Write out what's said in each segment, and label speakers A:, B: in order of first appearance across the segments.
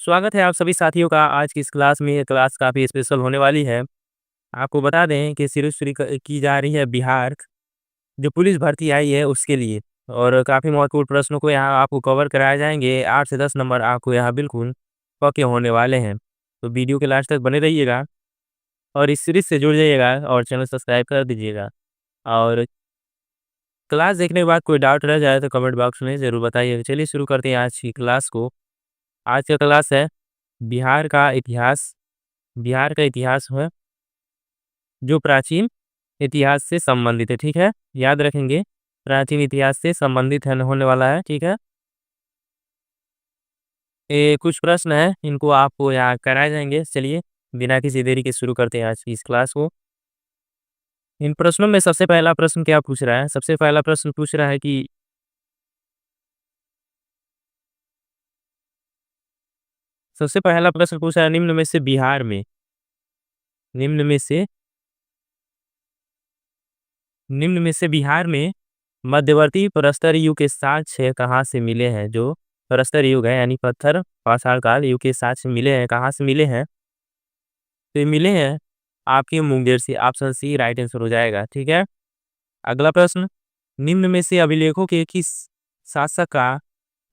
A: स्वागत है आप सभी साथियों का आज की इस क्लास में। ये क्लास काफ़ी स्पेशल होने वाली है। आपको बता दें कि शुरू की जा रही है बिहार जो पुलिस भर्ती आई है उसके लिए, और काफ़ी महत्वपूर्ण प्रश्नों को यहाँ आपको कवर कराए जाएँगे। 8 से 10 नंबर आपको यहाँ बिल्कुल पक्के होने वाले हैं। तो वीडियो के लास्ट तक बने रहिएगा और इस सीरीज़ से जुड़ जाइएगा और चैनल सब्सक्राइब कर दीजिएगा। और क्लास देखने के बाद कोई डाउट रह जाए तो कमेंट बॉक्स में ज़रूर बताइएगा। चलिए शुरू करते हैं आज की क्लास को। आज का क्लास है बिहार का इतिहास। बिहार का इतिहास है जो प्राचीन इतिहास से संबंधित है, ठीक है? याद रखेंगे, प्राचीन इतिहास से संबंधित है होने वाला है, ठीक है? ये कुछ प्रश्न हैं, इनको आपको यहाँ कराए जाएँगे। चलिए, बिना किसी देरी के शुरू करते हैं आज की इस क्लास को। इन प्रश्नों में सबसे पहला प्रश्न क्या पूछ रहा है? सबसे पहला प्रश्न पूछ रहा है कि सबसे पहला प्रश्न पूछा है निम्न में से निम्न में से बिहार में मध्यवर्ती प्रस्तर युग के साक्ष्य कहाँ से मिले हैं? जो प्रस्तर युग है यानी पत्थर पाषाण काल युग के साक्ष्य मिले हैं, कहाँ से मिले हैं? तो ये मिले हैं आपके मुंगेर से। ऑप्शन सी राइट आंसर हो जाएगा, ठीक है? अगला प्रश्न, निम्न में से अभिलेखों के किस शासक का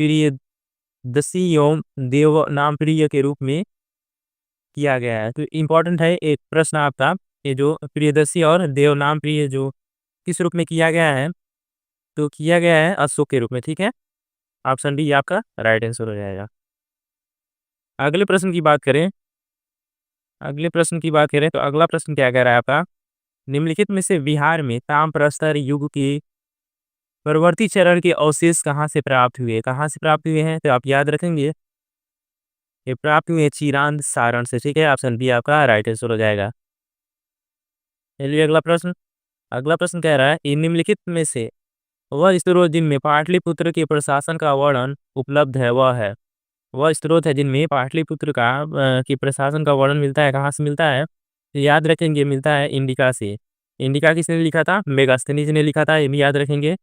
A: प्रियदर्शी एवं देव नाम प्रिय के रूप में किया गया है? तो इम्पोर्टेंट है एक प्रश्न आपका, ये जो प्रियदर्शी और देव नाम प्रिय जो किस रूप में किया गया है? तो किया गया है अशोक के रूप में, ठीक है? ऑप्शन डी आपका राइट आंसर हो जाएगा। अगले प्रश्न की बात करें तो अगला प्रश्न क्या कह रहा है आपका? निम्नलिखित में से बिहार में ताम्रप्रस्तर युग के परवर्ती चरण के अवशेष कहाँ से प्राप्त हुए? कहाँ से प्राप्त हुए हैं? तो आप याद रखेंगे, ये प्राप्त हुए चीरांद सारण से, ठीक है? ऑप्शन बी आपका राइट आंसर हो जाएगा। चलिए अगला प्रश्न कह रहा है, इन निम्नलिखित में से वह स्रोत जिनमें पाटलिपुत्र के प्रशासन का वर्णन उपलब्ध है वह स्रोत है जिनमें पाटलिपुत्र की प्रशासन का वर्णन मिलता है, कहाँ से मिलता है? तो याद रखेंगे, मिलता है इंडिका से। इंडिका किसने लिखा था? मेगास्थनीज ने लिखा था, ये भी याद रखेंगे।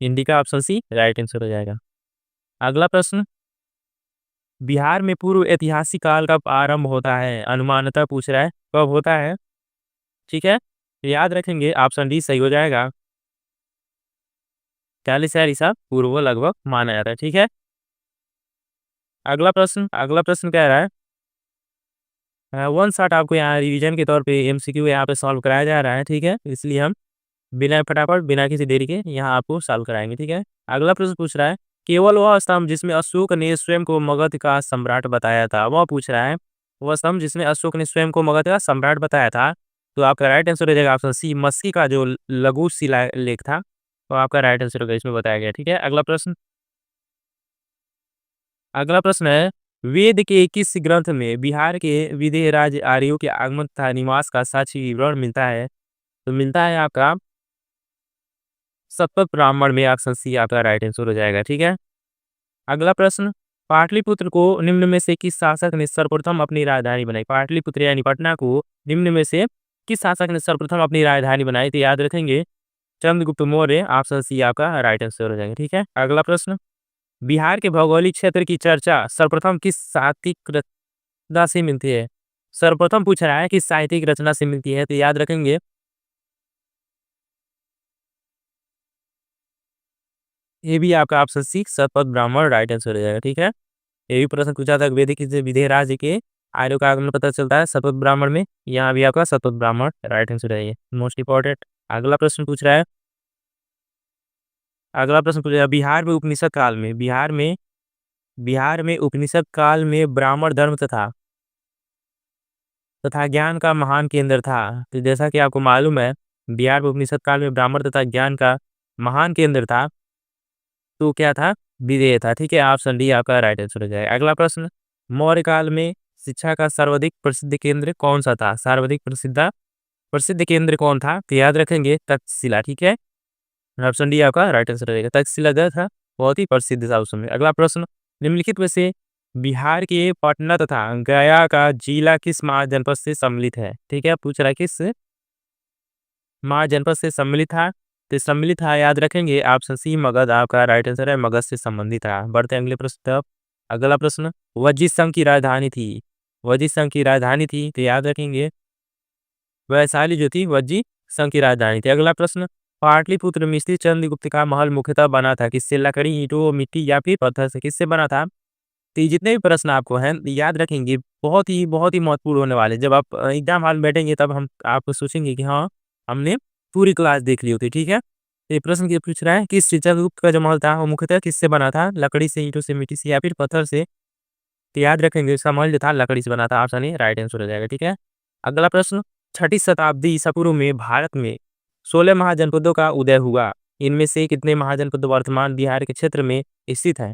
A: Indica option C right answer हो जाएगा। अगला प्रश्न, बिहार में पूर्व ऐतिहासिक काल कब आरंभ होता है? अनुमानतः पूछ रहा है, कब होता है? ठीक है, याद रखेंगे, ऑप्शन डी सही हो जाएगा। 40,000 ईसा पूर्व लगभग माना जाता है, ठीक है? अगला प्रश्न कह रहा है, वन शॉट आपको यहाँ रिवीजन के तौर पे एमसीक्यू यहाँ पे सॉल्व कराया जा रहा है, ठीक है? इसलिए हम फटाफट बिना किसी देरी के यहाँ आपको सॉल्व कराएंगे, ठीक है? अगला प्रश्न पूछ रहा है, केवल वह स्तंभ जिसमें अशोक ने स्वयं को मगध का सम्राट बताया था, वह पूछ रहा है, वह स्तंभ जिसमें अशोक ने स्वयं को मगध का सम्राट बताया था। तो आपका राइट आंसर हो जाएगा ऑप्शन सी, मस्की का जो लघु शिलालेख था, तो आपका राइट आंसर होगा, इसमें बताया गया, ठीक है? अगला प्रश्न है, वेद के किस ग्रंथ में बिहार के विदेह राज आर्यों के आगमन तथा निवास का साक्षी विवरण मिलता है? तो मिलता है आपका सतपथ ब्राह्मण में। ऑप्शन सी आपका राइट आंसर हो जाएगा, ठीक है? अगला प्रश्न, पाटलिपुत्र को निम्न में से किस शासक ने सर्वप्रथम अपनी राजधानी बनाई? पाटलिपुत्र यानी पटना को निम्न में से किस शासक ने सर्वप्रथम अपनी राजधानी बनाई? तो याद रखेंगे, चंद्रगुप्त मौर्य। ऑप्शन सी आपका राइट आंसर हो जाएगा, ठीक है? अगला प्रश्न, बिहार के भौगोलिक क्षेत्र की चर्चा सर्वप्रथम किस साहित्यिक रचना से मिलती है? सर्वप्रथम पूछ रहा है किस साहित्यिक रचना से मिलती है? तो याद रखेंगे, ये भी आपका ऑप्शन सी सतपथ ब्राह्मण राइट आंसर हो जाएगा, ठीक है? ये भी प्रश्न पूछा था, वैदिक विदेह राज्य के आर्यों का आगमन पता चलता है सतपथ ब्राह्मण में। यहाँ भी आपका सतपथ ब्राह्मण राइट आंसर है, मोस्ट इंपॉर्टेंट। अगला प्रश्न पूछ रहा है बिहार में उपनिषद काल में ब्राह्मण धर्म तथा ज्ञान का महान केंद्र था। तो जैसा कि आपको मालूम है, बिहार में उपनिषद काल में ब्राह्मण तथा ज्ञान का महान केंद्र था, तो क्या था? विदेह था, ठीक है? ऑप्शन डी आपका राइट आंसर हो जाएगा। अगला प्रश्न, मौर्य काल में शिक्षा का सर्वाधिक प्रसिद्ध केंद्र कौन सा था? सर्वाधिक प्रसिद्ध केंद्र कौन था? तो याद रखेंगे तक्षशिला, ठीक है? ऑप्शन डी आपका राइट आंसर रहेगा। तक्षशिला जो था बहुत ही प्रसिद्ध था उस समय। अगला प्रश्न, निम्नलिखित में से बिहार के पटना तथा गया का जिला किस महाजनपद से सम्मिलित है? ठीक है, पूछ रहा है किस महाजनपद से सम्मिलित था? तो सम्मिलित था, याद रखेंगे, ऑप्शन सी मगध आपका राइट आंसर है, मगध से संबंधित था। बढ़ते हैं अगले प्रश्न तक। अगला प्रश्न, वज्जित संघ की राजधानी थी। वज्जित संघ की राजधानी थी, तो याद रखेंगे वैशाली जो थी वज्जी संघ की राजधानी थी। अगला प्रश्न, पाटलिपुत्र में स्थित चंद्रगुप्त का महल मुख्यतः बना था किससे? लकड़ी, ईंटों, मिट्टी या फिर पत्थर से, किससे बना था? तो ये जितने भी प्रश्न आपको हैं याद रखेंगे, बहुत ही महत्वपूर्ण होने वाले। जब आप एग्जाम हॉल में बैठेंगे तब हम आपको सोचेंगे कि हाँ, हमने पूरी क्लास देख ली होती, ठीक है। तो ये प्रश्न ये पूछ रहा है कि चंद्रगुप्त का जो महल था वो मुख्यतः किससे बना था? लकड़ी से, ईंटों से, मिट्टी से या फिर पत्थर से? तो याद रखेंगे इसका महल जो था लकड़ी से बना था। ऑप्शन ए राइट आंसर हो जाएगा, ठीक है। अगला प्रश्न, छठी शताब्दी ईसा पूर्व में भारत में 16 महाजनपदों का उदय हुआ। इनमें से कितने महाजनपद वर्तमान बिहार के क्षेत्र में स्थित हैं?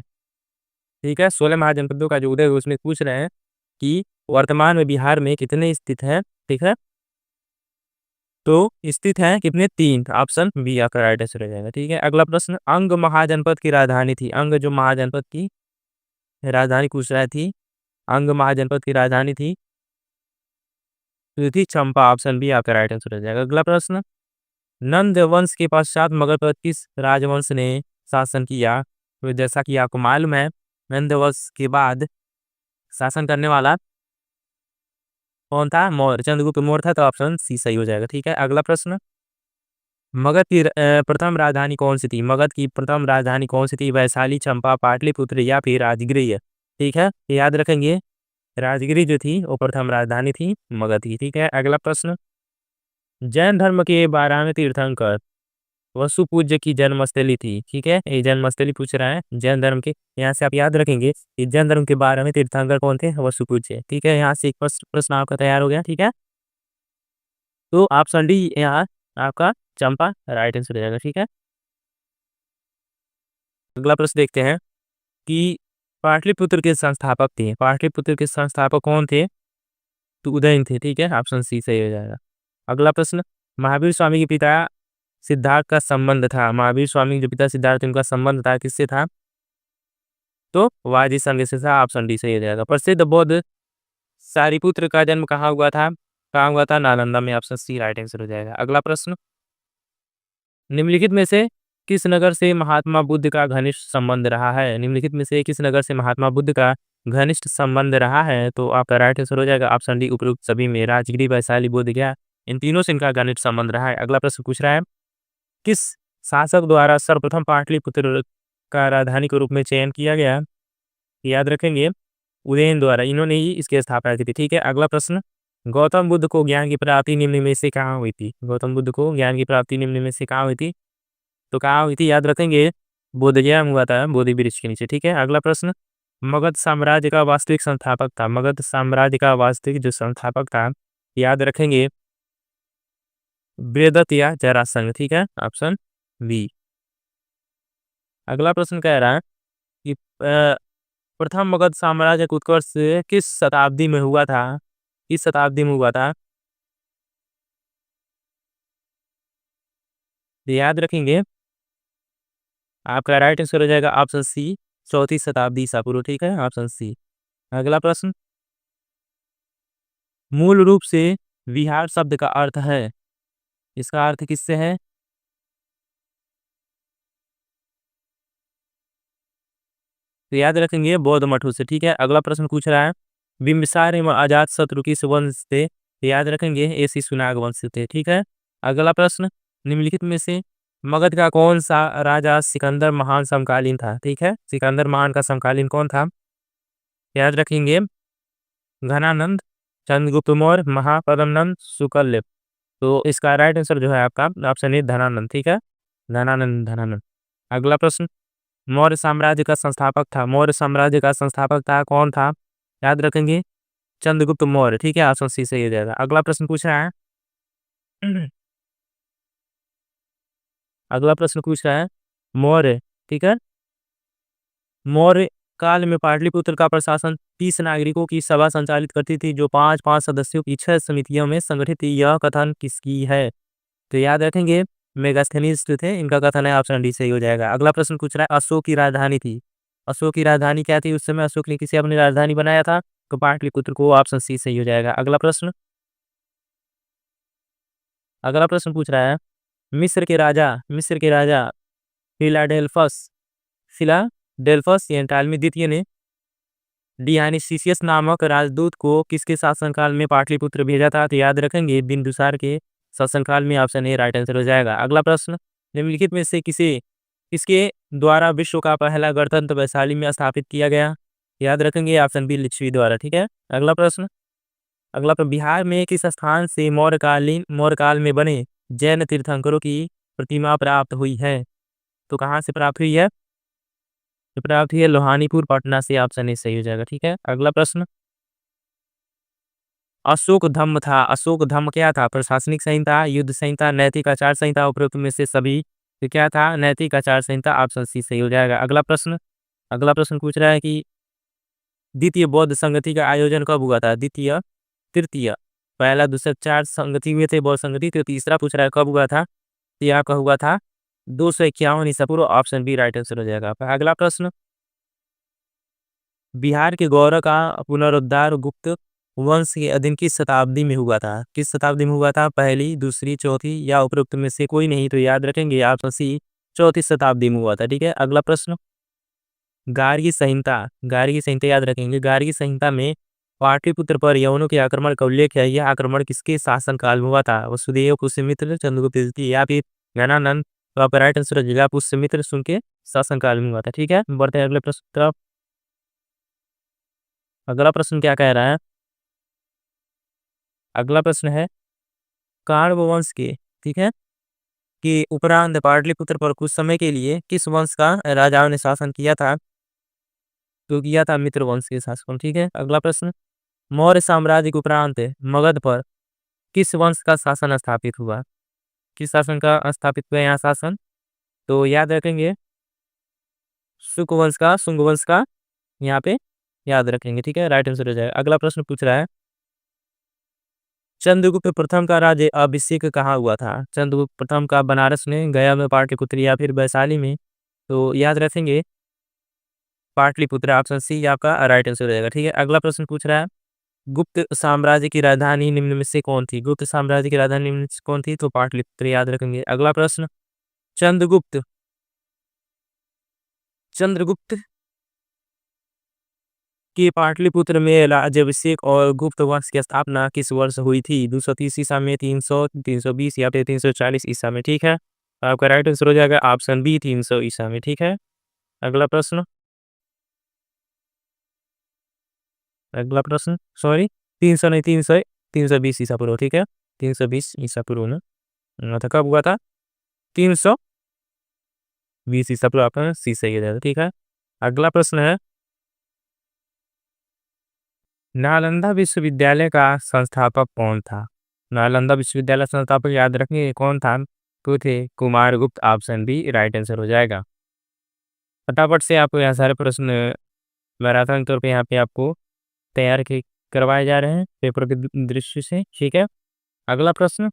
A: ठीक है, 16 महाजनपदों का जो उदय हुआ उसमें पूछ रहे हैं कि वर्तमान में बिहार में कितने स्थित हैं, ठीक है। तो स्थित हैं कितने? 3। ऑप्शन बी आपका राइट आंसर हो जाएगा, ठीक है। अगला प्रश्न, अंग महाजनपद की राजधानी थी। अंग जो महाजनपद की राजधानी पूछ रहा थी, अंग महाजनपद की राजधानी थी तो थी चंपा। ऑप्शन बी आपका राइट आंसर हो जाएगा। अगला प्रश्न, नंद वंश के पश्चात मगध पर किस राजवंश ने शासन किया? तो जैसा कि आपको मालूम है, नंद वंश के बाद शासन करने वाला कौन था? मौर्य, चंद्रगुप्त मौर्य था। तो ऑप्शन सी सही हो जाएगा, ठीक है। अगला प्रश्न, मगध की प्रथम राजधानी कौन सी थी? मगध की प्रथम राजधानी कौन सी थी? वैशाली, चंपा, पाटलिपुत्र या फिर राजगृह? ठीक है, याद रखेंगे राजगृह जो थी वो प्रथम राजधानी थी मगध की, ठीक है। अगला प्रश्न, जैन धर्म के 12वें तीर्थंकर वसुपूज्य की जन्मस्थली थी, ठीक है। ये जन्मस्थली पूछ रहा है जैन धर्म के। यहाँ से आप याद रखेंगे कि जैन धर्म के 12वें तीर्थंकर कौन थे? वसुपूज्य, ठीक है। यहाँ से एक प्रश्न आपका तैयार हो गया, ठीक है। तो ऑप्शन डी यहाँ आपका चंपा राइट आंसर हो जाएगा, ठीक है। अगला प्रश्न देखते हैं कि पाटलिपुत्र के संस्थापक थे। पाटलिपुत्र के संस्थापक कौन थे? तो उदयन थे, ठीक है। ऑप्शन सी सही हो जाएगा। अगला प्रश्न, महावीर स्वामी के पिता सिद्धार्थ का संबंध था। महावीर स्वामी के जो पिता सिद्धार्थ उनका संबंध था किससे था? तो वाजी संघ से था। ऑप्शन डी सही हो जाएगा। प्रसिद्ध बौद्ध सारिपुत्र का जन्म कहाँ हुआ था? कहाँ हुआ था? नालंदा में। ऑप्शन सी राइट आंसर हो जाएगा। अगला प्रश्न, निम्नलिखित में से किस नगर से महात्मा बुद्ध का घनिष्ठ संबंध रहा है? निम्नलिखित में से किस नगर से महात्मा बुद्ध का घनिष्ठ संबंध रहा है? तो आपका राइट आंसर हो जाएगा ऑप्शन डी उपरोक्त सभी में। राजगिरी, वैशाली, बोध गया, इन तीनों से इनका घनिष्ठ संबंध रहा है। अगला प्रश्न पूछ रहा है, किस शासक द्वारा सर्वप्रथम पाटलिपुत्र का राजधानी के रूप में चयन किया गया? याद रखेंगे उदयन द्वारा, इन्होंने ही इसकी स्थापना की थी, ठीक है। अगला प्रश्न, गौतम बुद्ध को ज्ञान की प्राप्ति निम्न में से कहाँ हुई थी? गौतम बुद्ध को ज्ञान की प्राप्ति निम्न में से कहाँ हुई थी? तो कहाँ हुई थी? याद रखेंगे बोधगया में हुआ था, बोधि वृक्ष के नीचे, ठीक है। अगला प्रश्न, मगध साम्राज्य का वास्तविक संस्थापक था। मगध साम्राज्य का वास्तविक जो संस्थापक था, याद रखेंगे बृहदत्त या जरासंध, ठीक है। Option B. अगला प्रश्न कह रहा है कि प्रथम मगध साम्राज्य का उत्कर्ष किस शताब्दी में हुआ था? किस शताब्दी में हुआ था? तो याद रखेंगे आपका राइट आंसर हो जाएगा ऑप्शन सी, चौथी शताब्दी ईसा पूर्व, ठीक है। Option C. अगला प्रश्न, मूल रूप से विहार शब्द का अर्थ है, इसका अर्थ किससे है? तो याद रखेंगे बौद्ध मठों से, ठीक है। अगला प्रश्न पूछ रहा है, बिंबिसार एवं अजात शत्रु किस वंश थे? तो याद रखेंगे ये शिशुनाग वंश से थे, ठीक है। अगला प्रश्न, निम्नलिखित में से मगध का कौन सा राजा सिकंदर महान समकालीन था? ठीक है, सिकंदर महान का समकालीन कौन था? याद रखेंगे घनानंद, चंद्रगुप्त मौर्य, महापद्मनंद, शुक्ल। तो इसका राइट आंसर जो है आपका ऑप्शन ए धनानंद, ठीक है। धनानंद। अगला प्रश्न, मौर्य साम्राज्य का संस्थापक था। मौर्य साम्राज्य का संस्थापक था कौन था? याद रखेंगे चंद्रगुप्त मौर्य, ठीक है। ऑप्शन सी सही हो जाएगा। अगला प्रश्न पूछ रहा है अगला प्रश्न पूछ रहा है मौर्य, ठीक है। मौर्य काल में पाटलिपुत्र का प्रशासन 30 नागरिकों की सभा संचालित करती थी जो 5-5 सदस्यों की 6 समितियों में संगठित थी। यह कथन किसकी है? तो याद रखेंगे मेगास्थनीज जो थे इनका कथन है। ऑप्शन डी सही हो जाएगा। अगला प्रश्न पूछ रहा है अशोक की राजधानी थी। अशोक की राजधानी क्या थी? उस समय अशोक ने किसे अपनी राजधानी बनाया था? तो पाटलिपुत्र को। ऑप्शन सी सही हो जाएगा। अगला प्रश्न पूछ रहा है मिस्र के राजा फिलाडेल्फस फिलाडेल्फस या टॉलेमी द्वितीय ने डियानिसियस नामक राजदूत को किसके शासनकाल में पाटलिपुत्र भेजा था? तो याद रखेंगे बिंदुसार के शासनकाल में। ऑप्शन ए राइट आंसर हो जाएगा। अगला प्रश्न, निम्नलिखित में से किसके द्वारा विश्व का पहला गणतंत्र वैशाली में स्थापित किया गया? याद रखेंगे ऑप्शन बी लिच्छवी द्वारा। ठीक है। अगला प्रश्न, बिहार में किस स्थान से मौर्य काल में बने जैन तीर्थंकरों की प्रतिमा प्राप्त हुई है? तो कहाँ से प्राप्त हुई है? तो प्राप्त हुई है लोहानीपुर, पटना से। ऑप्शन ए सही हो जाएगा। ठीक है। अगला प्रश्न, अशोक धम्म था। अशोक धम्म क्या था? प्रशासनिक संहिता, युद्ध संहिता, नैतिक आचार संहिता, उपरोक्त में से सभी। तो क्या था? नैतिक आचार संहिता। ऑप्शन सी सही हो जाएगा। अगला प्रश्न पूछ रहा है कि द्वितीय बौद्ध संगति का आयोजन कब हुआ था? द्वितीय, तृतीय, पहला, दूसरा, 4 संगति हुए थे बौद्ध संगति। तो तीसरा पूछ रहा है कब हुआ था? तो यहाँ का हुआ था 251 ईसा पूर्व। ऑप्शन बी राइट आंसर हो जाएगा। अगला प्रश्न, बिहार के गौरव का पुनरुद्धार गुप्त वंश के अधीन किस शताब्दी में हुआ था? किस शताब्दी में हुआ था? पहली, दूसरी, चौथी या उपरोक्त में से कोई नहीं? तो याद रखेंगे ऑप्शन सी चौथी शताब्दी में हुआ था। ठीक है। अगला प्रश्न, गार्गी संहिता याद रखेंगे। गार्गी संहिता में पाटलिपुत्र पर यवनों के आक्रमण का उल्लेख है। यह आक्रमण किसके शासन काल में हुआ था? वसुदेव, पुष्यमित्र, चंद्रगुप्त द्वितीय या फिर घनानंद? तो आपका राइट आंसर हो जाएगा पुष्यमित्र के शासन काल में हुआ था। ठीक है। बढ़ते हैं अगले प्रश्न की तरफ। अगला प्रश्न क्या कह रहा है? अगला प्रश्न है काण्व वंश के, ठीक है, कि उपरांत पाटलिपुत्र पर कुछ समय के लिए किस वंश का राजाओं ने शासन किया था? तो किया था मित्र वंश के शासकों। ठीक है। अगला प्रश्न, मौर्य साम्राज्य के उपरांत मगध पर किस वंश का शासन स्थापित हुआ? किस शासन का स्थापित हुआ यहाँ शासन? तो याद रखेंगे शुंग वंश का यहाँ पे याद रखेंगे। ठीक है। राइट आंसर हो जाएगा। अगला प्रश्न पूछ रहा है चंद्रगुप्त प्रथम का राज्य अभिषेक कहाँ हुआ था? चंद्रगुप्त प्रथम का बनारस में, गया में, पाटलिपुत्र या फिर वैशाली में? तो याद रखेंगे पाटलिपुत्र। ऑप्शन सी आपका राइट आंसर हो जाएगा। ठीक है। अगला प्रश्न पूछ रहा है गुप्त साम्राज्य की राजधानी निम्न में से कौन थी? गुप्त साम्राज्य की राजधानी निम्न में से कौन थी? तो पाटलिपुत्र याद रखेंगे। अगला प्रश्न, चंद्रगुप्त चंद्रगुप्त के पाटलिपुत्र में राज्याभिषेक और गुप्त वंश की स्थापना किस वर्ष हुई थी? 230 ईसा में, 300, 320 या फिर 340 ईसा में? ठीक है। आपका राइट आंसर हो जाएगा ऑप्शन बी 300 ईसा में। ठीक है। अगला प्रश्न, सॉरी, 300 नहीं, 320 ईसा पूर्व। ठीक है। 320 ईसा पूर्व में तो कब हुआ था? 320 ईसा पूर्व। आपका सी सही हो जाएगा। ठीक है। अगला प्रश्न है नालंदा विश्वविद्यालय का संस्थापक कौन था? नालंदा विश्वविद्यालय संस्थापक याद रखेंगे कौन था? तो थे Kumaragupta. Option B right answer हो जाएगा। फटाफट से आपको यहाँ सारे प्रश्न मैराथन तौर पे यहाँ पे आपको तैयार करवाए जा रहे हैं पेपर के दृष्टि से। ठीक है। अगला प्रश्न,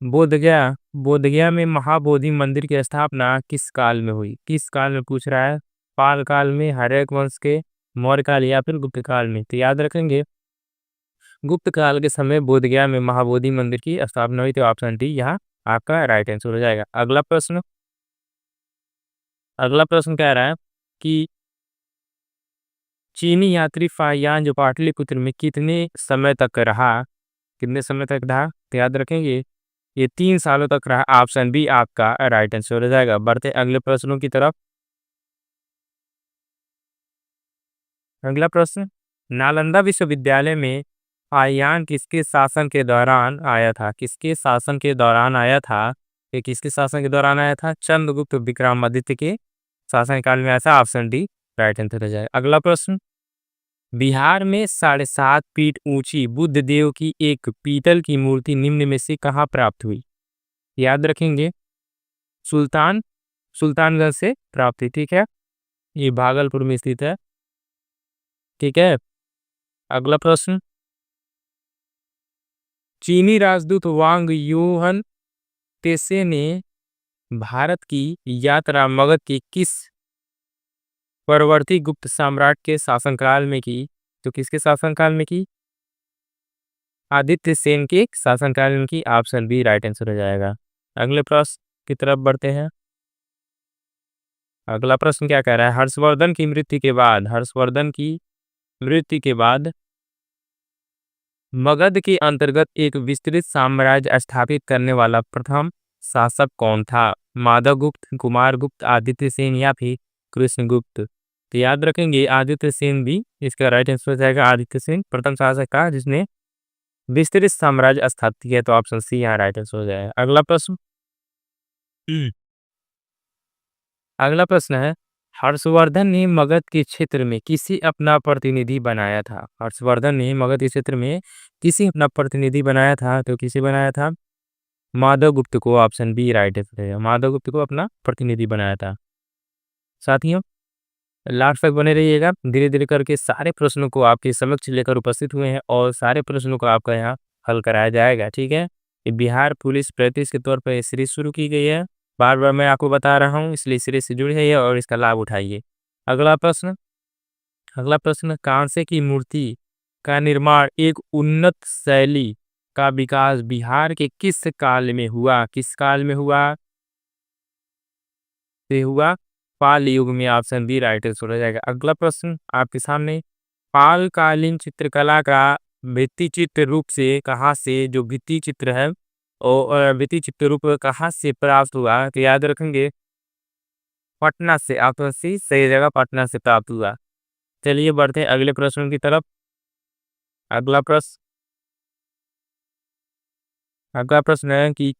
A: बोधगया में महाबोधि मंदिर की स्थापना किस काल में हुई? किस काल में पूछ रहा है? पाल काल में, हर्यक वंश के, मौर्य काल या फिर गुप्त काल में? तो याद रखेंगे गुप्त काल के समय बोधगया में महाबोधि मंदिर की स्थापना हुई। तो ऑप्शन डी यहाँ आपका राइट आंसर हो जाएगा। अगला प्रश्न कह रहा है कि चीनी यात्री फाहियान जो पाटलिपुत्र में कितने समय तक रहा? तो याद रखेंगे ये 3 सालों तक रहा। ऑप्शन बी आपका राइट आंसर हो जाएगा। बढ़ते अगले प्रश्नों की तरफ। अगला प्रश्न, नालंदा विश्वविद्यालय में फाहियान किसके शासन के दौरान आया था? किसके शासन के दौरान आया था? ये किसके शासन के दौरान आया था? चंद्रगुप्त विक्रमादित्य के शासनकाल में आया था। ऑप्शन डी राइट आंसर हो जाएगा। अगला प्रश्न, बिहार में 7.5 फीट ऊंची बुद्ध देव की एक पीतल की मूर्ति निम्न में से कहाँ प्राप्त हुई? याद रखेंगे सुल्तानगंज से प्राप्त हुई। ठीक है। ये भागलपुर में स्थित है। ठीक है। अगला प्रश्न, चीनी राजदूत वांग यूहन तेसे ने भारत की यात्रा मगध के किस परवर्ती गुप्त सम्राट के शासनकाल में की? तो किसके शासनकाल में की? आदित्य सेन के शासनकाल में की। ऑप्शन बी राइट आंसर हो जाएगा। अगले प्रश्न की तरफ बढ़ते हैं। अगला प्रश्न क्या कह रहा है? हर्षवर्धन की मृत्यु के बाद हर्षवर्धन की मृत्यु के बाद मगध के अंतर्गत एक विस्तृत साम्राज्य स्थापित करने वाला प्रथम शासक कौन था? माधवगुप्त, कुमारगुप्त, आदित्य सेन या फिर कृष्णगुप्त? तो याद रखेंगे आदित्य सेन भी इसका राइट आंसर हो जाएगा। आदित्य सेन प्रथम शासक था जिसने विस्तृत साम्राज्य स्थापित किया, तो ऑप्शन सी यहाँ राइट आंसर हो जाएगा। अगला प्रश्न अगला प्रश्न है, हर्षवर्धन ने मगध के क्षेत्र में किसे अपना प्रतिनिधि बनाया था? हर्षवर्धन ने मगध के क्षेत्र में किसे अपना प्रतिनिधि बनाया था? तो किसे बनाया था? माधवगुप्त को। ऑप्शन बी राइट आंसर है, माधवगुप्त को अपना प्रतिनिधि बनाया था। साथियों लास्ट तक बने रहिएगा, धीरे धीरे करके सारे प्रश्नों को आपके समक्ष लेकर उपस्थित हुए हैं और सारे प्रश्नों को आपका यहाँ हल कराया जाएगा। ठीक है, ये बिहार पुलिस प्रैक्टिस के तौर पर ये सीरीज शुरू की गई है। बार बार मैं आपको बता रहा हूँ, इसलिए सीरीज से जुड़े रहिए और इसका लाभ उठाइए। अगला प्रश्न कांसे की मूर्ति का निर्माण एक उन्नत शैली का विकास बिहार के किस काल में हुआ? किस काल में हुआ? हुआ पाल युग में। ऑप्शन बी राइट आंसर हो जाएगा। अगला प्रश्न आपके सामने, पालकालीन चित्रकला का भित्ति चित्र रूप से कहाँ से जो भित्ति चित्र है और भित्ति चित्र रूप कहाँ से प्राप्त हुआ? तो याद रखेंगे पटना से। ऑप्शन सी सही जगह, पटना से प्राप्त हुआ। चलिए बढ़ते हैं अगले प्रश्न की तरफ। अगला प्रश्न है कि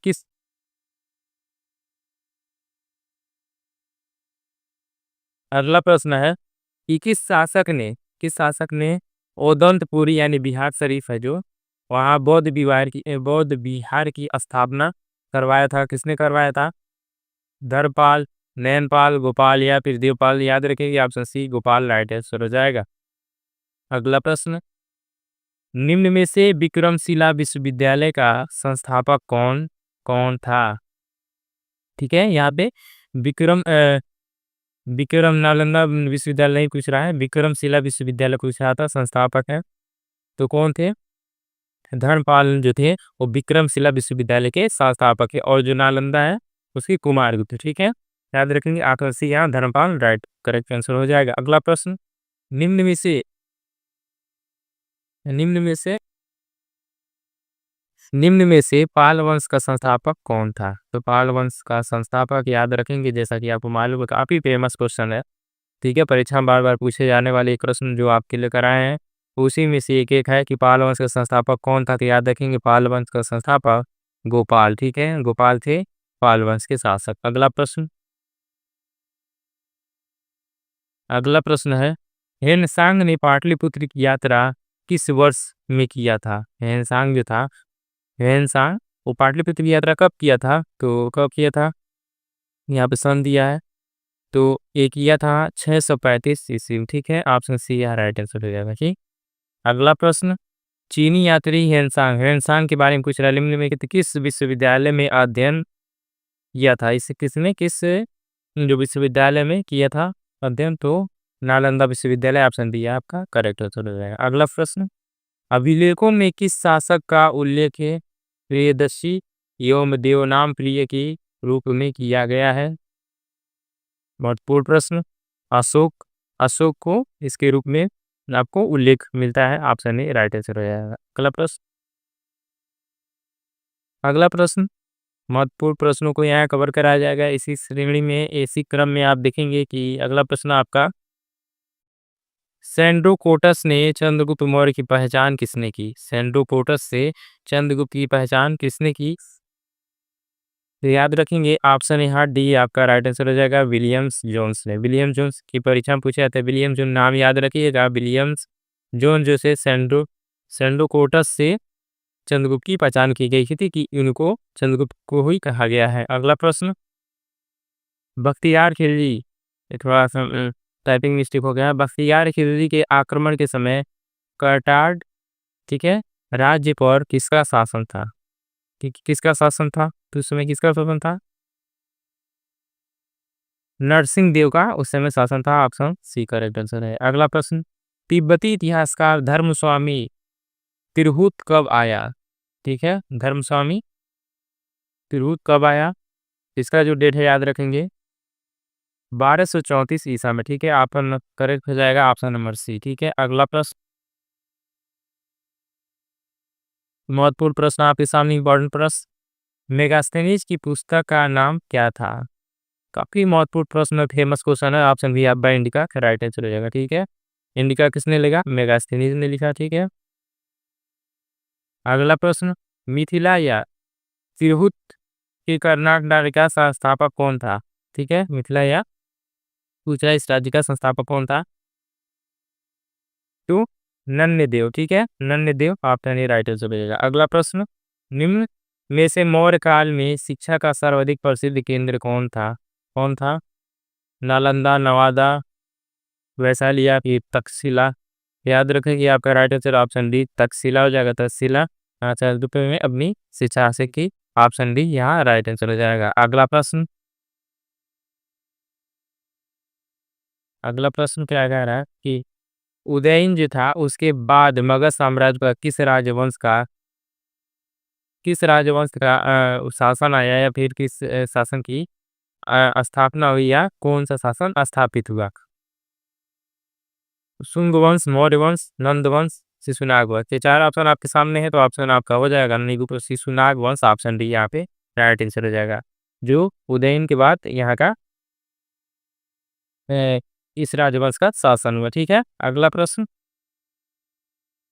A: अगला प्रश्न है कि किस शासक ने ओदंतपुरी यानी बिहार शरीफ है जो वहाँ बौद्ध विहार की स्थापना करवाया था? किसने करवाया था? धर्मपाल, नैनपाल, गोपाल या फिर देवपाल? याद रखेंगे option C Gopala right answer हो जाएगा। अगला प्रश्न, निम्न में से विक्रमशिला विश्वविद्यालय का संस्थापक कौन कौन था? ठीक है, यहाँ पे विक्रम नालंदा विश्वविद्यालय नहीं पूछ रहा है, विक्रमशिला विश्वविद्यालय पूछ रहा था, संस्थापक है तो कौन थे? धर्मपाल जो थे वो विक्रमशिला विश्वविद्यालय के संस्थापक है, और जो नालंदा है उसकी कुमारगुप्त। ठीक है, याद रखेंगे आकर्षी यहाँ धर्मपाल राइट करेक्ट आंसर हो जाएगा। अगला प्रश्न, निम्न में से पाल वंश का संस्थापक कौन था? तो पाल वंश का संस्थापक याद रखेंगे, जैसा कि आपको मालूम है काफी फेमस क्वेश्चन है। ठीक है, परीक्षा में बार बार पूछे जाने वाले एक प्रश्न जो आपके लिए कराए हैं उसी में से एक है कि पाल वंश का संस्थापक कौन था? तो याद रखेंगे पाल वंश का संस्थापक गोपाल। ठीक है, गोपाल थे पाल वंश के शासक। अगला प्रश्न है, हेनसांग ने पाटलिपुत्र की यात्रा किस वर्ष में किया था? हेनसांग जो था, हेनसांग वो पाटलिपुत्र की यात्रा कब किया था? तो कब किया था, यहाँ पे सन दिया है, तो ये किया था 635 ईस्वी में। ठीक है, ऑप्शन सी यहाँ राइट आंसर हो जाएगा। ठीक, अगला प्रश्न, चीनी यात्री हेनसांग के बारे में पूछ रहा है, निम्न में किस विश्वविद्यालय में अध्ययन किया था? इसे किसने किस जो विश्वविद्यालय में किया था अध्ययन? तो नालंदा विश्वविद्यालय। ऑप्शन डी आपका करेक्ट आंसर हो जाएगा। अगला प्रश्न, अभिलेखों में किस शासक का उल्लेख है प्रियदर्शी एवं देवनाम प्रिय के रूप में किया गया है? महत्वपूर्ण प्रश्न, अशोक को इसके रूप में आपको उल्लेख मिलता है। ऑप्शन ए राइट आंसर हो जाएगा। अगला प्रश्न महत्वपूर्ण प्रश्नों को यहाँ कवर कराया जाएगा इसी श्रेणी में, इसी क्रम में आप देखेंगे कि अगला प्रश्न आपका, सेंड्रोकोटस ने चंद्रगुप्त मौर्य की पहचान किसने की? सेंड्रोकोटस से चंद्रगुप्त की पहचान किसने की? तो याद रखेंगे ऑप्शन यहाँ डी आपका राइट आंसर हो जाएगा, विलियम्स जोन्स ने। विलियम जोन्स की परीक्षा में पूछा जाता है, विलियम जोन नाम याद रखिएगा। विलियम्स जोन जो से सेंड्रोकोटस से चंद्रगुप्त की पहचान की गई थी कि इनको चंद्रगुप्त को ही कहा गया है। अगला प्रश्न, बख्तियार खिलजी, ये थोड़ा सा टाइपिंग मिस्टेक हो गया। बख्तियार खिलजी के आक्रमण के समय करटाड, ठीक है, राज्य पर किसका शासन था? किसका शासन था? तो उस समय किसका शासन था? नरसिंह देव का उस समय शासन था। ऑप्शन सी करेक्ट आंसर है। अगला प्रश्न, तिब्बती इतिहासकार धर्मस्वामी तिरहुत कब आया? ठीक है, धर्मस्वामी तिरहुत कब आया? इसका जो डेट है याद रखेंगे 1234 ईसा में, ठीक है। ऑप्शन करेक्ट हो जाएगा ऑप्शन नंबर सी, ठीक है। अगला प्रश्न, महत्वपूर्ण प्रश्न आपके सामने, इम्पोर्टेंट प्रश्न, मेगास्थनीज की पुस्तक का नाम क्या था? काफी महत्वपूर्ण प्रश्न, फेमस क्वेश्चन है। ऑप्शन बी आपका इंडिका का राइट आंसर हो जाएगा, ठीक है। इंडिका किसने लिखा? मेगास्थनीज ने लिखा, ठीक है। अगला प्रश्न, मिथिला या तिरहुत की कर्नाटक राज्य का संस्थापक कौन था? ठीक है, मिथिला या पूछ रहा है इस राज्य का संस्थापक कौन था? तो नन्यदेव, ठीक है। Nanyadev option A right answer हो जाएगा। अगला प्रश्न, निम्न में से मौर्य काल में शिक्षा का सर्वाधिक प्रसिद्ध केंद्र कौन था? कौन था? नालंदा, नवादा, वैशाली या फिर तक्षशिला? याद रखें कि आपका right answer option D Takshashila हो जाएगा। तक्षशिला आचार्य रूप में अपनी शिक्षा हासिल की, ऑप्शन डी यहाँ राइट आंसर हो जाएगा। अगला प्रश्न, अगला प्रश्न क्या कह रहा है कि उदयन जो था उसके बाद मगध साम्राज्य पर किस राजवंश का शासन आया, या फिर किस शासन की स्थापना हुई, या कौन सा शासन स्थापित हुआ? शुंग वंश, मौर्य वंश, नंद वंश, शिशुनाग वंश। ये चार ऑप्शन आपके सामने है, तो ऑप्शन आपका हो जाएगा निगुप्त शिशुनाग वंश, ऑप्शन डी यहाँ पे राइट आंसर हो जाएगा। जो उदयन के बाद यहाँ का अ, इस राजवंश का शासन हुआ, ठीक है। अगला प्रश्न,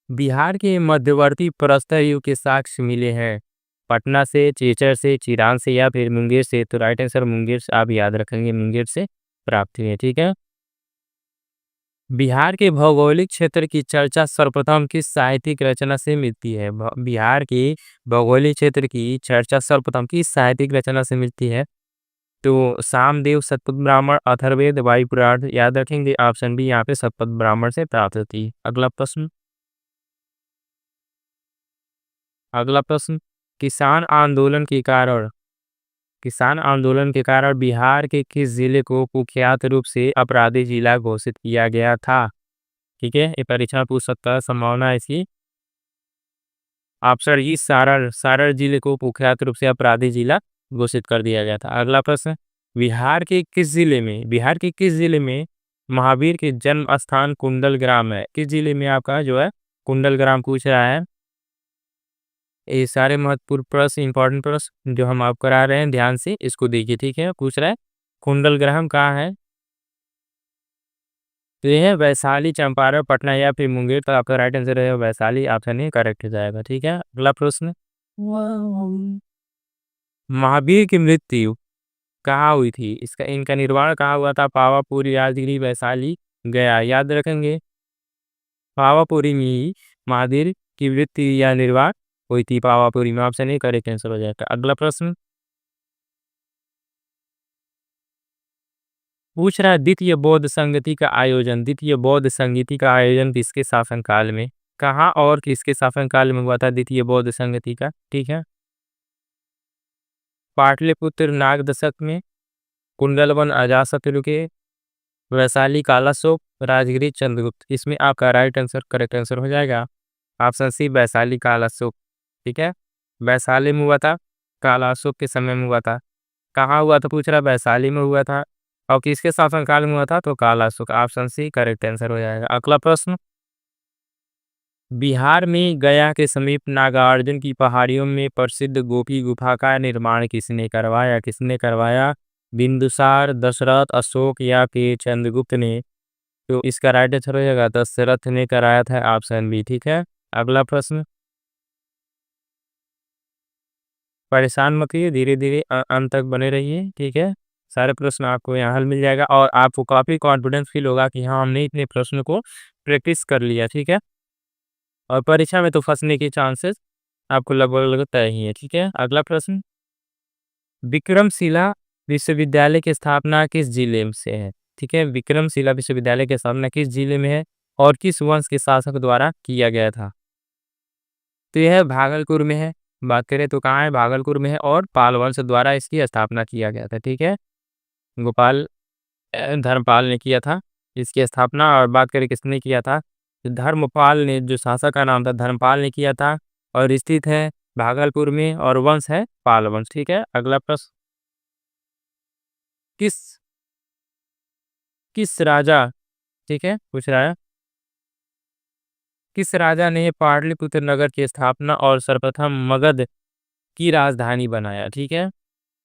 A: बिहार के मध्यवर्ती प्रस्तर युग के साक्ष्य मिले हैं पटना से, चेचर से, चिरांद से, या फिर मुंगेर से? तो राइट आंसर मुंगेर से, आप याद रखेंगे मुंगेर से प्राप्त हुई है, ठीक है। बिहार के भौगोलिक क्षेत्र की चर्चा सर्वप्रथम किस साहित्यिक रचना से मिलती है? बिहार के भौगोलिक क्षेत्र की चर्चा सर्वप्रथम किस साहित्यिक रचना से मिलती है? तो सामदेव, शतपथ ब्राह्मण, अथर्ववेद, वायुपुराण? याद रखेंगे ऑप्शन बी यहाँ पे शतपथ ब्राह्मण से प्राप्त होती है। अगला प्रश्न, अगला प्रश्न, किसान आंदोलन के कारण किसान आंदोलन के कारण बिहार के किस जिले को कुख्यात रूप से अपराधी जिला घोषित किया गया था? ठीक है, ये परीक्षा पूछ सकता है, संभावना है इसकी। ऑप्शन ई सारण, सारण जिले को कुख्यात रूप से अपराधी जिला घोषित कर दिया गया था। अगला प्रश्न, बिहार के किस जिले में महावीर के जन्म स्थान कुंडल ग्राम है? किस जिले में आपका जो है कुंडल ग्राम पूछ रहा है। ये सारे महत्वपूर्ण प्रश्न, इंपॉर्टेंट प्रश्न जो हम आपको करा रहे हैं, ध्यान से इसको देखिए, ठीक है। पूछ रहा है कुंडल ग्राम कहाँ है? तो ये है वैशाली, चंपारण, पटना या फिर मुंगेर? तो आपका राइट आंसर है वैशाली, ऑप्शन ए करेक्ट हो जाएगा, ठीक है। अगला प्रश्न, महावीर की मृत्यु कहाँ हुई थी? इसका इनका निर्वाण कहाँ हुआ था? पावापुरी, राजगिरी, वैशाली, गया? याद रखेंगे पावापुरी में ही महावीर की मृत्यु या निर्वाण हुई थी, पावापुरी में, ऑप्शन ए करेक्ट आंसर हो जाएगा। अगला प्रश्न पूछ रहा है द्वितीय बौद्ध संगति का आयोजन किसके शासनकाल में, कहाँ और किसके शासनकाल में हुआ था द्वितीय बौद्ध संगति का? ठीक है, पाटलिपुत्र नाग दशक में, कुंडलवन अजातशत्रु के, वैशाली कालाशोक, राजगिरी चंद्रगुप्त? इसमें आपका राइट आंसर, करेक्ट आंसर हो जाएगा ऑप्शन सी वैशाली कालाशोक, ठीक है। वैशाली में हुआ था, कालाशोक के समय में हुआ था। कहाँ हुआ था पूछ रहा, वैशाली में हुआ था। और किसके शासनकाल में हुआ था? तो Kalashoka, option C correct answer हो जाएगा। अगला प्रश्न, बिहार में गया के समीप नागार्जुन की पहाड़ियों में प्रसिद्ध गोपी गुफा का निर्माण किसने करवाया? किसने करवाया? बिंदुसार, दशरथ, अशोक या फिर चंद्रगुप्त ने? तो इसका राइट आंसर हो जाएगा दशरथ ने कराया था, ऑप्शन बी, ठीक है। अगला प्रश्न, परेशान मत होइए, धीरे धीरे अंत तक बने रहिए, ठीक है। सारे प्रश्न आपको यहाँ हल मिल जाएगा और आपको काफ़ी कॉन्फिडेंस फील होगा कि हाँ, हमने इतने प्रश्न को प्रैक्टिस कर लिया, ठीक है। और परीक्षा में तो फंसने के चांसेस आपको लगभग लगभग तय ही है, ठीक है। अगला प्रश्न, विक्रमशिला विश्वविद्यालय की स्थापना किस जिले से है? ठीक है, विक्रमशिला विश्वविद्यालय की स्थापना किस जिले में है और किस वंश के शासक द्वारा किया गया था? तो यह भागलपुर में है। बात करें तो कहाँ है? भागलपुर में है और पाल वंश द्वारा इसकी स्थापना किया गया था, ठीक है। गोपाल धर्मपाल ने किया था इसकी स्थापना। और बात करें किसने किया था, तो धर्मपाल ने, जो शासक का नाम था धर्मपाल ने किया था, और स्थित है भागलपुर में, और वंश है पाल वंश, ठीक है। अगला प्रश्न, किस किस राजा, ठीक है, पूछ रहा है किस राजा ने पाटलिपुत्र नगर की स्थापना और सर्वप्रथम मगध की राजधानी बनाया, ठीक है।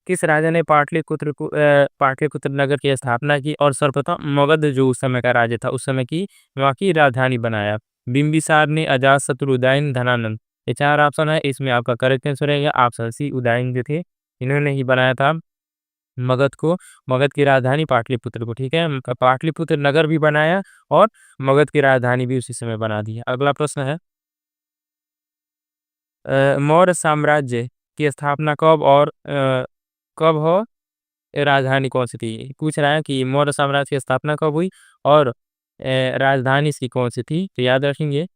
A: किस राजा ने पाटलिपुत्र नगर की स्थापना की और सर्वप्रथम मगध जो उस समय का राज्य था उस समय की वहाँ की राजधानी बनाया। बिंबिसार ने, अजातशत्रु, उदयन, धनानंद। ये 4 ऑप्शन है, इसमें आपका करेक्ट आंसर रहेगा ऑप्शन सी, उदयन जो थे इन्होंने ही बनाया था मगध को, मगध की राजधानी पाटलिपुत्र को, ठीक है। पाटलिपुत्र नगर भी बनाया और मगध की राजधानी भी उसी समय बना दी है। अगला प्रश्न है मौर्य साम्राज्य की स्थापना कब और कब हो, राजधानी कौन सी थी? पूछ रहा है कि मौर्य साम्राज्य की स्थापना कब हुई और राजधानी इसकी कौन सी थी? तो याद रखेंगे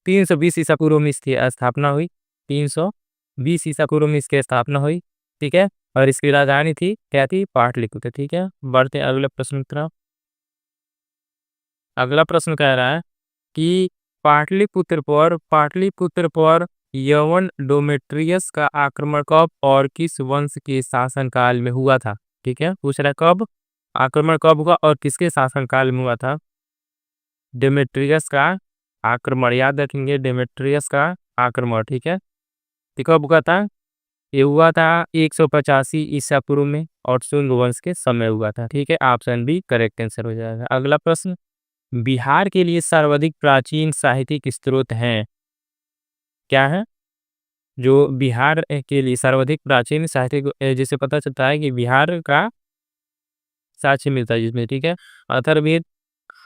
A: 320 ईसा पूर्व में इसकी स्थापना हुई, 320 ईसा पूर्व में इसकी स्थापना हुई, ठीक है। और इसकी राजधानी थी क्या थी? पाटलिपुत्र, ठीक है। बढ़ते हैं अगले प्रश्न की तरफ। अगला प्रश्न कह रहा है कि पाटलिपुत्र पर यवन डोमेट्रियस का आक्रमण कब और किस वंश के शासनकाल में हुआ था, ठीक है। पूछ रहा है कब आक्रमण कब हुआ और किसके शासनकाल में हुआ था? डेमेट्रियस का आक्रमण, याद रखेंगे डेमेट्रियस का आक्रमण, ठीक है। तो कब हुआ था? ये हुआ था 185 ईसा पूर्व में और शुंग वंश के समय हुआ था, ठीक है। ऑप्शन बी करेक्ट आंसर हो जाएगा। अगला प्रश्न, बिहार के लिए सर्वाधिक प्राचीन साहित्यिक स्रोत हैं, क्या है? जो बिहार के लिए सर्वाधिक प्राचीन साहित्यिक जिसे पता चलता है कि बिहार का साक्ष्य मिलता है जिसमें, ठीक है। अथर्ववेद,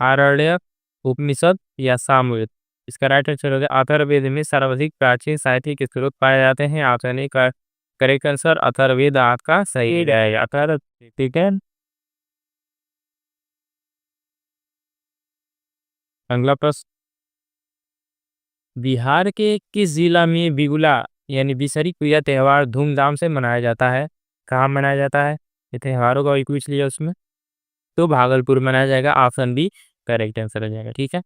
A: आरण्यक, उपनिषद या सामवेद। इसका राइट आंसर होगा अथर्ववेद में सर्वाधिक प्राचीन साहित्यिक स्रोत पाए जाते हैं। ऑप्शन ए का करेक्ट आंसर अथर्ववेद आपका सही रहेगा। अथर्व, ठीक है। अगला प्रश्न, बिहार के किस जिला में बिगुला यानी बिसरी पूजा त्योहार धूमधाम से मनाया जाता है? कहाँ मनाया जाता है? ये त्योहारों का पूछ लिया उसमें, तो भागलपुर मनाया जाएगा। ऑप्शन बी करेक्ट आंसर हो जाएगा, ठीक है।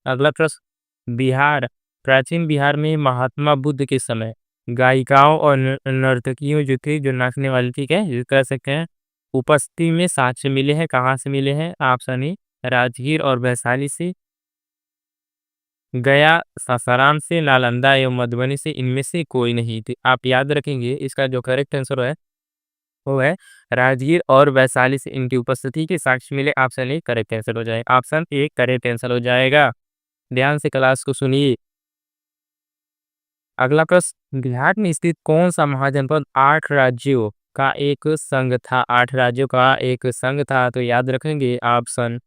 A: अगला प्रश्न, प्राचीन बिहार में महात्मा बुद्ध के समय गायिकाओं और नर्तकियों जो थे जो नाचने वाली, ठीक है, जो कह सकते हैं उपस्थिति में साक्ष्य मिले हैं, कहाँ से मिले हैं? ऑप्शन ए राजगीर और वैशाली से, गया, सासाराम से, नालंदा एवं मधुबनी से, इनमें से कोई नहीं थी। आप याद रखेंगे इसका जो करेक्ट आंसर है वो है राजगीर और वैशाली से इनकी उपस्थिति के साक्ष्य मिले। ऑप्शन ए करेक्ट आंसर हो जाएगा। ऑप्शन ए करेक्ट आंसर हो जाएगा। ध्यान से क्लास को सुनिए। अगला प्रश्न, बिहार में स्थित कौन सा महाजनपद 8 राज्यों का एक संघ था? 8 राज्यों का एक संघ था, तो याद रखेंगे ऑप्शन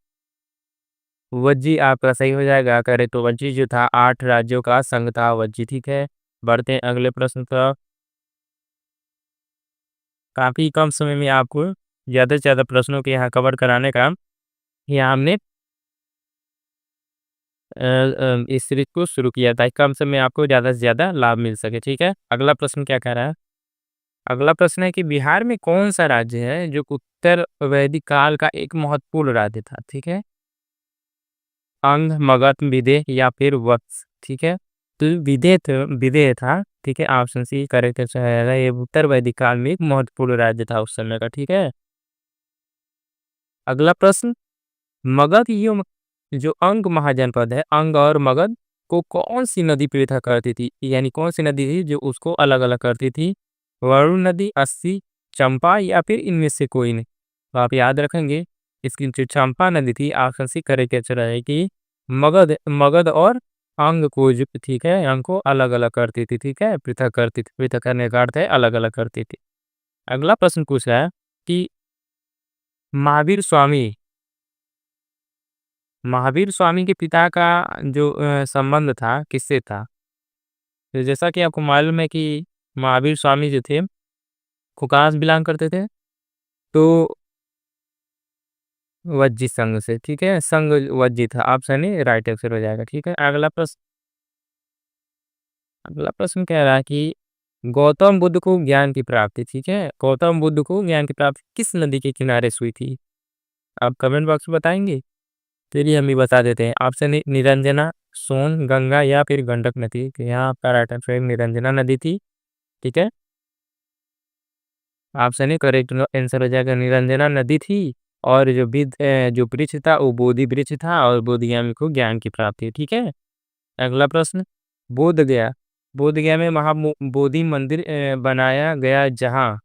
A: वज्जी आपका सही हो जाएगा। करे तो वज्जी जो था 8 राज्यों का संघ था वज्जी, ठीक है। बढ़ते हैं अगले प्रश्न पर। काफी कम समय में आपको ज्यादा से ज्यादा प्रश्नों के यहाँ कवर कराने का यहाँ हमने इस सीरीज को शुरू किया था, कम समय में आपको ज्यादा से ज्यादा लाभ मिल सके, ठीक है। अगला प्रश्न क्या कह रहा है? अगला प्रश्न है कि बिहार में कौन सा राज्य है जो उत्तर वैदिक काल का एक महत्वपूर्ण राज्य था, ठीक है। अंग, मगध, विदेह या फिर वत्स, ठीक है। तो विदेह था, ठीक है। ऑप्शन सी करेक्ट आंसर है। ये उत्तर वैदिक काल में एक महत्वपूर्ण राज्य था उस समय का, ठीक है। अगला प्रश्न, मगध जो अंग महाजनपद है, अंग और मगध को कौन सी नदी पृथक करती थी, यानी कौन सी नदी थी जो उसको अलग अलग करती थी? वरुण नदी, अस्सी, चंपा या फिर इनमें से कोई नहीं? तो आप याद रखेंगे इसकी जो चंपा नदी थी, ऑप्शन सी करेक्ट आंसर है कि मगध मगध और अंग को जो, ठीक है, अंग को अलग अलग करती थी, ठीक है, पृथक करती थी। पृथक करने का अर्थ है अलग अलग करती थी। अगला प्रश्न पूछ रहा है कि महावीर स्वामी महावीर स्वामी के पिता का जो संबंध था किससे था? तो जैसा कि आपको मालूम है कि महावीर स्वामी जो थे को कहाँ से बिलोंग करते थे? तो वज्जी संघ से, ठीक है, संघ वज्जी था। ऑप्शन ए राइट आंसर हो जाएगा, ठीक है। अगला प्रश्न कह रहा है कि गौतम बुद्ध को ज्ञान की प्राप्ति, ठीक है, गौतम बुद्ध को ज्ञान की प्राप्ति किस नदी के किनारे से हुई थी? आप कमेंट बॉक्स में बताएंगे? चलिए हम ही बता देते हैं। ऑप्शन ए निरंजना, सोन, गंगा या फिर गंडक नदी। तो यहाँ आपका राइट आंसर निरंजना नदी थी, ठीक है। ऑप्शन ए करेक्ट आंसर हो जाएगा, निरंजना नदी थी। और जो वृक्ष था वो बोधि वृक्ष था और बोधगया को ज्ञान की प्राप्ति, ठीक है। अगला प्रश्न, बोध गया। बोध गया में बोधि मंदिर बनाया गया, जहाँ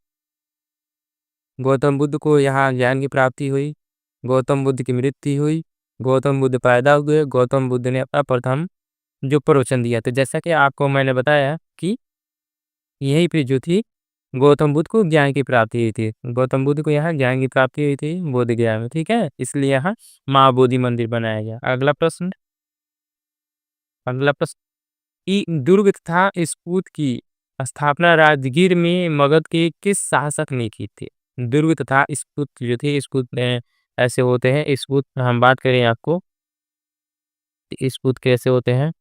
A: गौतम बुद्ध को यहाँ ज्ञान की प्राप्ति हुई, गौतम बुद्ध की मृत्यु हुई, गौतम बुद्ध पैदा हुए, गौतम बुद्ध ने अपना प्रथम जो प्रवचन दिया। तो जैसा कि आपको मैंने बताया कि यहीं पे जो थी गौतम बुद्ध को ज्ञान की प्राप्ति हुई थी, गौतम बुद्ध को यहाँ ज्ञान की प्राप्ति हुई थी बोध गया में, ठीक है। इसलिए यहाँ महाबोधि मंदिर बनाया गया। अगला प्रश्न दुर्ग तथा स्कूत की स्थापना राजगीर में मगध के किस शासक ने की थी? दुर्ग तथा स्कूत जो थे, स्कूत ऐसे होते हैं, स्कूत हम बात करें आपको, स्कूत कैसे होते हैं,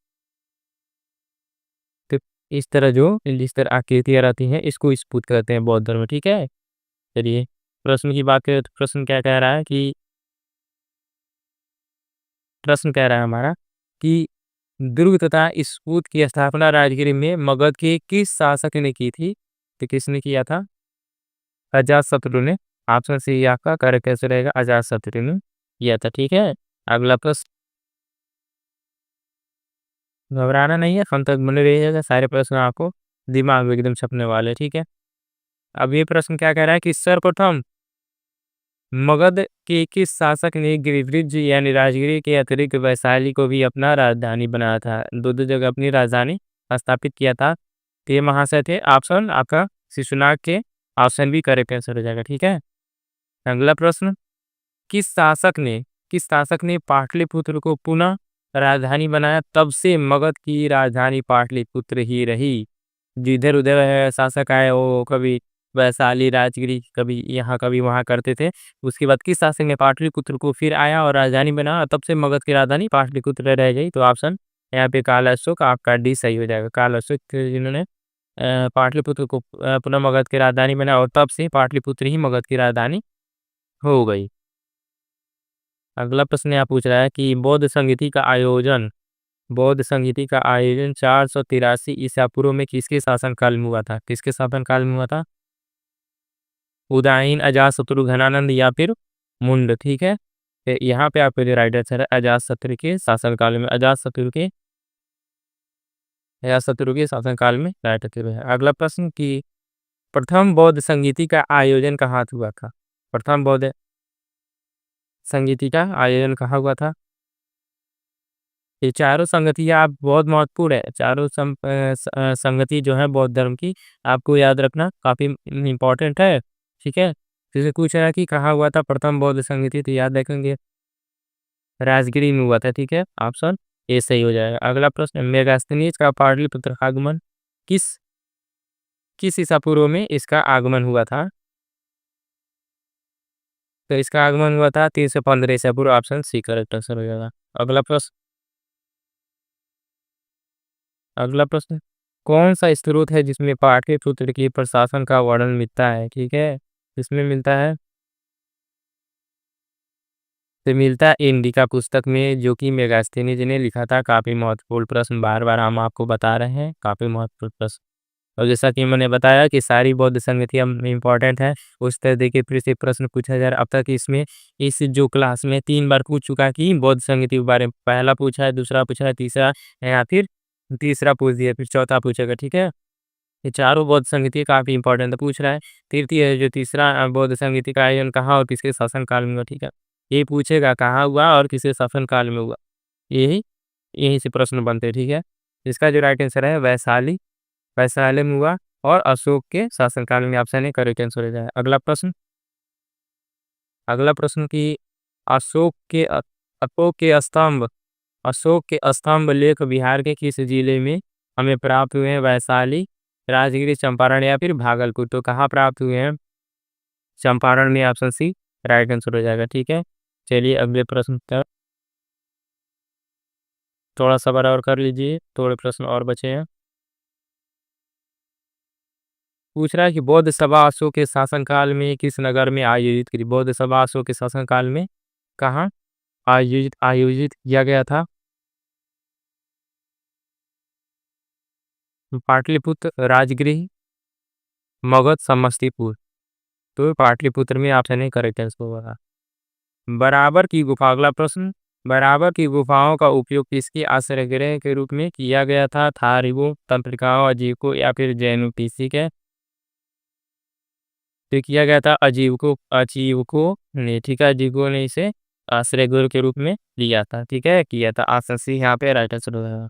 A: तो इस तरह जिस तरह आकृतियाँ रहती हैं इसको स्कूत कहते हैं बौद्ध धर्म में, ठीक है। चलिए प्रश्न की बात करें तो प्रश्न क्या कह रहा है कि प्रश्न कह रहा है हमारा कि दुर्ग तथा स्कूत की स्थापना राजगीर में मगध के किस शासक ने की थी? तो किसने किया था? अजातशत्रु ने। ऑप्शन सी आपका करेक्ट कैसे रहेगा? अजातशत्रु ने किया था, ठीक है। अगला प्रश्न, घबराना नहीं है, अंत तक बने रहिएगा, सारे प्रश्न आपको दिमाग में एकदम छपने वाले, ठीक है। अब ये प्रश्न क्या कह रहा है कि सर्वप्रथम मगध के किस शासक ने गिरिब्रिज यानी राजगिरी के अतिरिक्त वैशाली को भी अपना राजधानी बनाया था? दो दो जगह अपनी राजधानी स्थापित किया था। तो ये महाशय थे। ऑप्शन आपका शिशुनाग के, ऑप्शन भी करेक्ट आंसर हो जाएगा, ठीक है। अगला प्रश्न, किस शासक ने किस शासक ने पाटलिपुत्र को पुनः राजधानी बनाया? तब से मगध की राजधानी पाटलिपुत्र ही रही। जिधर उधर शासक आए वो कभी वैशाली राजगिरी कभी यहाँ कभी वहाँ करते थे। उसके बाद किस शासक ने पाटलिपुत्र को फिर आया और राजधानी बनाया, तब से मगध की राजधानी पाटलिपुत्र रह गई। तो ऑप्शन यहाँ पे काला अशोक, आपका डी सही हो जाएगा। काला अशोक थे जिन्होंने पाटलिपुत्र को पुनः मगध की राजधानी बनाया और तब से पाटलिपुत्र ही मगध की राजधानी हो गई। अगला प्रश्न यहाँ पूछ रहा है कि बौद्ध संगीति का आयोजन 483 ईसा पूर्व में किसके शासनकाल में हुआ था? किसके शासनकाल में हुआ था? उदयन, अजातशत्रु, घनानंद या फिर मुंड, ठीक है। तो यहाँ पे आपके जो राइट आंसर है अजातशत्रु के शासनकाल में, अजातशत्रु के शासनकाल में राइट आंसर है। अगला प्रश्न कि प्रथम बौद्ध संगीति का आयोजन कहाँ हुआ था? प्रथम बौद्ध संगीति का आयोजन कहाँ हुआ था? ये चारों संगतियाँ आप बहुत महत्वपूर्ण है। चारों संगति जो है बौद्ध धर्म की, आपको याद रखना काफ़ी इम्पोर्टेंट है, ठीक है। जैसे पूछ रहा है कि कहाँ हुआ था प्रथम बौद्ध संगति, तो याद रखेंगे राजगिरी में हुआ था, ठीक है। ऑप्शन ए सही हो जाएगा। अगला प्रश्न, मेगास्थनीज का पाटलिपुत्र आगमन किस किस ईसा पूर्व में इसका आगमन हुआ था? तो इसका आगमन हुआ था 315 ईसा पूर्व, ऑप्शन सी करेक्ट आंसर हो जाएगा। अगला प्रश्न अगला प्रश्न, कौन सा स्रोत है जिसमें पाटलिपुत्र की प्रशासन का वर्णन मिलता है? ठीक है, इसमें मिलता है तो मिलता है इंडिका पुस्तक में, जो कि मेगास्थनीज ने लिखा था। काफ़ी महत्वपूर्ण प्रश्न बार बार हम आपको बता रहे हैं, काफ़ी महत्वपूर्ण प्रश्न। और जैसा कि मैंने बताया कि सारी बौद्ध संगतियाँ इम्पोर्टेंट है, उस तरह देखिए फिर से प्रश्न पूछा जा रहा है। अब तक इसमें इस जो क्लास में 3 बार पूछ चुका है कि बौद्ध संगति के बारे में। पहला पूछा है, दूसरा पूछा है, तीसरा या फिर तीसरा पूछ दिया, फिर चौथा पूछेगा, ठीक है। ये चारों बौद्ध संगति काफ़ी इंपॉर्टेंट है, पूछ रहा है। तृतीय है जो तीसरा बौद्ध संगति का आयोजन कहाँ और किसके शासनकाल में हुआ, ठीक है। ये पूछेगा कहाँ हुआ और किसके शासनकाल में हुआ, यही यहीं से प्रश्न बनते हैं, ठीक है। इसका जो राइट आंसर है वैशाली वैशाली में हुआ और अशोक के शासनकाल में, ऑप्शन ए करेक्ट आंसर हो जाए। अगला प्रश्न कि अशोक के अ- अशोक के स्तंभ लेख बिहार के किस जिले में हमें प्राप्त हुए हैं? वैशाली, राजगिरी, चंपारण या फिर भागलपुर। तो कहाँ प्राप्त हुए हैं? चंपारण में, ऑप्शन सी राइट आंसर हो जाएगा, ठीक है। चलिए अगले प्रश्न तक थोड़ा सब्र और कर लीजिए, थोड़े प्रश्न और बचे हैं। पूछ रहा है कि बौद्ध सभा अशोक के शासनकाल में किस नगर में आयोजित की? बौद्ध सभा अशोक के शासनकाल में कहाँ आयोजित आयोजित किया गया था? पाटलिपुत्र, राजगृह, मगध, समस्तीपुर। तो पाटलिपुत्र में ऑप्शन ए करेक्ट आंसर होगा। बराबर की गुफा, अगला प्रश्न, बराबर की गुफाओं का उपयोग किसके आश्रय गृह के रूप में किया गया था? थारिवों, तंत्रिकाओं, अजीवकों या फिर जैनों? ठीक है, तो किया गया था अजीवकों, अजीवकों ने, ठीक है, अजीवकों ने इसे आश्रय गृह के रूप में लिया था, ठीक है, किया था। ऑप्शन सी यहाँ पे राइट आंसर होगा।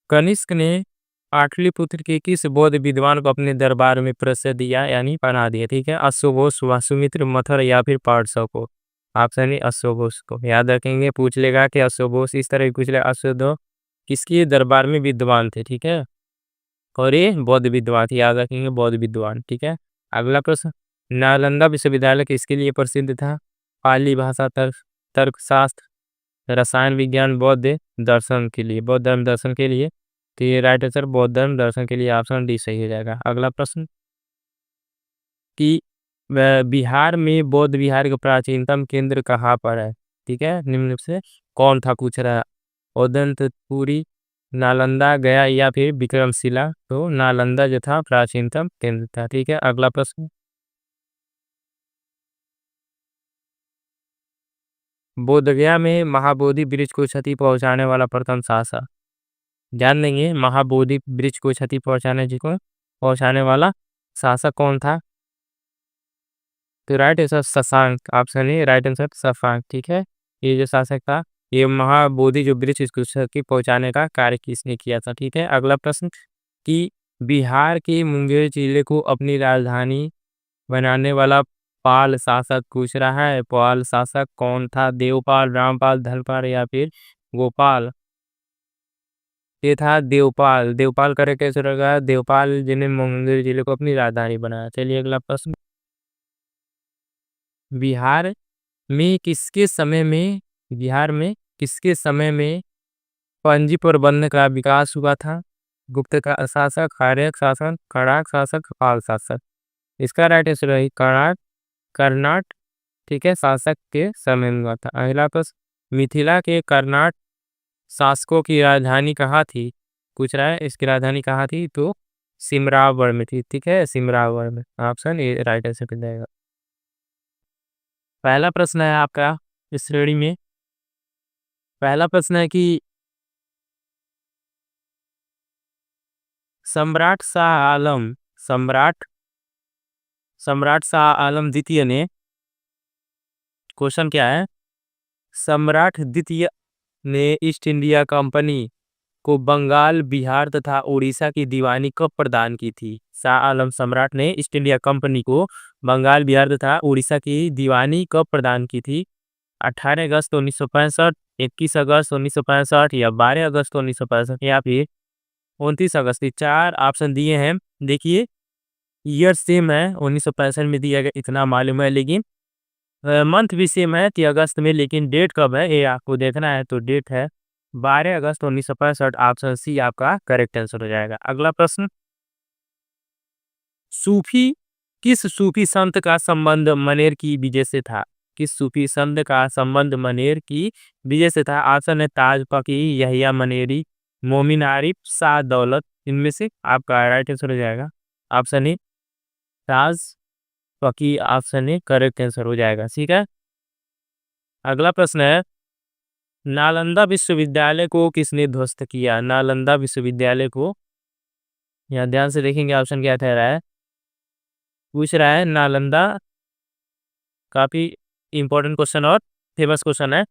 A: कनिष्क ने पाटलिपुत्र के किस बौद्ध विद्वान को अपने दरबार में प्रसिद्ध दिया यानी बना दिया? ठीक है, अश्वघोष, वासुमित्र, मथर या फिर पार्श्व को? ऑप्शन ए अश्वघोष को। याद रखेंगे, पूछ लेगा कि अश्वघोष, इस तरह पूछ लेगा अश्वघोष किसके दरबार में विद्वान थे, ठीक है, और ये बौद्ध विद्वान थे, याद रखेंगे, बौद्ध विद्वान, ठीक है। अगला प्रश्न, नालंदा विश्वविद्यालय किसके लिए प्रसिद्ध था? पाली भाषा, तर्कशास्त्र, रसायन विज्ञान, बौद्ध दर्शन के लिए, बौद्ध धर्म दर्शन के लिए। तो ये राइट आंसर बौद्ध धर्म दर्शन के लिए ऑप्शन डी सही हो जाएगा। अगला प्रश्न कि बिहार में बौद्ध विहार का प्राचीनतम केंद्र कहाँ पर है? ठीक है, निम्न से कौन था पूछ रहा है? उदंतपुरी, नालंदा, गया या फिर विक्रमशिला? तो नालंदा जो था प्राचीनतम केंद्र था, ठीक है। अगला प्रश्न, बोधगया में महाबोधि वृक्ष को क्षति पहुंचाने वाला प्रथम शासक, जान लेंगे, महाबोधि वृक्ष को क्षति पहुंचाने वाला शासक कौन था? तो right answer Shashank, option A right answer Shashank, ठीक है। ये जो शासक था, ये महाबोधि जो वृक्ष इसको क्षति पहुंचाने का कार्य किसने किया था? ठीक है। अगला प्रश्न कि बिहार के मुंगेर जिले को अपनी राजधानी बनाने वाला पाल शासक पूछ रहा है, पाल शासक कौन था? देवपाल, रामपाल, धनपाल या फिर गोपाल? ये था देवपाल। देवपाल करे कैसे रहेगा? देवपाल जिन्हें मुंगेर जिले को अपनी राजधानी बनाया। चलिए अगला प्रश्न, बिहार में किसके समय में बिहार में किसके समय में पंजी प्रबंध का विकास हुआ था? गुप्त का शासक, हार्यक शासन, कड़ाक शासक, पाल शासक? इसका राइट आंसर है कर्नाट, ठीक है, शासक के समय में हुआ था। अगला प्रश्न, मिथिला के कर्नाट शासकों की राजधानी कहाँ थी? पूछ रहा है, इसकी राजधानी कहाँ थी? तो सिमरावड़ में थी, ठीक है, सिमरावड़ में। ऑप्शन ए राइट आंसर हो जाएगा। पहला प्रश्न है आपका इस श्रेणी में, पहला प्रश्न है कि सम्राट शाह आलम सम्राट सम्राट शाह आलम द्वितीय ने, क्वेश्चन क्या है, सम्राट द्वितीय ने ईस्ट इंडिया कंपनी को बंगाल, बिहार तथा उड़ीसा की दीवानी कब प्रदान की थी? शाह आलम सम्राट ने ईस्ट इंडिया कंपनी को बंगाल, बिहार तथा उड़ीसा की दीवानी कब प्रदान की थी? 18 अगस्त 1965, 21 अगस्त 1965 या 12 अगस्त 1965 या फिर 29 अगस्त? 4 ऑप्शन दिए हैं। देखिए, ईयर सेम है, 1965 में दिया गया, इतना मालूम है, लेकिन मंथ भी सेम है 30 अगस्त में, लेकिन डेट कब है ये आपको देखना है। तो डेट है 12 अगस्त 1965, ऑप्शन सी आपका करेक्ट आंसर हो जाएगा। अगला प्रश्न, सूफी किस सूफी संत का संबंध मनेर की विजय से था? किस सूफी संत का संबंध मनेर की विजय से था? ऑप्शन है ताज फकीर, यहिया मनेरी, मोमिन आरिफ, शाह दौलत? इनमें से आपका राइट आंसर हो जाएगा ऑप्शन ए ताज फकीर, ऑप्शन ए करेक्ट आंसर हो जाएगा, ठीक है। अगला प्रश्न है, नालंदा विश्वविद्यालय को किसने ध्वस्त किया? नालंदा विश्वविद्यालय को, यहाँ ध्यान से देखेंगे ऑप्शन क्या ठहरा है, पूछ रहा है नालंदा, काफी इंपॉर्टेंट क्वेश्चन और फेमस क्वेश्चन है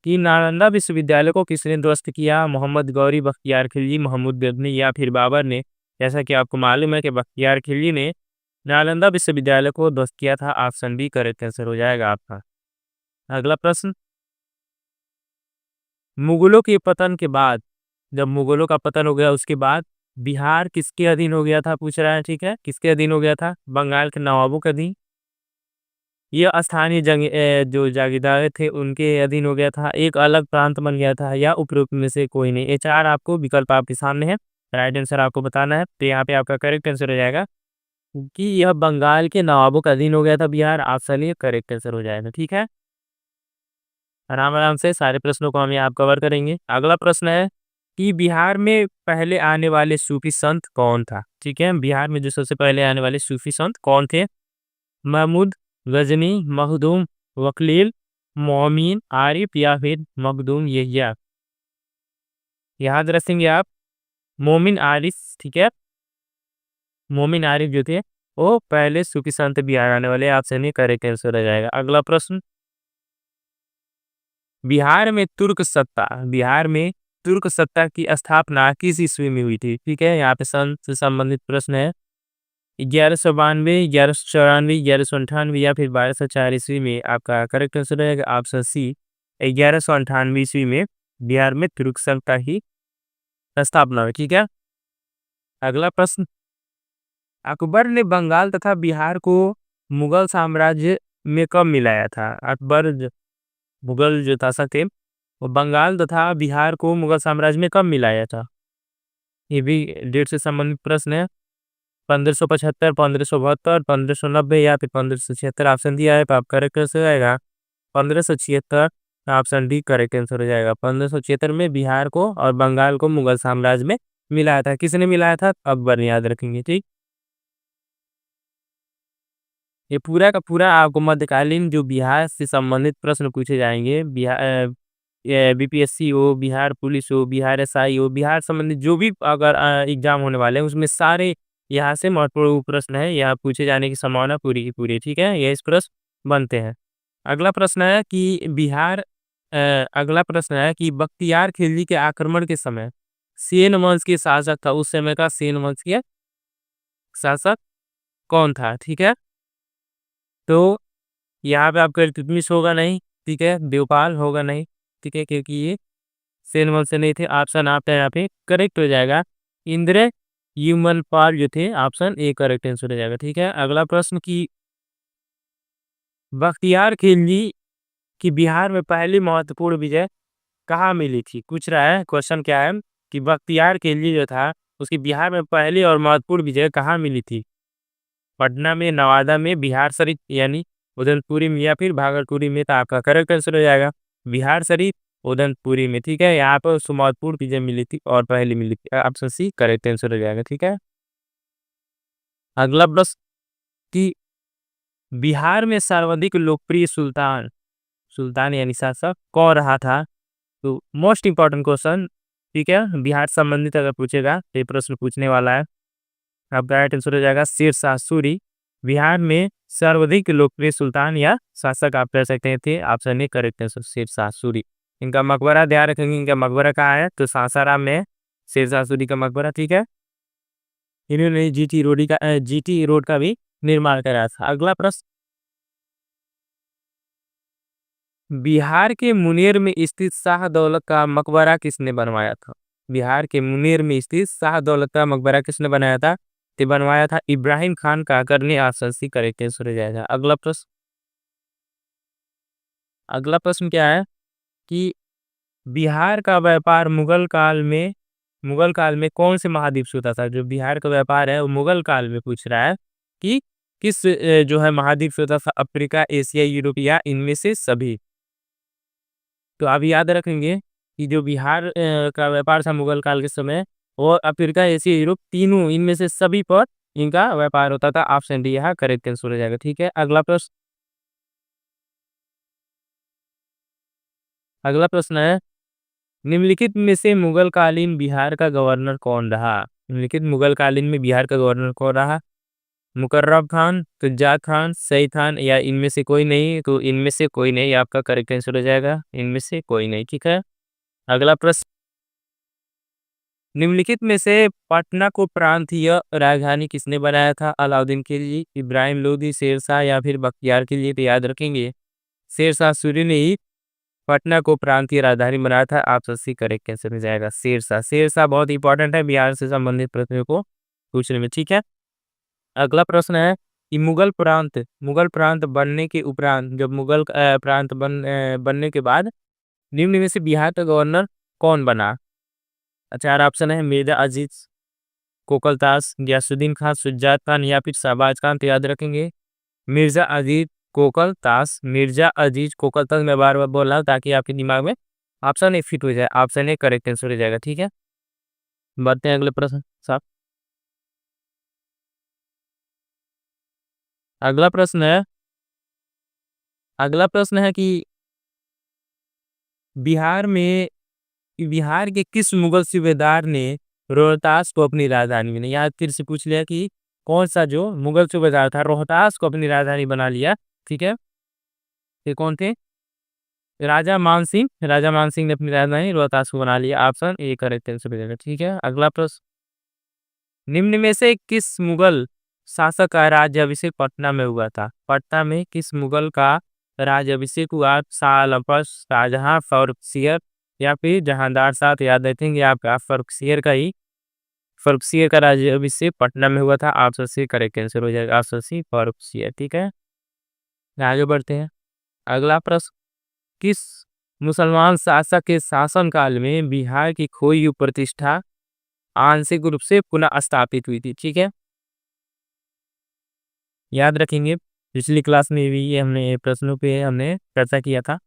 A: कि नालंदा विश्वविद्यालय को किसने ध्वस्त किया? मोहम्मद गौरी, बख्तियार खिलजी, महमूद गजनी या फिर बाबर ने? जैसा कि आपको मालूम है कि बख्तियार खिलजी ने नालंदा विश्वविद्यालय को ध्वस्त किया था, ऑप्शन बी करेक्ट आंसर हो जाएगा आपका। अगला प्रश्न, मुगलों के पतन के बाद, जब मुगलों का पतन हो गया उसके बाद बिहार किसके अधीन हो गया था? पूछ रहा है, ठीक है, किसके अधीन हो गया था? बंगाल के नवाबों के अधीन, ये स्थानीय जो जागीरदार थे उनके अधीन हो गया था, एक अलग प्रांत बन गया था, या उपरोक्त में से कोई नहीं? ये 4 आपको विकल्प आपके सामने है, राइट आंसर आपको बताना है। तो यहाँ पे आपका करेक्ट आंसर हो जाएगा कि यह बंगाल के नवाबों का अधीन हो गया था बिहार, ऑप्शन ये करेक्ट आंसर हो जाएगा, ठीक है। आराम आराम से सारे प्रश्नों को हम यहाँ कवर करेंगे। अगला प्रश्न है, कि बिहार में पहले आने वाले सूफी संत कौन था? ठीक है, बिहार में जो सबसे पहले आने वाले सूफी संत कौन थे? महमूद गजनी, मखदूम वकील, मोमिन आरिफ या फिर मखदूम यहिया? याद रखेंगे आप, मोमिन आरिफ, ठीक है, मोमिन आरिफ जो थे वो पहले सूफी संत बिहार आने वाले। आपसे नहीं करेक्ट आंसर हो जाएगा। अगला प्रश्न, बिहार में तुर्क सत्ता की स्थापना किस ईस्वी में हुई थी? ठीक है, यहाँ पे सन से संबंधित प्रश्न है। 1192, 1194, 1198 या फिर 1204 ईस्वी में? आपका करेक्ट आंसर रहेगा ऑप्शन सी, 1198 ईस्वी में बिहार में तुर्क सत्ता की स्थापना हुई। ठीक है, अगला प्रश्न, अकबर ने बंगाल तथा बिहार को मुगल साम्राज्य में कब मिलाया था? मुगल जो शासक थे वो बंगाल तथा बिहार को मुगल साम्राज्य में कब मिलाया था? ये भी डेट से संबंधित प्रश्न है। 1575, 1572, 1590 या फिर 1576? ऑप्शन दिया है तो आप करेक्ट आंसर हो जाएगा 1576। ऑप्शन डी करेक्ट आंसर हो जाएगा। 1576 में बिहार को और बंगाल को मुगल साम्राज्य में मिलाया था। किसने मिलाया था? अकबर ने, याद रखेंगे। ठीक, ये पूरा का पूरा आपको मध्यकालीन जो बिहार से संबंधित प्रश्न पूछे जाएंगे, बिहार बीपीएससी हो, बिहार पुलिस हो, बिहार एसआई हो, बिहार संबंधित जो भी अगर एग्जाम होने वाले हैं उसमें सारे यहाँ से महत्वपूर्ण प्रश्न है, यहाँ पूछे जाने की संभावना पूरी की पूरी। ठीक है, ये इस प्रश्न बनते हैं। अगला प्रश्न है कि अगला प्रश्न है कि बख्तियार खिलजी के आक्रमण के समय सेन वंश के शासक था, उस समय का सेन वंश के शासक कौन था? ठीक है, तो यहाँ पे आपका इल्तुतमिश होगा नहीं, ठीक है, देवपाल होगा नहीं, ठीक है, क्योंकि ये सेन वंश से नहीं थे। ऑप्शन आपका यहाँ पे करेक्ट हो जाएगा, इंद्र युमल पाल जो थे, ऑप्शन ए करेक्ट आंसर हो जाएगा। ठीक है, अगला प्रश्न की बख्तियार खिलजी की बिहार में पहली महत्वपूर्ण विजय कहाँ मिली थी? पूछ रहा है, क्वेश्चन क्या है कि बख्तियार खिलजी जो था उसकी बिहार में पहली और महत्वपूर्ण विजय कहाँ मिली थी? पटना में, नवादा में, बिहार शरीफ यानी उदनपुरी में या फिर भागलपुरी में? तो आपका करेक्ट आंसर हो जाएगा बिहार शरीफ उदनपुरी में। ठीक है, यहाँ पर सुमतपुर विजय मिली थी और पहली मिली थी। ऑप्शन सी करेक्ट आंसर हो जाएगा। ठीक है, अगला प्रश्न कि बिहार में सर्वाधिक लोकप्रिय सुल्तान सुल्तान यानी शासक कौन रहा था? तो मोस्ट इंपॉर्टेंट क्वेश्चन, ठीक है, बिहार संबंधित अगर पूछेगा तो ये प्रश्न पूछने वाला है। आपका राइट आंसर हो जाएगा शेर शाह सूरी। बिहार में सर्वाधिक लोकप्रिय सुल्तान या शासक आप कह सकते थे। Option A correct answer Sher Shah Suri. इनका मकबरा ध्यान रखेंगे, इनका मकबरा कहाँ है? तो सासाराम में है शेर शाह सूरी का मकबरा। ठीक है, इन्होंने जीटी रोड का भी निर्माण कराया था। अगला प्रश्न, बिहार के मुंगेर में स्थित शाह दौलत का मकबरा किसने बनवाया था? बिहार के मुंगेर में स्थित शाह दौलत का मकबरा किसने बनाया था? तो बनवाया था इब्राहिम खान काकर ने। ऑप्शन सी करेक्ट आंसर हो जाएगा। अगला प्रश्न क्या है कि बिहार का व्यापार मुगल काल में कौन से महाद्वीप से होता था? जो बिहार का व्यापार है वो मुगल काल में पूछ रहा है कि किस जो है महाद्वीप से होता था? अफ्रीका, एशिया, यूरोप या इनमें से सभी? तो आप याद रखेंगे कि जो बिहार का व्यापार था मुगल काल के समय, वो अफ्रीका, एशिया, यूरोप तीनों इनमें से सभी पर इनका व्यापार होता था। ऑप्शन डी यहाँ करेक्ट आंसर हो जाएगा। ठीक है, अगला प्रश्न है, निम्नलिखित में से मुगल कालीन बिहार का गवर्नर कौन रहा? निम्नलिखित मुगल कालीन में बिहार का गवर्नर कौन रहा? मुकर्रम खान, तुज्जाक खान, सई खान या इनमें से कोई नहीं? तो इनमें से कोई नहीं आपका करेक्ट आंसर हो जाएगा, इनमें से कोई नहीं। ठीक है, अगला प्रश्न, निम्नलिखित में से पटना को प्रांतीय राजधानी किसने बनाया था? अलाउद्दीन खिलजी, इब्राहिम लोदी, शेरशाह या फिर बख्तियार खिलजी? तो याद रखेंगे शेरशाह सूरी ने ही पटना को प्रांतीय राजधानी बनाया था। आप सी करेक्ट आंसर हो जाएगा शेरशाह। शेरशाह बहुत इंपॉर्टेंट है बिहार से संबंधित प्रश्नों को पूछने में। ठीक है, अगला प्रश्न है कि मुगल प्रांत बनने के उपरांत, जब मुगल बनने के बाद निम्न में से बिहार का गवर्नर कौन बना? चार ऑप्शन है, मिर्जा अजीज, कोकलतास, गयासुद्दीन खान, सुजात खान या फिर शहबाज खान? तो याद रखेंगे मिर्जा अजीज कोकलतास, मिर्जा अजीज कोकलतास। मैं बार बार बोल रहा हूँ ताकि आपके दिमाग में ऑप्शन ए फिट हो जाए। ऑप्शन ए करेक्ट आंसर हो जाएगा। ठीक है, बढ़ते हैं अगले प्रश्न साहब। अगला प्रश्न है अगला प्रश्न है कि बिहार में बिहार के किस मुगल सूबेदार ने रोहतास को अपनी राजधानी बनाई? यहाँ फिर से पूछ लिया कि कौन सा जो मुगल सूबेदार था रोहतास को अपनी राजधानी बना लिया। ठीक है, ये कौन थे? राजा मान सिंह ने अपनी राजधानी रोहतास को बना लिया। ऑप्शन ए करेक्ट आंसर हो जाएगा। ठीक है, अगला प्रश्न, निम्न में से किस मुगल शासक का राज्याभिषेक पटना में हुआ था? पटना में किस मुगल का राज्याभिषेक हुआ? शाह आलम फर्स्ट, शाहजहां, फर्रुखसियर या फिर जहांदार शाह? तो याद रखेंगे आपका फर्रुखसियर का राज्याभिषेक पटना में हुआ था। ऑप्शन सी करेक्ट आंसर हो जाएगा। Option C Farrukhsiyar. ठीक है, आगे बढ़ते हैं। अगला प्रश्न, किस मुसलमान शासक के शासनकाल में बिहार की खोई हुई प्रतिष्ठा आंशिक रूप से पुनः स्थापित हुई थी? ठीक है, याद रखेंगे पिछली क्लास में भी ये हमने प्रश्नों पे हमने चर्चा किया था।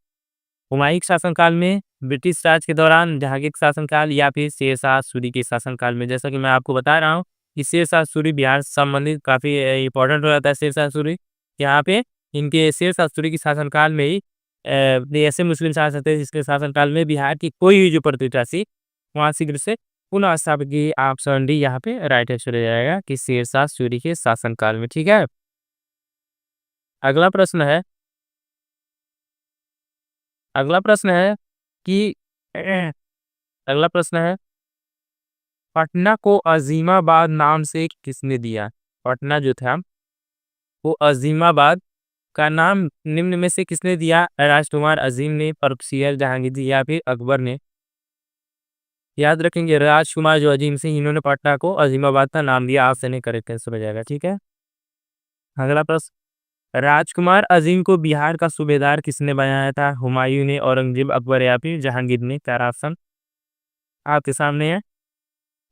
A: हुमायूं के शासनकाल में, ब्रिटिश राज के दौरान, जहांगीर के शासनकाल या फिर शेरशाह सूरी के शासनकाल में? जैसा कि मैं आपको बता रहा हूँ कि शेरशाह सूरी बिहार से संबंधित काफ़ी इंपॉर्टेंट हो जाता है। शेरशाह सूरी यहाँ पे इनके शेरशाह सूरी के शासनकाल में ही ये ऐसे मुस्लिम शासक थे जिसके शासनकाल में बिहार की कोई हुई जो प्रतिष्ठा थी वहाँ शीघ्र से पुनः स्थापित की। ऑप्शन डी यहाँ पे राइट आंसर हो जाएगा कि शेरशाह सूरी के शासनकाल में। ठीक है, अगला प्रश्न है अगला प्रश्न है कि अगला प्रश्न है, पटना को अजीमाबाद नाम से किसने दिया? पटना जो था वो अजीमाबाद का नाम निम्न में से किसने दिया? राजकुमार अजीम ने, परफसियर जहांगीर या फिर अकबर ने? याद रखेंगे राजकुमार जो अजीम सिंह, इन्होंने पटना को अजीमाबाद का नाम दिया। आपसे नहीं करेक्ट आंसर हो जाएगा। ठीक है, अगला प्रश्न, राजकुमार अजीम को बिहार का सूबेदार किसने बनाया था? हुमायूं ने, औरंगजेब, अकबर या फिर जहांगीर ने? चार ऑप्शन आपके सामने है,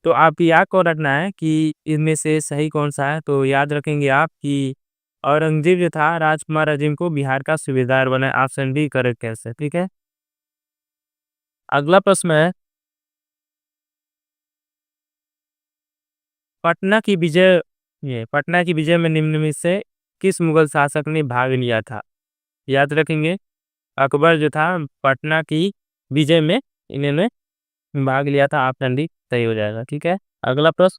A: तो आपकी याद को रखना है कि इनमें से सही कौन सा है। तो याद रखेंगे आप कि औरंगजेब जो था राजकुमार अजीम को बिहार का सूबेदार बनाया। Option B correct answer. ठीक है, अगला प्रश्न है, पटना की विजय पटना की विजय में निम्न में से किस मुगल शासक ने भाग लिया था? याद रखेंगे अकबर जो था पटना की विजय में इन्होंने भाग लिया था। ऑप्शन डी सही हो जाएगा। ठीक है, अगला प्रश्न,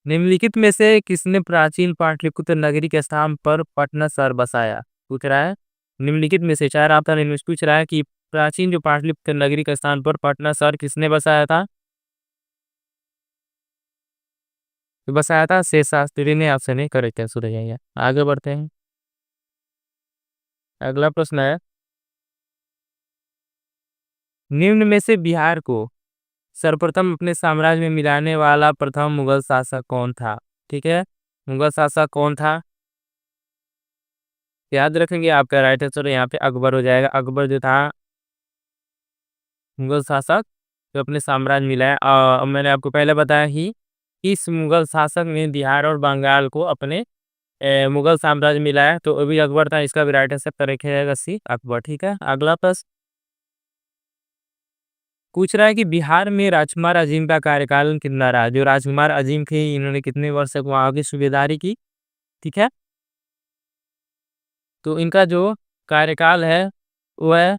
A: निम्नलिखित में से किसने प्राचीन पाटलिपुत्र नगरी के स्थान पर पटना शहर बसाया? पूछ रहा है निम्नलिखित में से चार ऑप्शन इनमें से पूछ रहा है कि प्राचीन जो पाटलिपुत्र नगरी के स्थान पर पटना शहर किसने बसाया था? तो बसाया था शेषशाह सूरी ने। ऑप्शन ए करेक्ट आंसर हो जाएगा। आगे बढ़ते हैं। अगला प्रश्न है, निम्न में से बिहार को सर्वप्रथम अपने साम्राज्य में मिलाने वाला प्रथम मुगल शासक कौन था? ठीक है, मुगल शासक कौन था? याद रखेंगे आपका राइट आंसर यहाँ पे अकबर हो जाएगा। अकबर जो था मुगल शासक जो अपने साम्राज्य मिलाया। मैंने आपको पहले बताया ही इस मुगल शासक ने बिहार और बंगाल को अपने मुगल साम्राज्य मिलाया, तो अभी अकबर था। इसका भी राइट आंसर करेक्ट है सी अकबर। ठीक है, अगला प्रश्न पूछ रहा है कि बिहार में राजकुमार अजीम का कार्यकाल कितना रहा? जो राजकुमार अजीम थे इन्होंने कितने वर्ष तक वहाँ की सूबेदारी की? ठीक है, तो इनका जो कार्यकाल है वो है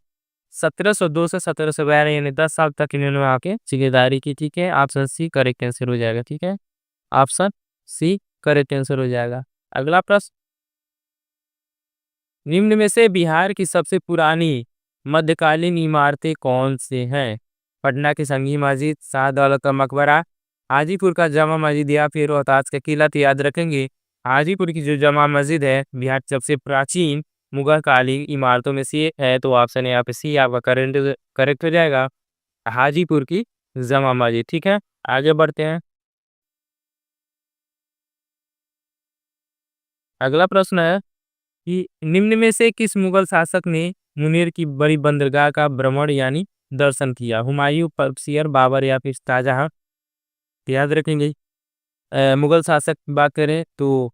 A: 1702 से 1712, यानी 10 साल तक इन्होंने वहाँ के सूबेदारी की। ठीक है, ऑप्शन सी करेक्ट आंसर हो जाएगा। ठीक है, ऑप्शन सी करेक्ट आंसर हो जाएगा। अगला प्रश्न, निम्न में से बिहार की सबसे पुरानी मध्यकालीन इमारतें कौन से हैं? पटना की संगी मस्जिद, शाहदौलत का मकबरा, हाजीपुर का जामा मस्जिद या फिर रोहतास का किला? तो याद रखेंगे हाजीपुर की जो जामा मस्जिद है बिहार की सबसे प्राचीन मुगल कालीन इमारतों में से है। तो ऑप्शन यहाँ पे सी आपका करेंट करेक्ट हो जाएगा, हाजीपुर की जामा मस्जिद। ठीक है, आगे बढ़ते हैं। अगला प्रश्न है कि निम्न में से किस मुगल शासक ने मुनेर की बड़ी बंदरगाह का भ्रमण यानी दर्शन किया? हुमायूं, बख्तियार, बाबर या फिर शाहजहां? याद रखेंगे मुगल शासक की बात करें तो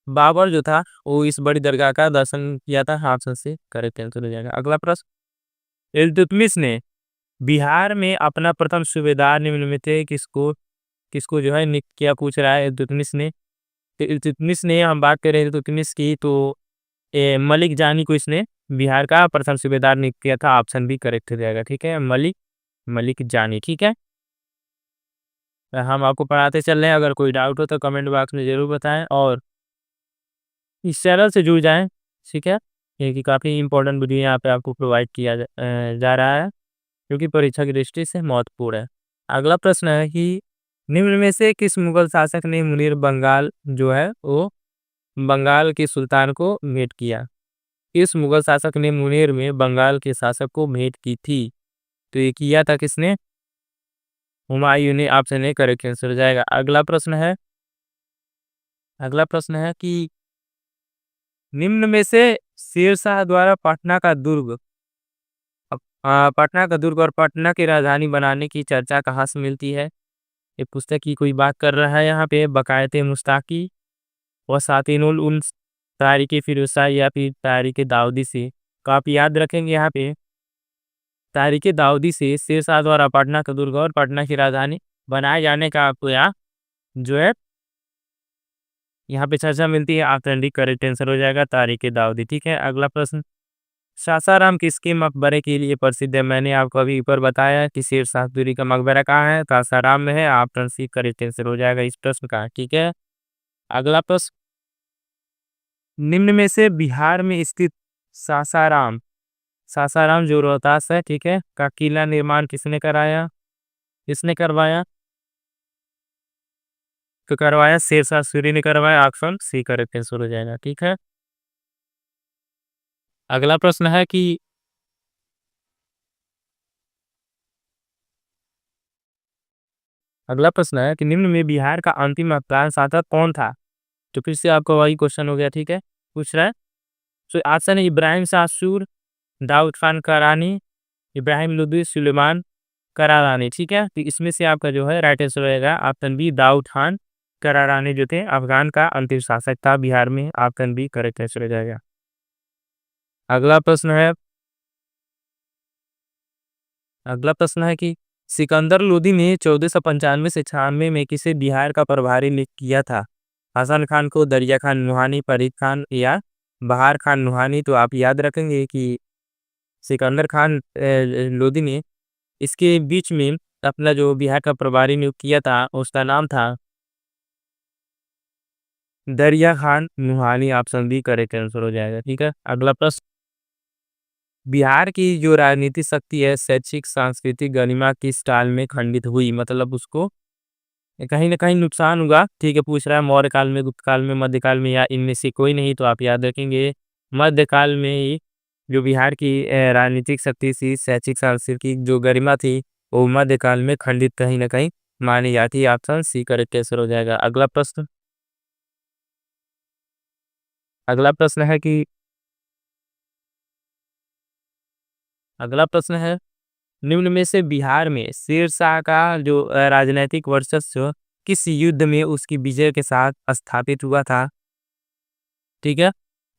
A: बाबर जो था वो इस बड़ी दरगाह का दर्शन किया था। ऑप्शन से करेक्ट आंसर हो जाएगा। अगला प्रश्न, इल्तुतमिश ने बिहार में अपना प्रथम सूबेदार निम्न में थे किसको किसको जो है नियुक्त किया, पूछ रहा है इल्तुतमिश ने। तो इल्तुतमिश ने, हम बात कर रहे हैं इल्तुतमिश की, तो मलिक जानी को इसने बिहार का प्रथम सूबेदार नियुक्त किया था। ऑप्शन बी करेक्ट हो जाएगा। ठीक है, मलिक मलिक जानी। ठीक है, हम आपको पढ़ाते चल रहे हैं। अगर कोई डाउट हो तो कमेंट बॉक्स में ज़रूर बताएं और इस चैनल से जुड़ जाएं। ठीक है, क्योंकि काफ़ी इंपॉर्टेंट वीडियो यहाँ पे आपको प्रोवाइड किया जा रहा है, क्योंकि परीक्षा की दृष्टि से महत्वपूर्ण है। अगला प्रश्न है कि निम्न में से किस मुगल शासक ने मुनीर बंगाल जो है वो बंगाल के सुल्तान को भेंट किया? इस मुगल शासक ने मुनेर में बंगाल के शासक को भेंट की थी? तो ये किया था किसने? हुमायूं ने। ऑप्शन ए करेक्ट आंसर हो जाएगा। अगला प्रश्न है कि निम्न में से शेरशाह द्वारा पटना का दुर्ग और पटना की राजधानी बनाने की चर्चा कहाँ से मिलती है? ये पुस्तक की कोई बात कर रहा है यहाँ पे, बकायत मुस्ताकी, वसातिनुल उल्स, तारीख फिरोज शाह या फिर तारीख दाऊदी से। तो आप याद रखेंगे यहाँ पे तारीख दाऊदी से शेरशाह द्वारा पटना का दुर्ग और पटना की राजधानी बनाए जाने का आपको यहाँ जो है यहाँ पे चर्चा मिलती है। ऑप्शन डी करेक्ट आंसर हो जाएगा, तारीख दाऊदी। ठीक है, अगला प्रश्न, सासाराम किसके मकबरे के लिए प्रसिद्ध है? मैंने आपको अभी ऊपर बताया कि शेरशाह सूरी का मकबरा कहाँ है, सासाराम में है। ऑप्शन सी करेक्ट आंसर हो जाएगा इस प्रश्न का। ठीक है, अगला प्रश्न, निम्न में से बिहार में स्थित सासाराम सासाराम जो रोहतास है, ठीक है, का किला निर्माण किसने करवाया? तो करवाया शेरशाह सूरी ने करवाया। ऑप्शन सी करेक्ट आंसर हो जाएगा। ठीक है, अगला प्रश्न है कि निम्न में बिहार का अंतिम अफगान शासक कौन था? तो फिर से आपका वही क्वेश्चन हो गया। ठीक है, पूछ रहा है। तो ऑप्शन है इब्राहिम शाह सूर, दाऊद खान करानी, इब्राहिम लोदी, सुलेमान करारानी। ठीक है, तो इसमें से आपका जो है राइट आंसर रहेगा ऑप्शन बी, दाऊद खान करारानी जो थे अफगान का अंतिम शासक था बिहार में। ऑप्शन बी करेक्ट आंसर हो जाएगा। अगला प्रश्न है कि सिकंदर लोदी ने 1495 से 96 में किसे बिहार का प्रभारी नियुक्त किया था? हसन खान को, दरिया खान नुहानी, फरीद खान या बहार खान नुहानी। तो आप याद रखेंगे कि सिकंदर खान लोदी ने इसके बीच में अपना जो बिहार का प्रभारी नियुक्त किया था उसका नाम था Dariya Khan Nuhani. Option B correct answer हो जाएगा। ठीक है, अगला प्रश्न, बिहार की जो राजनीतिक शक्ति है शैक्षिक सांस्कृतिक गरिमा किस काल में खंडित हुई? मतलब उसको कहीं ना कहीं नुकसान हुआ। ठीक है, पूछ रहा है मौर्य काल में, गुप्त काल में, मध्यकाल में या इनमें से कोई नहीं। तो आप याद रखेंगे मध्यकाल में ही जो बिहार की राजनीतिक शक्ति थी, शैक्षिक सांस्कृतिक जो गरिमा थी, वो मध्यकाल में खंडित कहीं ना कहीं मानी जाती है। ऑप्शन सी करेक्ट आंसर हो जाएगा। अगला प्रश्न है कि अगला प्रश्न है निम्न में से बिहार में शेरशाह का जो राजनीतिक वर्चस्व किस युद्ध में उसकी विजय के साथ स्थापित हुआ था? ठीक है,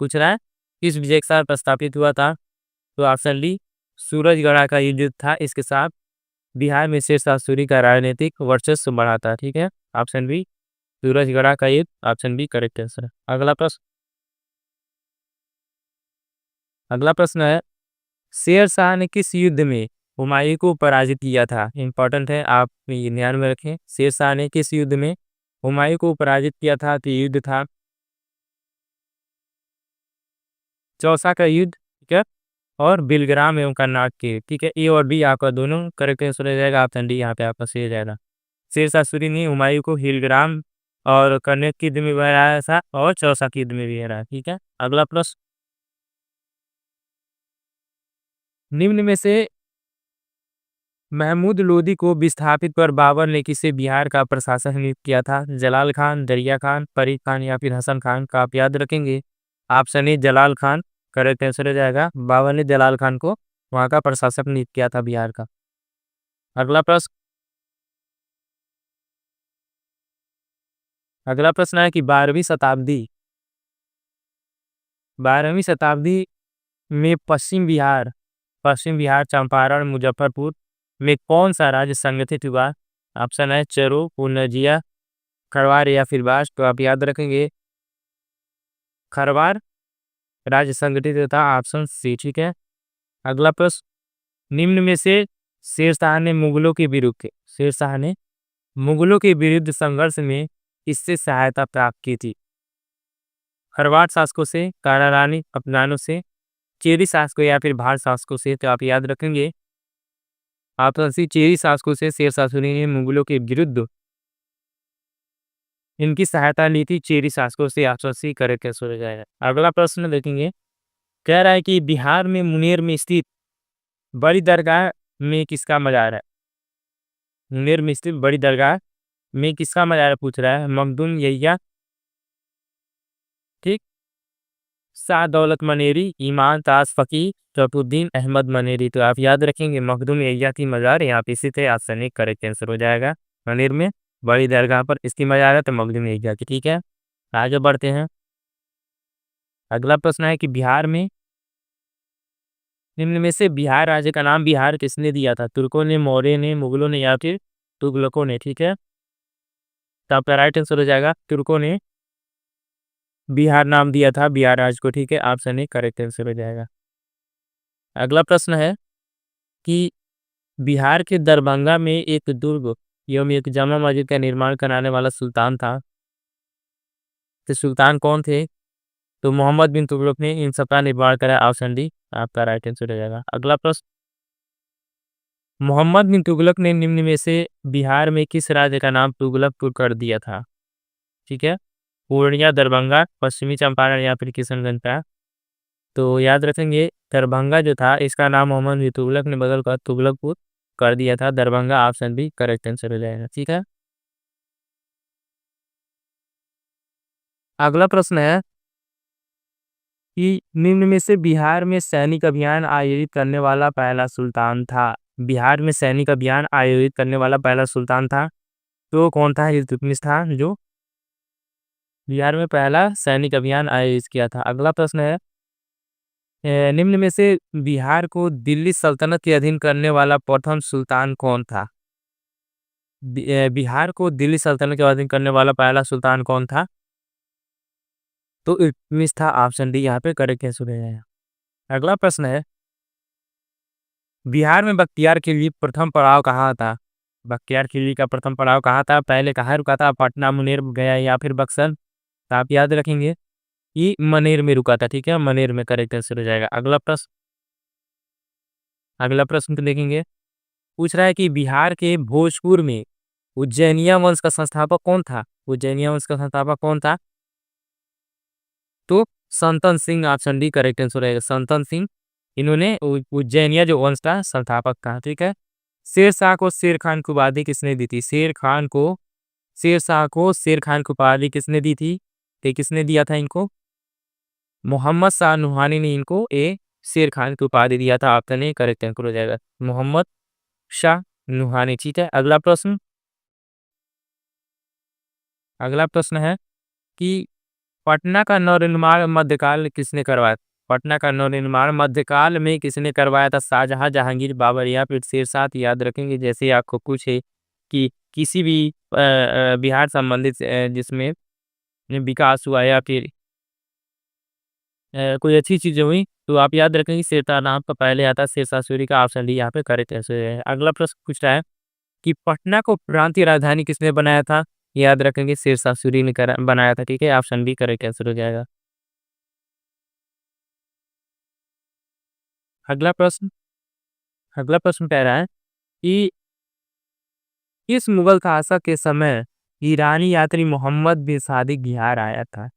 A: पूछ रहा है किस विजय के साथ स्थापित हुआ था? तो ऑप्शन डी, सूरजगढ़ का युद्ध था। इसके साथ बिहार में शेरशाह सूरी का राजनीतिक वर्चस्व बढ़ा था। ठीक है, ऑप्शन बी सूरजगढ़ का युद्ध। ऑप्शन बी करेक्ट आंसर है। अगला प्रश्न है शेरशाह ने किस युद्ध में हुमायूं को पराजित किया था? इंपॉर्टेंट है, आप ये ध्यान में रखें। शेरशाह ने किस युद्ध में हुमायूं को पराजित किया था? तो ये युद्ध था चौसा का युद्ध। ठीक है, और बिलग्राम एवं कर्नाटक के। ठीक है, ए और बी आपका दोनों करेक्ट आंसर हो जाएगा। ऑप्शन डी यहाँ पे आपका सही हो जाएगा। शेरशाह सूरी ने हुमायूं को हिलग्राम और कर्नाटक के युद्ध में भी हराया था और चौसा के युद्ध में भी हराया। ठीक है, अगला प्रश्न, निम्न में से महमूद लोदी को विस्थापित कर बाबर ने किसे बिहार का प्रशासक नियुक्त किया था? जलाल खान, दरिया खान, फरीद खान या फिर हसन खान। का आप याद रखेंगे option A Jalal Khan correct answer हो जाएगा। बाबर ने जलाल खान को वहां का प्रशासक नियुक्त किया था बिहार का। अगला प्रश्न है कि 12वीं शताब्दी में पश्चिम बिहार चंपारण, मुजफ्फरपुर, में कौन सा राज्य संगठित हुआ? ऑप्शन है चेरो, पूर्णजिया, खरवार या फिर बास्ट। तो आप याद रखेंगे खरवार राज्य संगठित था, ऑप्शन सी। ठीक है। अगला प्रश्न, निम्न में से शेरशाह ने मुगलों के विरुद्ध संघर्ष में किससे सहायता प्राप्त की थी? खरवार शासकों से, कारारानी अफगानों से, चेरी शासकों या फिर भार शासकों से। तो आप याद रखेंगे ऑप्शन सी, चेरी शासकों से शेरशाह सूरी ने मुगलों के विरुद्ध इनकी सहायता ली थी, चेरी शासकों से। ऑप्शन सी करेक्ट आंसर हो जाएगा। अगला प्रश्न देखेंगे, कह रहा है कि बिहार में मुंगेर में स्थित बड़ी दरगाह में किसका मजार है? मुंगेर में स्थित बड़ी दरगाह में किसका मजार है पूछ रहा है। मखदूम यहिया, ठीक, शाह दौलत मनेरी, इमाम ताज फकीह, शफुद्दीन अहमद मनेरी। तो आप याद रखेंगे मखदूम यहिया की मजार यहाँ पे स्थित है। ऑप्शन एक करेक्ट आंसर हो जाएगा। मनेर में बड़ी दरगाह पर इसकी मजार है तो मखदूम यहिया की। ठीक है, आगे बढ़ते हैं। अगला प्रश्न है कि बिहार में निम्न में से बिहार राज्य का नाम बिहार किसने दिया था? तुर्कों ने, मौर्य ने, मुगलों ने या फिर तुगलकों ने? ठीक है, तो आपका राइट आंसर हो जाएगा तुर्कों ने बिहार नाम दिया था बिहार राज्य को। ठीक है, ऑप्शन ए करेक्ट आंसर हो जाएगा। अगला प्रश्न है कि बिहार के दरभंगा में एक दुर्ग एवं एक जामा मस्जिद का निर्माण कराने वाला सुल्तान था, तो सुल्तान कौन थे? तो मोहम्मद बिन तुगलक ने इन सब का निर्माण करा। ऑप्शन डी आपका राइट आंसर हो जाएगा। अगला प्रश्न, मोहम्मद बिन तुगलक ने निम्न में से बिहार में किस राज्य का नाम तुगलकपुर कर दिया था? ठीक है, पूर्णिया, दरभंगा, पश्चिमी चंपारण या फिर किशनगंज का? तो याद रखेंगे दरभंगा जो था इसका नाम मोहम्मद बिन तुगलक ने बदल कर तुगलकपुर कर दिया था। Darbhanga option B correct answer हो जाएगा। ठीक है, अगला प्रश्न है कि निम्न में से बिहार में सैनिक अभियान आयोजित करने वाला पहला सुल्तान था? बिहार में सैनिक अभियान आयोजित करने वाला पहला सुल्तान था तो कौन था? इल्तुतमिश था जो बिहार में पहला सैनिक अभियान आयोजित किया था। अगला प्रश्न है, निम्न में से बिहार को दिल्ली सल्तनत के अधीन करने वाला प्रथम सुल्तान कौन था? बिहार को दिल्ली सल्तनत के अधीन करने वाला पहला सुल्तान कौन था? तो इल्तुतमिश था। ऑप्शन डी यहाँ पे करेक्ट आंसर हो जाएगा। अगला प्रश्न है, बिहार में बख्तियार खिलजी प्रथम पड़ाव कहाँ था? बख्तियार खिलजी का प्रथम पड़ाव कहाँ था? पहले कहाँ रुका था? पटना, मुंगेर गया या फिर बक्सर? तो आप याद रखेंगे ये मनेर में रुका था। ठीक है, मनेर में करेक्ट आंसर हो जाएगा। अगला प्रश्न को देखेंगे, पूछ रहा है कि बिहार के भोजपुर में उज्जैनिया वंश का संस्थापक कौन था? उज्जैनिया वंश का संस्थापक कौन था? तो संतन Singh. Option D correct answer रहेगा, संतन सिंह। इन्होंने उज्जैनिया जो वंश का संस्थापक था। ठीक है, शेरशाह को शेर खान की उपाधि किसने दी थी? शेरशाह को शेर खान की उपाधि किसने दी थी? तो किसने दिया था इनको? मोहम्मद शाह नुहानी ने इनको शेर खान की उपाधि दिया था। ऑप्शन ए करेक्ट आंसर हो जाएगा, मोहम्मद शाह नुहानी। ठीक है, अगला प्रश्न है कि पटना का नवनिर्माण मध्यकाल किसने करवाया? पटना का नवनिर्माण मध्यकाल में किसने करवाया था? शाहजहां, जहांगीर, बाबर या फिर शेरशाह? याद रखेंगे जैसे आपको पूछे कि किसी भी बिहार संबंधित जिसमें विकास हुआ या फिर कोई अच्छी चीजें हुई तो आप याद रखेंगे शेरशाह नाम का पहले आता है। शेरशाह सूरी का ऑप्शन डी यहाँ पे करेक्ट आंसर है। अगला प्रश्न पूछ रहा है कि पटना को प्रांतीय राजधानी किसने बनाया था? याद रखेंगे शेरशाह सूरी ने बनाया था। ठीक है, ऑप्शन बी करेक्ट आंसर हो जाएगा। अगला प्रश्न अगला प्रश्न कह रहा है कि किस मुगल शासक के समय ईरानी यात्री मोहम्मद बिन सादिक बिहार आया था?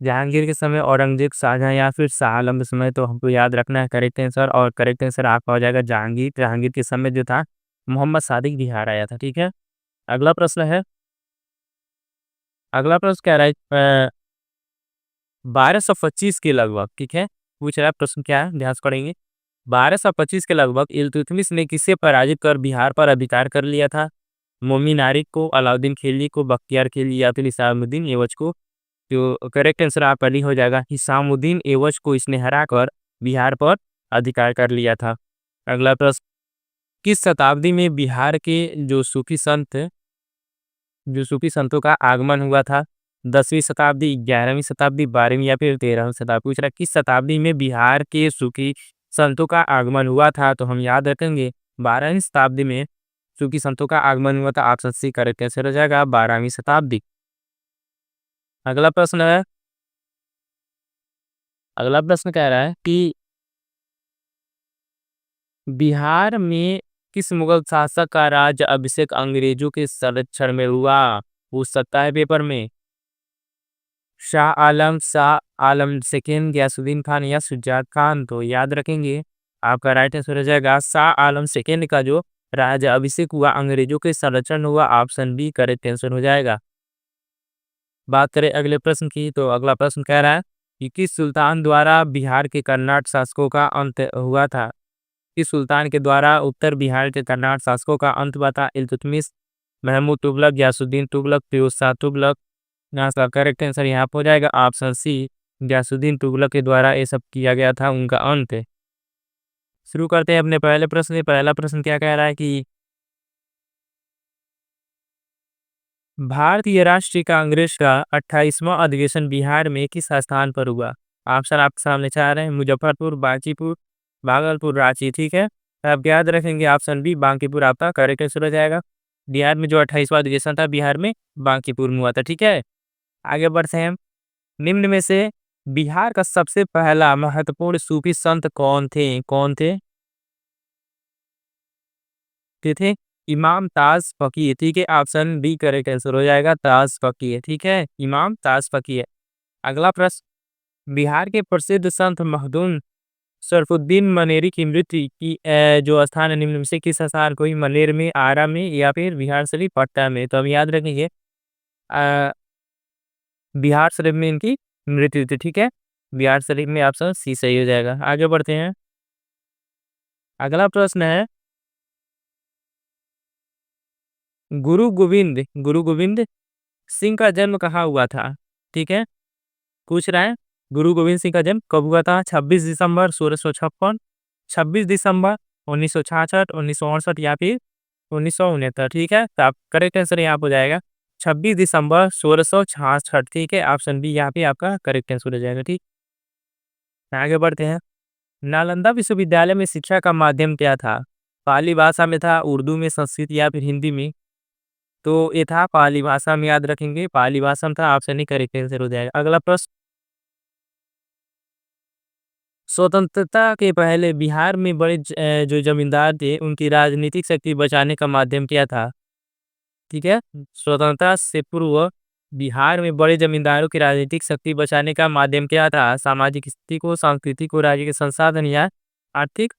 A: जहांगीर के समय, औरंगजेब, शाहजहां या फिर शाह आलम के समय? तो हमको याद रखना है करेक्ट आंसर, और करेक्ट आंसर आपका हो जाएगा जहांगीर। जहांगीर के समय जो था मोहम्मद सादिक बिहार आया था। ठीक है, अगला प्रश्न है अगला प्रश्न कह रहा है 1225 के लगभग, ठीक है, पूछ रहा है प्रश्न क्या है, ध्यान से पढ़ेंगे। 1225 के लगभग इल्तुतमिश ने किसे पराजित कर बिहार पर अधिकार कर लिया था? मोमिन आरिक को, अलाउद्दीन खिलजी को, बख्तियार खिलजी या फिर हिसामुद्दीन एवज को? तो करेक्ट आंसर आपका डी हो जाएगा, हिसामुद्दीन एवज को इसने हरा कर बिहार पर अधिकार कर लिया था। अगला प्रश्न किस शताब्दी में बिहार के जो सूफी संतों का आगमन हुआ था? 10वीं शताब्दी, 11वीं शताब्दी, 12वीं या फिर 13वीं शताब्दी? पूछ रहा है किस शताब्दी में बिहार के सूफी संतों का आगमन हुआ था? तो हम याद रखेंगे 12वीं शताब्दी में सूफी संतों का आगमन हुआ था। ऑप्शन सी करेक्ट आंसर हो जाएगा 12वीं शताब्दी। अगला प्रश्न है, अगला प्रश्न कह रहा है कि बिहार में किस मुगल शासक का राज्य अभिषेक अंग्रेजों के संरक्षण में हुआ? पूछ सकता है पेपर में। शाह आलम सेकेंड, गयासुद्दीन खान या शुजात खान? तो याद रखेंगे आपका राइट आंसर हो जाएगा शाह आलम सेकेंड का जो राज्य अभिषेक हुआ, अंग्रेजों के संरक्षण हुआ। ऑप्शन बी करेक्ट आंसर हो जाएगा। बात करें अगले प्रश्न की, तो अगला प्रश्न कह रहा है कि किस सुल्तान द्वारा बिहार के कर्नाट शासकों का अंत हुआ था? किस सुल्तान के द्वारा उत्तर बिहार के कर्नाट शासकों का अंत हुआ था? इल्तुतमिश, महमूद तुगलक, गयासुद्दीन तुगलक, फिरोज शाह तुगलक? यहाँ का करेक्ट आंसर यहाँ पर हो जाएगा ऑप्शन सी, गयासुद्दीन तुगलक के द्वारा ये सब किया गया था, उनका अंत। शुरू करते हैं अपने पहले प्रश्न से। पहला प्रश्न क्या कह रहा है कि भारतीय राष्ट्रीय कांग्रेस का 28वां अधिवेशन बिहार में किस स्थान पर हुआ? ऑप्शन आपके सामने चाह रहे हैं, मुजफ्फरपुर, बांकीपुर, भागलपुर, रांची। ठीक है, आप याद रखेंगे ऑप्शन बी बांकीपुर आपका करेक्ट आंसर हो जाएगा। बिहार में जो 28वां अधिवेशन था बिहार में बांकीपुर में हुआ था। ठीक है, आगे बढ़ते हैं। निम्न में से बिहार का सबसे पहला महत्वपूर्ण सूफी संत कौन थे? थे इमाम ताज फकीर। ठीक है, ऑप्शन बी करेक्ट आंसर हो जाएगा ताज फकीर। ठीक है, इमाम ताज फकीर। अगला प्रश्न, बिहार के प्रसिद्ध संत मखदूम शरफुद्दीन मनेरी की मृत्यु की जो स्थान है निम्न में से किस स्थान को? मनेर में, आरा में या फिर बिहार शरीफ, पटना में? तो हम याद रखेंगे बिहार शरीफ में इनकी मृत्यु थी। ठीक है, बिहार शरीफ में ऑप्शन सी सही हो जाएगा। आगे बढ़ते हैं। अगला प्रश्न है, गुरु गोविंद सिंह का जन्म कहाँ हुआ था? ठीक है, पूछ रहा है गुरु गोविंद सिंह का जन्म कब हुआ था? 26 दिसंबर 1656, 26 दिसंबर 1966, 1968 या फिर 1969? ठीक है, तो आप करेक्ट आंसर यहाँ पे हो जाएगा 26 दिसंबर 1666। ठीक है, ऑप्शन बी यहाँ पे आपका करेक्ट आंसर हो जाएगा। ठीक, आगे बढ़ते हैं। नालंदा विश्वविद्यालय में शिक्षा का माध्यम क्या था? पाली भाषा में था, उर्दू में, संस्कृत या फिर हिंदी में? तो ये था पाली भाषा में, याद रखेंगे पाली भाषा में था। ऑप्शन ही करेक्ट आंसर हो जाएगा। अगला प्रश्न, स्वतंत्रता के पहले बिहार में जो जमींदार थे उनकी राजनीतिक शक्ति बचाने का माध्यम क्या था? ठीक है, स्वतंत्रता से पूर्व बिहार में बड़े जमींदारों की राजनीतिक शक्ति बचाने का माध्यम क्या था? सामाजिक स्थिति को, संस्कृति को, राज्य के संसाधन या आर्थिक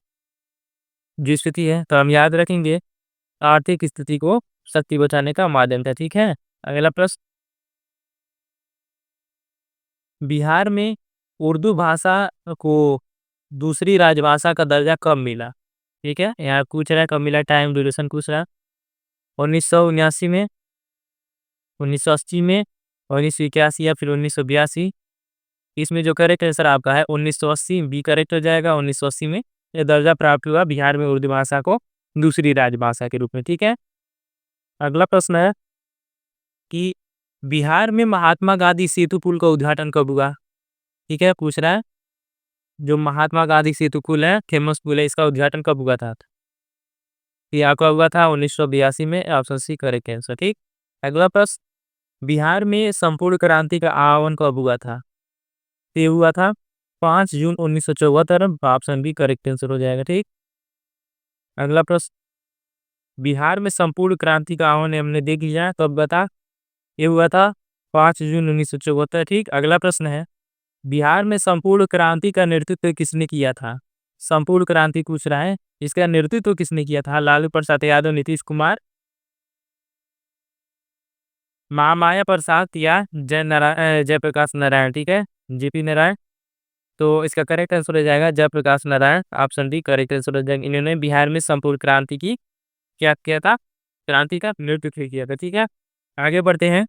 A: जो स्थिति है? तो हम याद रखेंगे आर्थिक स्थिति को शक्ति बचाने का माध्यम था। ठीक है, अगला प्रश्न, बिहार में उर्दू भाषा को दूसरी राजभाषा का दर्जा कब मिला? ठीक है, यहाँ पूछ रहा है कब मिला, टाइम ड्यूरेशन पूछ रहा है। 1979 में, 1980 में, 1981 या फिर 1982? इसमें जो करेक्ट आंसर आपका है 1980, बी करेक्ट हो जाएगा। 1980 में यह दर्जा प्राप्त हुआ बिहार में उर्दू भाषा को दूसरी राजभाषा के रूप में। ठीक है, अगला प्रश्न है कि बिहार में महात्मा गांधी सेतु पुल का उद्घाटन कब हुआ? ठीक है, पूछ रहा है जो महात्मा गांधी सेतु पुल है, फेमस पुल है, इसका उद्घाटन कब हुआ था? ये आपका हुआ था 1982 में। Option C correct answer. ठीक, अगला प्रश्न, बिहार में संपूर्ण क्रांति का आह्वान कब हुआ था? ये हुआ था 5 जून 1974। ऑप्शन बी करेक्ट आंसर हो जाएगा। ठीक, अगला प्रश्न, बिहार में संपूर्ण क्रांति का आह्वान हमने देख लिया, तो अब बता ये हुआ था 5 जून 1974। ठीक, अगला प्रश्न है, बिहार में संपूर्ण क्रांति का नेतृत्व किसने किया था? संपूर्ण क्रांति पूछ रहा है, इसका नेतृत्व किसने किया था? लालू प्रसाद यादव, नीतीश कुमार, महामाया प्रसाद या जयप्रकाश नारायण? ठीक है, जेपी नारायण। तो इसका करेक्ट आंसर हो जाएगा Jayaprakash Narayan. Option D correct answer हो जाएगा। इन्होंने बिहार में संपूर्ण क्रांति की क्या किया था? क्रांति का नेतृत्व किया था। ठीक है, आगे बढ़ते हैं।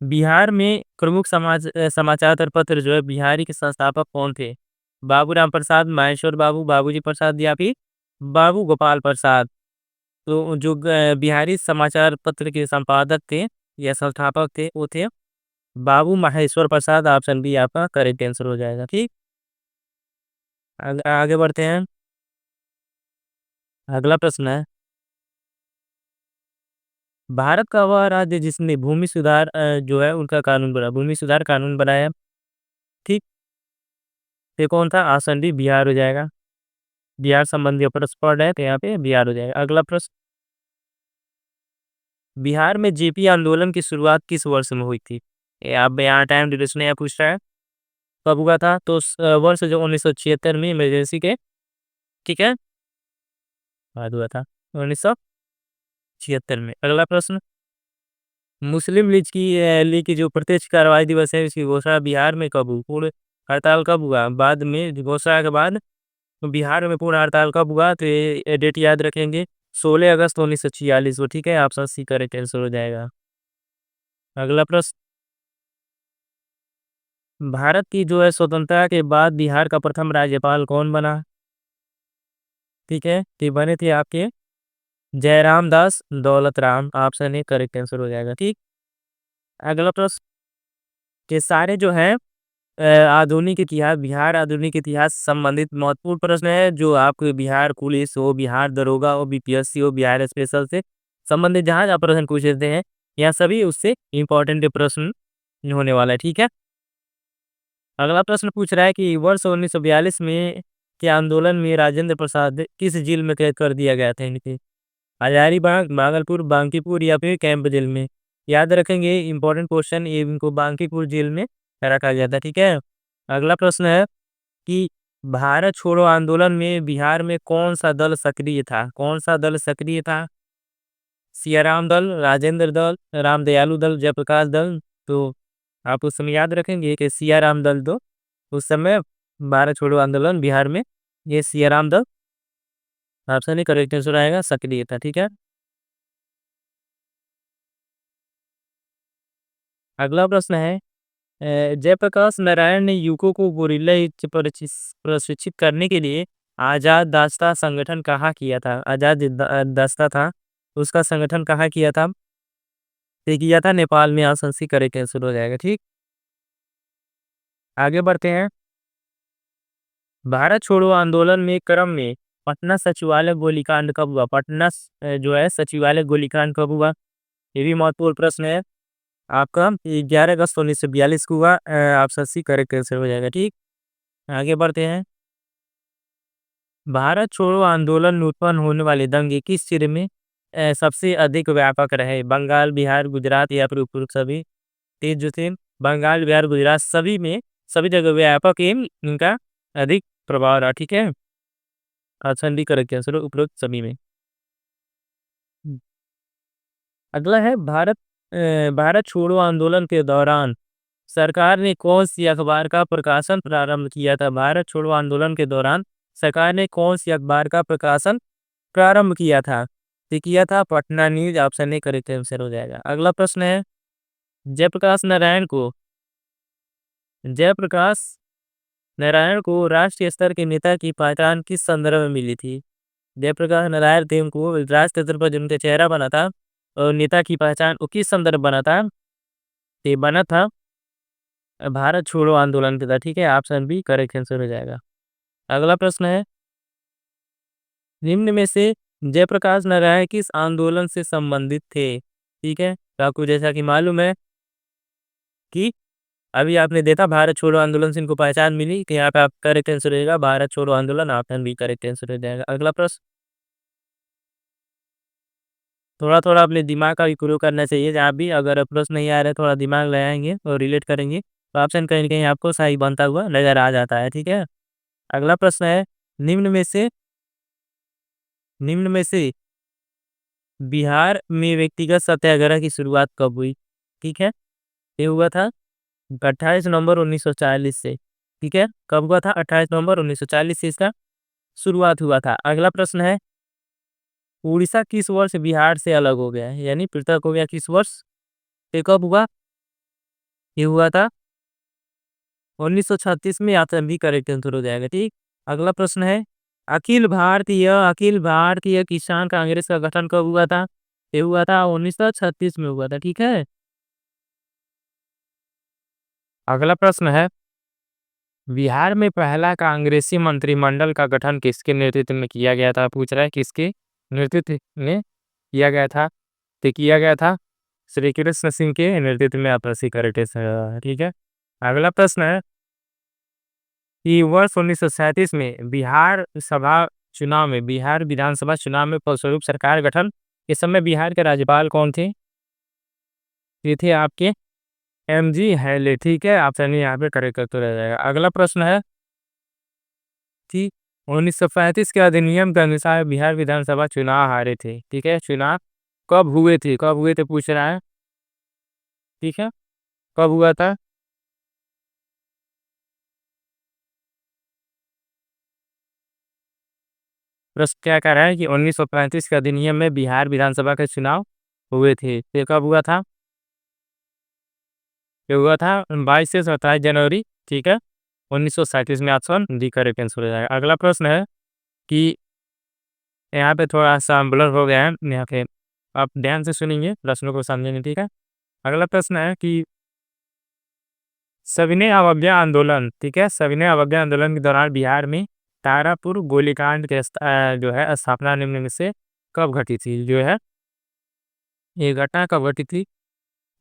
A: बिहार में प्रमुख समाचार पत्र जो है बिहारी के संस्थापक कौन थे? बाबूराम प्रसाद, माहेश्वर बाबू, बाबूजी प्रसाद या फिर बाबू गोपाल प्रसाद। तो जो बिहारी समाचार पत्र के संपादक थे या संस्थापक थे वो थे बाबू माहेश्वर प्रसाद। ऑप्शन बी आपका करेक्ट आंसर हो जाएगा। ठीक, आगे बढ़ते हैं। अगला प्रश्न है, भारत का वह राज्य जिसने भूमि सुधार जो है उनका कानून बना, भूमि सुधार कानून बनाया। ठीक, ये कौन था? ऑप्शन डी बिहार हो जाएगा। बिहार संबंधी प्रश्न पढ़ रहे हैं तो यहाँ पे बिहार हो जाएगा। अगला प्रश्न, बिहार में जेपी आंदोलन की शुरुआत किस वर्ष में हुई थी? ये आप यहाँ टाइम ड्यूरेशन यहाँ पूछ रहा है कब हुआ था? तो वर्ष जो 1976 में इमरजेंसी के, ठीक है, बाद हुआ था 1976 में। अगला प्रश्न, मुस्लिम लीग की जो प्रत्यक्ष कार्रवाई दिवस है इसकी घोषणा बिहार में कब हुई? पूर्ण हड़ताल कब हुआ? बाद में घोषणा के बाद बिहार में पूर्ण हड़ताल कब हुआ? तो ये डेट याद रखेंगे, 16 अगस्त 1946 को। ठीक है, ऑप्शन सी करेक्ट आंसर हो जाएगा। अगला प्रश्न, भारत की जो है स्वतंत्रता के बाद बिहार का प्रथम राज्यपाल कौन बना? ठीक है, तो ये बने थे आपके जयराम दास Daulat Ram. Option A correct answer हो जाएगा। ठीक, अगला प्रश्न, के सारे जो है आधुनिक इतिहास, बिहार आधुनिक इतिहास संबंधित महत्वपूर्ण प्रश्न है जो आपके बिहार पुलिस हो, बिहार दरोगा हो, बीपीएससी हो, बिहार स्पेशल से संबंधित जहाँ जहाँ प्रश्न पूछते हैं, यहाँ सभी उससे इम्पोर्टेंट प्रश्न होने वाला है। ठीक है, अगला प्रश्न पूछ रहा है कि वर्ष 1942 में के आंदोलन में राजेंद्र प्रसाद किस जेल में कैद कर दिया गया था इनके? हजारीबाग, भागलपुर, बांकीपुर या फिर कैंप जेल में? याद रखेंगे, इंपॉर्टेंट क्वेश्चन, ये इनको बांकीपुर जेल में रखा गया था। ठीक है, अगला प्रश्न है कि भारत छोड़ो आंदोलन में बिहार में कौन सा दल सक्रिय था? कौन सा दल सक्रिय था? सियाराम दल, राजेंद्र दल, रामदयालु दल, जयप्रकाश दल? तो आप उस समय याद रखेंगे कि सियाराम दल, तो उस समय भारत छोड़ो आंदोलन बिहार में ये सियाराम दल ऑप्शन ही करेक्ट आंसर आएगा, सक्रिय था। ठीक है, अगला प्रश्न है, जयप्रकाश नारायण ने यूको को गोरिल्ला युद्ध प्रशिक्षित करने के लिए आजाद दास्ता संगठन कहाँ किया था? आजाद दास्ता था उसका संगठन कहाँ किया था? ये किया था नेपाल में। ऑप्शन सी करेक्ट आंसर हो जाएगा। ठीक, आगे बढ़ते हैं। भारत छोड़ो आंदोलन में क्रम में पटना सचिवालय गोलीकांड कब हुआ? पटना जो है सचिवालय गोलीकांड कब हुआ? ये भी महत्वपूर्ण प्रश्न है आपका। 11 अगस्त 1942 को हुआ। ऑप्शन सी करेक्ट आंसर हो जाएगा। ठीक, आगे बढ़ते हैं। भारत छोड़ो आंदोलन में उत्पन्न होने वाले दंगे किस क्षेत्र में सबसे अधिक व्यापक रहे? बंगाल, बिहार, गुजरात या फिर उपरोक्त सभी? तेज जो थे, बंगाल, बिहार, गुजरात सभी में, सभी जगह व्यापक एवं इनका अधिक प्रभाव रहा। ठीक है, ऑप्शन डी करेक्ट आंसर उपरोक्त सभी में। अगला है, भारत छोड़ो आंदोलन के दौरान सरकार ने कौन सी अखबार का प्रकाशन प्रारंभ किया था? भारत छोड़ो आंदोलन के दौरान सरकार ने कौन सी अखबार का प्रकाशन प्रारंभ किया था? तो किया था Patna news. Option A correct answer हो जाएगा। अगला प्रश्न है, जयप्रकाश नारायण को जयप्रकाश नारायण को राष्ट्रीय स्तर के नेता की पहचान किस संदर्भ में मिली थी? जयप्रकाश नारायण थे उनको राष्ट्रीय स्तर पर जिनका चेहरा बना था और नेता की पहचान वो किस संदर्भ बना था? ये बना था भारत छोड़ो आंदोलन के था। ठीक है, ऑप्शन बी करेक्ट आंसर हो जाएगा। अगला प्रश्न है, निम्न में से जयप्रकाश नारायण किस आंदोलन से संबंधित थे? ठीक है, तो आपको जैसा कि मालूम है कि अभी आपने देखा भारत छोड़ो आंदोलन से इनको पहचान मिली, कि यहाँ पे आप करेक्ट आंसर रहेगा भारत छोड़ो आंदोलन। ऑप्शन बी करेक्ट आंसर हो जाएगा। अगला प्रश्न, थोड़ा थोड़ा अपने दिमाग का भी प्रयोग करना चाहिए। जहाँ भी अगर प्रश्न नहीं आ रहा है थोड़ा दिमाग लगाएंगे और रिलेट करेंगे तो ऑप्शन कहीं ना कहीं आपको सही बनता हुआ नजर आ जाता है। ठीक है, अगला प्रश्न है, निम्न में से निम्न में से बिहार में व्यक्तिगत सत्याग्रह की शुरुआत कब हुई? ठीक है, ये हुआ था 28 नवंबर 1940 से। ठीक है, कब हुआ था? 28 नवंबर 1940 से इसका शुरुआत हुआ था। अगला प्रश्न है, उड़ीसा किस वर्ष बिहार से अलग हो गया है, यानी पृथक हो गया किस वर्ष? ये कब हुआ? ये हुआ था 1936 में। ऑप्शन बी करेक्ट आंसर हो जाएगा। ठीक, अगला प्रश्न है, अखिल भारतीय किसान कांग्रेस का गठन कब हुआ था? ये हुआ था 1936 में हुआ था, ठीक है। अगला प्रश्न है, बिहार में पहला कांग्रेसी मंत्रिमंडल का गठन किसके नेतृत्व में किया गया था? पूछ रहा है किसके नेतृत्व में किया गया था? तो किया गया था श्री कृष्ण सिंह के नेतृत्व में। आप इसी करेक्ट है, ठीक है। अगला प्रश्न है कि वर्ष 1937 में बिहार विधानसभा चुनाव में फलस्वरूप सरकार गठन के समय बिहार के राज्यपाल कौन थे? ये थे आपके एमजी हैले, ठीक है। ऑप्शन यहाँ पे करेक्ट तो रह जाएगा। अगला प्रश्न है कि 1935 के अधिनियम के अनुसार बिहार विधानसभा चुनाव हारे थे, ठीक है। चुनाव कब हुए थे पूछ रहा है, ठीक है। कब हुआ था? प्रश्न क्या कह रहा है कि 1935 के अधिनियम में बिहार विधानसभा के चुनाव हुए थे, ये कब हुआ था? ये हुआ था 22 से 27 जनवरी, ठीक है, 1937 में। ऑप्शन डी करेक्ट आंसर हो जाएगा। अगला प्रश्न है कि यहाँ पे थोड़ा सा ब्लर हो गया है यहाँ पे, आप ध्यान से सुनेंगे, प्रश्नों को समझेंगे, ठीक है। अगला प्रश्न है कि सविनय अवज्ञा आंदोलन, ठीक है, सविनय अवज्ञा आंदोलन के दौरान बिहार में तारापुर गोलीकांड के जो है स्थापना निम्न में से कब घटी थी? जो है ये घटना कब घटी थी?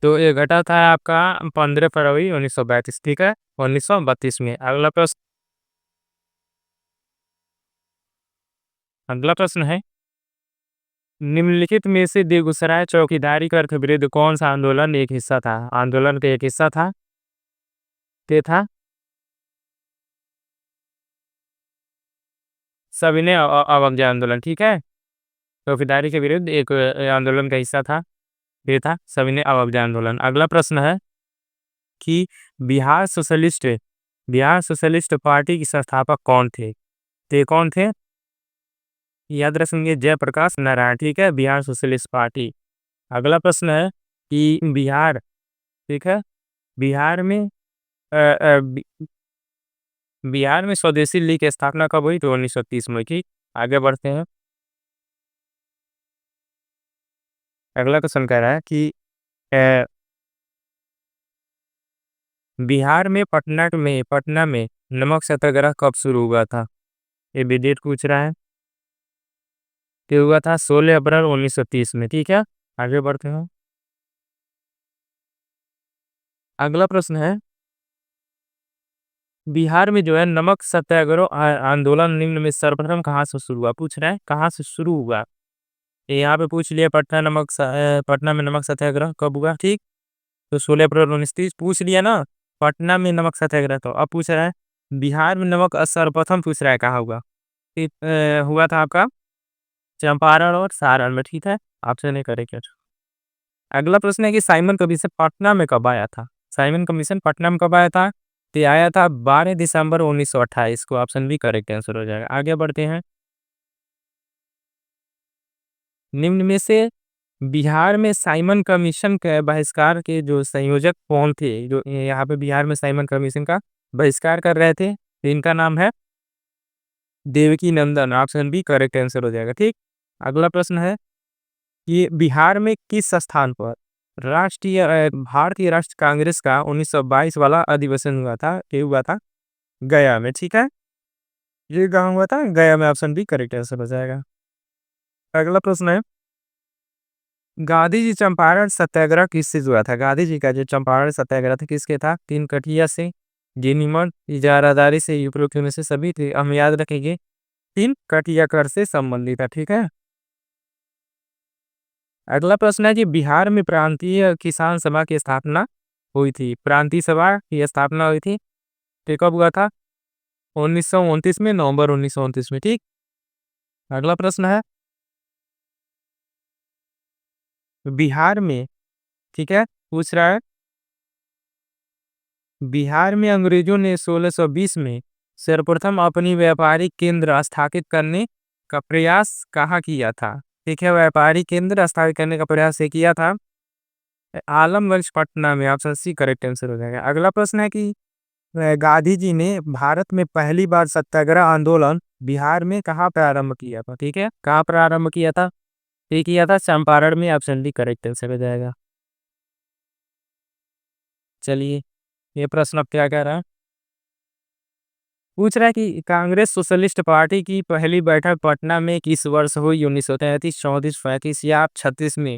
A: तो ये घटा था आपका 15 फरवरी 1932, ठीक है, 1932 में। अगला प्रश्न है, निम्नलिखित में से बेगूसराय चौकीदारी कर विरुद्ध कौन सा आंदोलन एक हिस्सा था? आंदोलन का एक हिस्सा था, ते था सविनय अवज्ञा आंदोलन, ठीक है। चौकीदारी के विरुद्ध एक आंदोलन का हिस्सा था, ये था सविनय अवज्ञा आंदोलन। अगला प्रश्न है कि Bihar socialist Bihar socialist party के संस्थापक कौन थे? ते कौन थे? याद रखेंगे, जयप्रकाश नारायण, ठीक है, बिहार सोशलिस्ट पार्टी। अगला प्रश्न है कि ठीक है, बिहार में अ, अ, बि- बिहार में स्वदेशी लीग की स्थापना कब हुई? तो 1930 में की। आगे बढ़ते हैं। अगला क्वेश्चन कह रहा है कि अ, बिहार में पटना में नमक सत्याग्रह कब शुरू हुआ था? ये भी डेट पूछ रहा है। ये हुआ था 16 अप्रैल 1930 में, ठीक है। आगे बढ़ते हैं। अगला प्रश्न है, बिहार में जो है नमक सत्याग्रह आंदोलन निम्न में सर्वप्रथम कहाँ से शुरू हुआ? पूछ रहा है कहाँ से शुरू हुआ। ये यहाँ पे पूछ लिया, पटना में नमक सत्याग्रह कब हुआ, ठीक। तो 16 अप्रैल 1930 पूछ लिया ना। पटना में नमक सत्याग्रह, तो अब पूछ रहा है बिहार में नमक सर्वप्रथम पूछ रहा है कहाँ हुआ? हुआ था आपका चंपारण और सारण में, ठीक है। ऑप्शन ए करेक्ट है। अगला प्रश्न है कि साइमन कमीशन पटना में कब आया था? साइमन कमीशन पटना में कब आया था? तो आया था 12 दिसंबर 1928 को। ऑप्शन बी करेक्ट आंसर हो जाएगा। आगे बढ़ते हैं। निम्न में से बिहार में साइमन कमीशन के बहिष्कार के जो संयोजक कौन थे? जो यहाँ पे बिहार में साइमन कमीशन का बहिष्कार कर रहे थे, इनका नाम है देवकी नंदन। ऑप्शन बी करेक्ट आंसर हो जाएगा, ठीक। अगला प्रश्न है कि बिहार में किस स्थान पर भारतीय राष्ट्र कांग्रेस का 1922 वाला अधिवेशन हुआ था? ये हुआ था गया में, ठीक है। ये कहाँ हुआ था? गया में। ऑप्शन बी करेक्ट आंसर हो जाएगा। अगला प्रश्न है, गांधी जी चंपारण सत्याग्रह किससे हुआ था? गांधी जी का जो चंपारण सत्याग्रह था किसके था? तीन कटिया से, जिनीमन, इजारादारी से, उपरोक्त में से सभी थे। हम याद रखेंगे तीन कटिया कर से संबंधित है, ठीक है। अगला प्रश्न है कि बिहार में प्रांतीय किसान सभा की स्थापना हुई थी। प्रांतीय सभा की स्थापना हुई थी, तो कब हुआ था? 1929 में, नवंबर 1929 में, ठीक। अगला प्रश्न है, बिहार में, ठीक है, पूछ रहा है बिहार में अंग्रेजों ने 1620 में सर्वप्रथम अपनी व्यापारिक केंद्र स्थापित करने का प्रयास कहाँ किया था? ठीक है, व्यापारिक केंद्र स्थापित करने का प्रयास ये किया था आलमगंज पटना में। ऑप्शन सी करेक्ट आंसर हो जाएगा। अगला प्रश्न है कि गांधी जी ने भारत में पहली बार सत्याग्रह आंदोलन बिहार में कहाँ प्रारंभ किया था, ठीक है, कहाँ प्रारंभ किया था? ये किया था चंपारण में, ऑप्शन डी करेक्ट आंसर हो जाएगा। चलिए, ये प्रश्न अब क्या कह रहा है? पूछ रहा है कि कांग्रेस सोशलिस्ट पार्टी की पहली बैठक पटना में किस वर्ष हुई? 1933, 34, 35 या 36 में?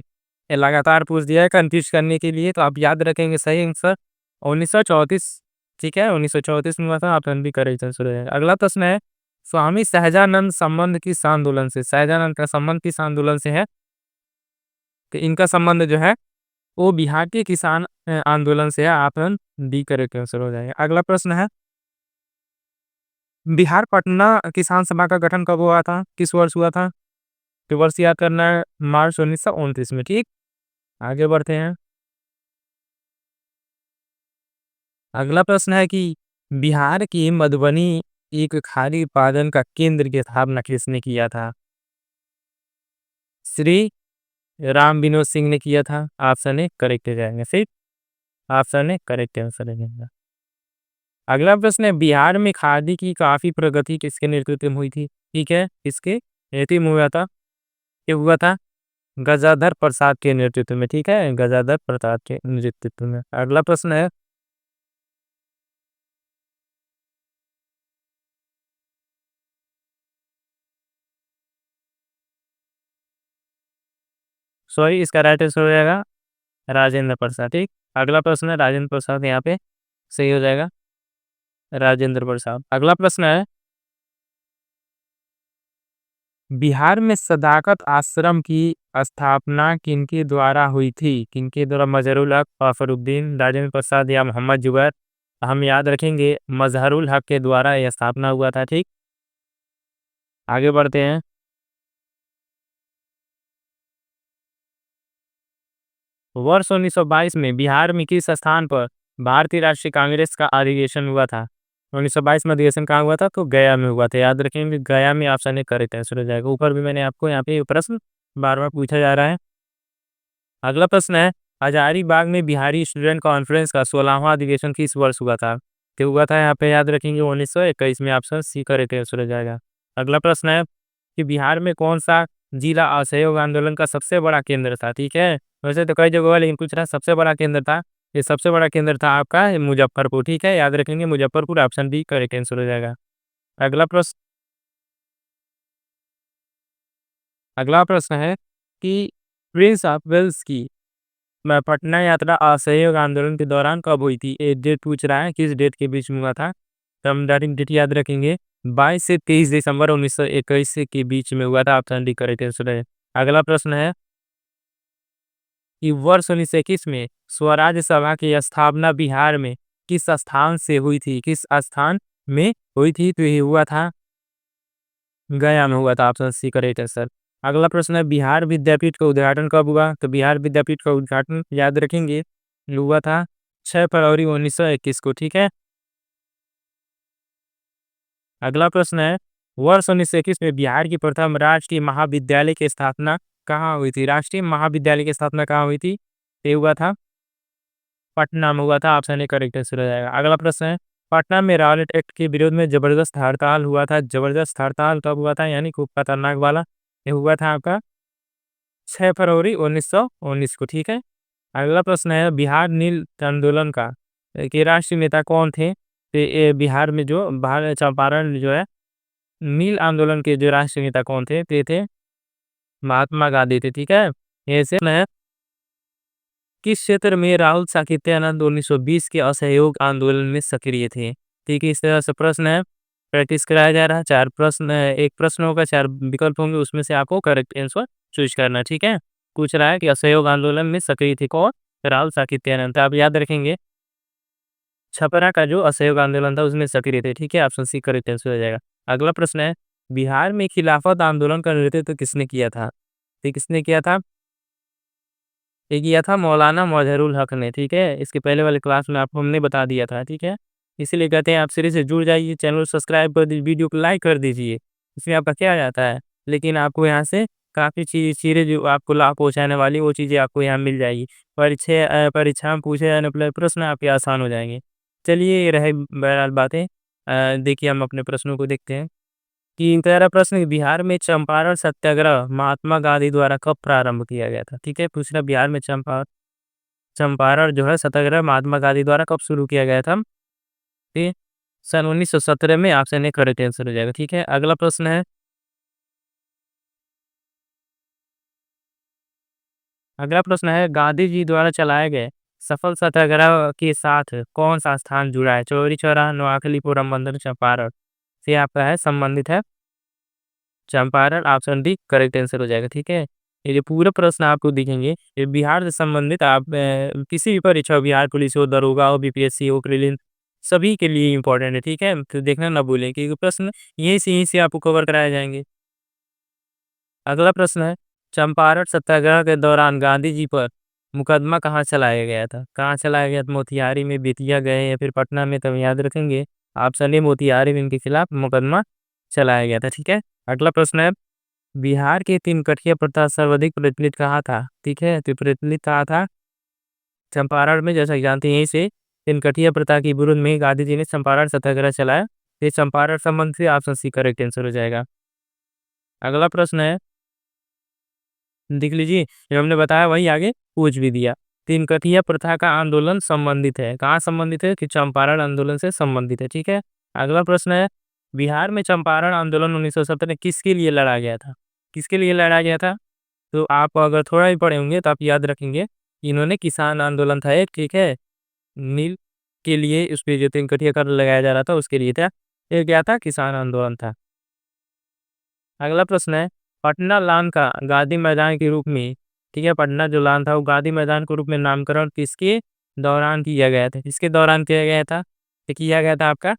A: ये लगातार पूछ दिया है कंफ्यूज करने के लिए, तो आप याद रखेंगे सही आंसर 1934। ठीक है, 1934 में हुआ था, ऑप्शन बी करेक्ट आंसर है। अगला प्रश्न है, स्वामी सहजानंद संबंध किस आंदोलन से? सहजानंद का संबंध किस आंदोलन से है? कि इनका संबंध जो है वो बिहार के किसान आंदोलन से है, ऑप्शन डी करेक्ट आंसर हो जाएगा। अगला प्रश्न है, बिहार पटना किसान सभा का गठन कब हुआ था? किस वर्ष हुआ था? तो वर्ष याद करना है, मार्च 1929 में। ठीक, आगे बढ़ते हैं। अगला प्रश्न है कि बिहार की मधुबनी एक खाद्य उत्पादन का केंद्र की स्थापना किसने किया था? श्री राम विनोद सिंह ने किया था, ऑप्शन ए करेक्ट हो जाएगा। फिर ऑप्शन ए करेक्ट आंसर हो जाएगा। अगला प्रश्न है, बिहार में खादी की काफी प्रगति किसके नेतृत्व में हुई थी? ठीक है, किसके नेतृत्व में हुआ था? ये हुआ था गजाधर प्रसाद के नेतृत्व में। ठीक है, गजाधर प्रसाद के नेतृत्व में। अगला प्रश्न है, सॉरी, इसका राइट आंसर हो जाएगा राजेंद्र प्रसाद। ठीक, अगला प्रश्न है, राजेंद्र प्रसाद यहाँ पे सही हो जाएगा, राजेंद्र प्रसाद। अगला प्रश्न है, बिहार में सदाकत आश्रम की स्थापना किनके द्वारा हुई थी? किनके द्वारा? मजहरुल हक, फखरुद्दीन, राजेंद्र प्रसाद या मोहम्मद जुबैर? हम याद रखेंगे मजहरुल हक के द्वारा यह स्थापना हुआ था। ठीक, आगे बढ़ते हैं। वर्ष 1922 में बिहार में किस स्थान पर भारतीय राष्ट्रीय कांग्रेस का अधिवेशन हुआ था? 1922 में अधिवेशन कहाँ हुआ था? तो गया में हुआ था, याद रखेंगे गया में, ऑप्शन ए करेक्ट आंसर हो जाएगा। ऊपर भी मैंने आपको यहाँ पे प्रश्न बार बार पूछा जा रहा है। अगला प्रश्न है, हजारीबाग में बिहारी स्टूडेंट कॉन्फ्रेंस का 16वां अधिवेशन किस वर्ष हुआ था? तो हुआ था यहाँ पे, याद रखेंगे 1921 में, ऑप्शन सी करेक्ट आंसर हो जाएगा। अगला प्रश्न है कि बिहार में कौन सा जिला असहयोग आंदोलन का सबसे बड़ा केंद्र था? ठीक है, वैसे तो कई जगह हुआ, लेकिन कुछ रहा सबसे बड़ा केंद्र था, ये सबसे बड़ा केंद्र था आपका मुजफ्फरपुर। ठीक है, याद रखेंगे Muzaffarpur, option B correct answer हो जाएगा। अगला प्रश्न अगला प्रश्न है कि प्रिंस ऑफ वेल्स की पटना यात्रा असहयोग आंदोलन के दौरान कब हुई थी? ये डेट पूछ रहा है, किस डेट के बीच में हुआ था? तो हम डायरेक्ट डेट याद रखेंगे, 22 से 23 दिसंबर 1921 के बीच में हुआ था, ऑप्शन डी करेक्ट आंसर है। अगला प्रश्न है कि वर्ष 1921 में स्वराज सभा की स्थापना बिहार में किस स्थान से हुई थी? किस स्थान में हुई थी? तो ये हुआ था गया में हुआ था, ऑप्शन सी करेक्ट आंसर। अगला प्रश्न है, बिहार विद्यापीठ का उद्घाटन कब हुआ? तो बिहार विद्यापीठ का उद्घाटन याद रखेंगे हुआ था 6 फरवरी 1921 को। ठीक है, अगला प्रश्न है, वर्ष 1921 में बिहार की प्रथम राष्ट्रीय महाविद्यालय की स्थापना कहाँ हुई थी? राष्ट्रीय महाविद्यालय की स्थापना कहाँ हुई थी? ये हुआ था पटना में हुआ था, ऑप्शन ए करेक्ट आंसर हो जाएगा। अगला प्रश्न है, पटना में रॉलेट एक्ट के विरोध में जबरदस्त हड़ताल हुआ था, जबरदस्त हड़ताल कब हुआ था, यानी खूब खतरनाक वाला? ये हुआ था आपका 6 फरवरी 1919 को। ठीक है, अगला प्रश्न है, बिहार नील आंदोलन का के राष्ट्रीय नेता कौन थे? तो ये बिहार में जो भारत चंपारण जो है, नील आंदोलन के जो राष्ट्रीय नेता कौन थे? ते थे महात्मा गांधी थे। ठीक है, ये से है, किस क्षेत्र में राहुल साकित्यानंद 1920 के असहयोग आंदोलन में सक्रिय थे? ठीक है, इस तरह से प्रश्न है, प्रैक्टिस कराया जा रहा है। 4 प्रश्न, एक प्रश्न होगा, 4 विकल्प होंगे, उसमें से आपको करेक्ट आंसर चूज करना है। ठीक है, पूछ रहा है कि असहयोग आंदोलन में सक्रिय थे कौन? राहुल साकित्यानंद। तो आप याद रखेंगे छपरा का जो असहयोग आंदोलन था उसमें सक्रिय थे। ठीक है, ऑप्शन सी करेक्ट आंसर हो जाएगा। अगला प्रश्न है, बिहार में खिलाफत आंदोलन का नेतृत्व किसने किया था? तो किसने किया था? ये किया था मौलाना मजहरुल हक ने। ठीक है, इसके पहले वाले क्लास में आपको हमने बता दिया था। ठीक है, इसीलिए कहते हैं आप सीरीज से जुड़ जाइए, चैनल सब्सक्राइब कर दीजिए, वीडियो को लाइक कर दीजिए, इसमें आपका क्या जाता है, लेकिन आपको यहाँ से काफ़ी चीज़ें जो आपको लाभ पहुँचाने वाली वो चीज़ें आपको यहाँ मिल जाएगी। परीक्षा में पूछे जाने वाले प्रश्न आपके आसान हो जाएंगे। चलिए, ये रहे बहरहाल बातें। देखिए, हम अपने प्रश्नों को देखते हैं। कि 11वां प्रश्न, बिहार में चंपारण सत्याग्रह महात्मा गांधी द्वारा कब प्रारंभ किया गया था? ठीक है, पूछ रहा बिहार में चंपारण जो है सत्याग्रह महात्मा गांधी द्वारा कब शुरू किया गया था? ठीक, सन 1917 में। ऑप्शन ए करेक्ट आंसर हो जाएगा। ठीक है, अगला प्रश्न है, गांधी जी द्वारा चलाए गए सफल सत्याग्रह के साथ कौन सा स्थान जुड़ा है? चौरी चौरा, नोआखली, पोरबंदर, चंपारण से आपका है संबंधित है Champaran. Option D correct answer हो जाएगा। ठीक है, ये जो पूरा प्रश्न आपको दिखेंगे ये बिहार से संबंधित, आप किसी भी परीक्षा हो, बिहार पुलिस हो, दरोगा हो, बीपीएससी हो, प्रीलिम्स, सभी के लिए इम्पोर्टेंट है। ठीक है, तो देखना ना भूलें क्योंकि प्रश्न यहीं से आपको कवर कराए जाएंगे। अगला प्रश्न है, चंपारण सत्याग्रह के दौरान गांधी जी पर मुकदमा कहाँ चलाया गया था? कहाँ चलाया गया था? मोतिहारी में, बेतिया गए या फिर पटना में? तब याद रखेंगे ऑप्शन ए मोतिहारी में इनके खिलाफ मुकदमा चलाया गया था। ठीक है, अगला प्रश्न है, बिहार के तीन कठिया प्रथा सर्वाधिक प्रचलित कहाँ था? ठीक है, तो प्रचलित कहाँ था? चंपारण में। जैसा कि जानते हैं, यहीं से तीन कठिया प्रथा के विरोध में गांधी जी ने चंपारण सत्याग्रह चलाया। ये चंपारण संबंध से ऑप्शन सी करेक्ट आंसर हो जाएगा। अगला प्रश्न है, देख लीजिए, जो हमने बताया वही आगे पूछ भी दिया। तीन कठिया प्रथा का आंदोलन संबंधित है, कहाँ संबंधित है? कि चंपारण आंदोलन से संबंधित है। ठीक है, अगला प्रश्न है, बिहार में चंपारण आंदोलन 1917 किसके लिए लड़ा गया था? किसके लिए लड़ा गया था? तो आप अगर थोड़ा भी पढ़े होंगे तो आप याद रखेंगे, इन्होंने किसान आंदोलन था एक। ठीक है, नील के लिए उस पे जो तीन कठिया कर लगाया जा रहा था उसके लिए था। ये क्या था? किसान आंदोलन था। अगला प्रश्न है, पटना लान का गांधी मैदान के रूप में, ठीक है, पटना जो लान था वो गांधी मैदान के रूप में नामकरण किसके दौरान किया गया था? किसके दौरान किया गया था? तो किया गया था आपका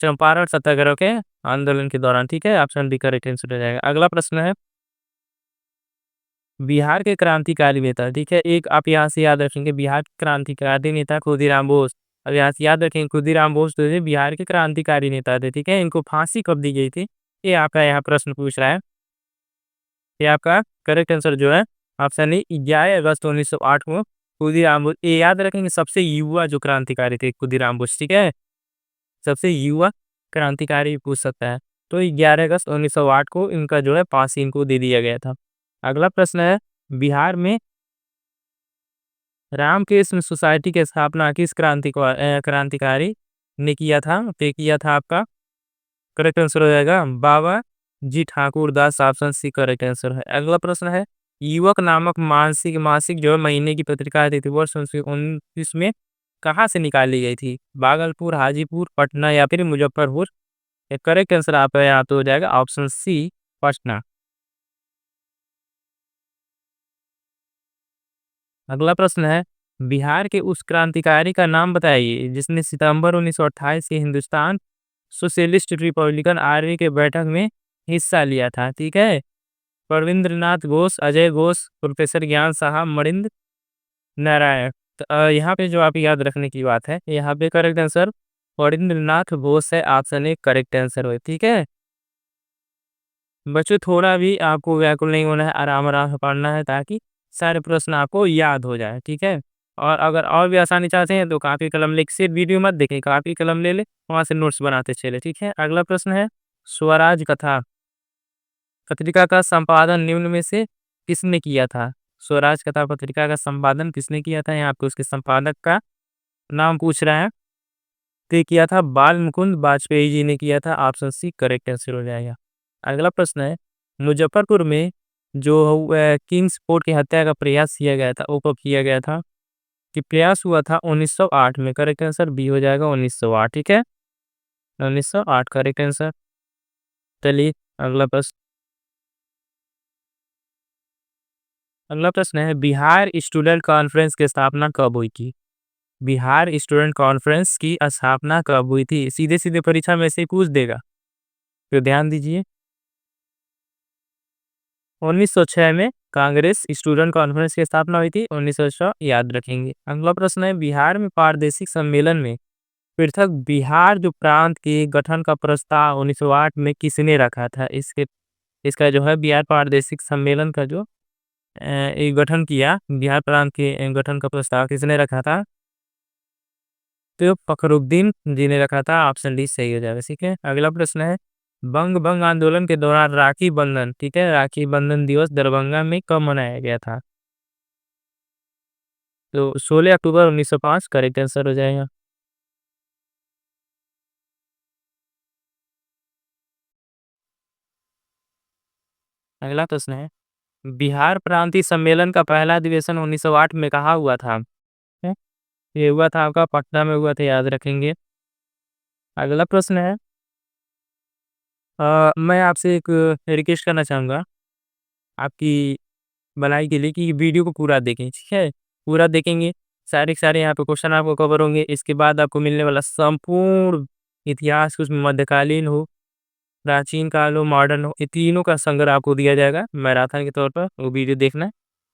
A: चंपारण सत्याग्रह के आंदोलन के दौरान। ठीक है, ऑप्शन डी करेक्ट आंसर हो जाएगा। अगला प्रश्न है, बिहार के क्रांतिकारी नेता, ठीक है, एक आप यहाँ से याद रखेंगे, बिहार के क्रांतिकारी नेता खुदीराम बोस। अब यहाँ से याद रखेंगे खुदीराम बोस जो थे बिहार के क्रांतिकारी नेता थे। ठीक है, इनको फांसी कब दी गई थी? ये आपका यहाँ प्रश्न पूछ रहा है। ये आपका करेक्ट आंसर जो है ऑप्शन ए 11 अगस्त 1908 को खुदीराम बोस। ये याद रखेंगे सबसे युवा जो क्रांतिकारी थे खुदीराम बोस। ठीक है, सबसे युवा क्रांतिकारी पूछ सकता है। तो 11 अगस्त 1908 को इनका जो है फांसी इनको दे दिया गया था। अगला प्रश्न है, बिहार में रामकृष्ण सोसाइटी की स्थापना किस क्रांतिकारी ने किया था? पे किया था आपका करेक्ट आंसर हो जाएगा बाबा ji Thakur Das. Option C correct answer है। अगला प्रश्न है, युवक नामक मासिक मासिक जो है महीने की पत्रिका आती थी वर्ष 1929 में कहाँ से निकाली गई थी? भागलपुर, हाजीपुर, पटना या फिर मुजफ्फरपुर? करेक्ट आंसर आपका यहाँ तो हो जाएगा ऑप्शन सी पटना। अगला प्रश्न है, बिहार के उस क्रांतिकारी का नाम बताइए जिसने सितंबर 1928 के हिंदुस्तान सोशलिस्ट रिपब्लिकन आर्मी के बैठक में हिस्सा लिया था। ठीक है, परविंद्रनाथ घोष, अजय घोष, प्रोफेसर ज्ञान साहब, मणिंद्र नारायण। तो यहाँ पे जो आप याद रखने की बात है, यहाँ पे करेक्ट आंसर परविंद्रनाथ घोष है। ऑप्शन ए करेक्ट आंसर हो। ठीक है, बच्चों थोड़ा भी आपको व्याकुल नहीं होना है, आराम आराम से पढ़ना है ताकि सारे प्रश्न आपको याद हो जाए। ठीक है, और अगर और भी आसानी चाहते हैं तो कापी कलम ले, सिर्फ वीडियो मत देखें, कापी कलम ले ले, वहां से नोट्स बनाते चले। ठीक है, अगला प्रश्न है, स्वराज कथा पत्रिका का संपादन निम्न में से किसने किया था? स्वराज कथा पत्रिका का संपादन किसने किया था? यहाँ आपको उसके संपादक का नाम पूछ रहा है। तो ये किया था बाल मुकुंद वाजपेयी जी ने किया था। ऑप्शन सी करेक्ट आंसर हो जाएगा। अगला प्रश्न है, मुजफ्फरपुर में जो किंग्स फोर्ट की हत्या का प्रयास किया गया था वो कब किया गया था? कि प्रयास हुआ था 1908 में। करेक्ट आंसर बी हो जाएगा 1908। ठीक है, 1908 करेक्ट आंसर। चलिए अगला प्रश्न, है, बिहार स्टूडेंट कॉन्फ्रेंस की स्थापना कब हुई थी? बिहार स्टूडेंट कॉन्फ्रेंस की स्थापना कब हुई थी? सीधे सीधे परीक्षा में से ही पूछ देगा, तो ध्यान दीजिए। 1906 में कांग्रेस स्टूडेंट कॉन्फ्रेंस की स्थापना हुई थी। 1906 याद रखेंगे। अगला प्रश्न है, बिहार में पारदर्शिक सम्मेलन में पृथक बिहार जो प्रांत के गठन का प्रस्ताव 1908 में किसने रखा था? इसका जो है बिहार पारदर्शिक सम्मेलन का जो एक गठन किया, बिहार प्रांत के गठन का प्रस्ताव किसने रखा था? तो फखरुद्दीन जी ने रखा था। ऑप्शन डी सही हो जाएगा। ठीक है, अगला प्रश्न है, बंग भंग आंदोलन के दौरान राखी बंधन, ठीक है, राखी बंधन दिवस दरभंगा में कब मनाया गया था? तो 16 अक्टूबर 1905 करेक्ट आंसर हो जाएगा। अगला प्रश्न है, बिहार प्रांतीय सम्मेलन का पहला अधिवेशन 1908 में कहाँ हुआ था? है? ये हुआ था आपका पटना में हुआ था, याद रखेंगे। अगला प्रश्न है, मैं आपसे एक रिक्वेस्ट करना चाहूँगा आपकी भलाई के लिए कि वीडियो को पूरा देखें, ठीक है? पूरा देखेंगे, सारे के सारे यहाँ पे क्वेश्चन आपको कवर होंगे। इसके बाद आपको मिलने वाला संपूर्ण इतिहास, उसमें मध्यकालीन हो, प्राचीन काल हो, मॉडर्न हो, ये तीनों का संग्रह आपको दिया जाएगा मैराथन के तौर पर। वो वीडियो देखना,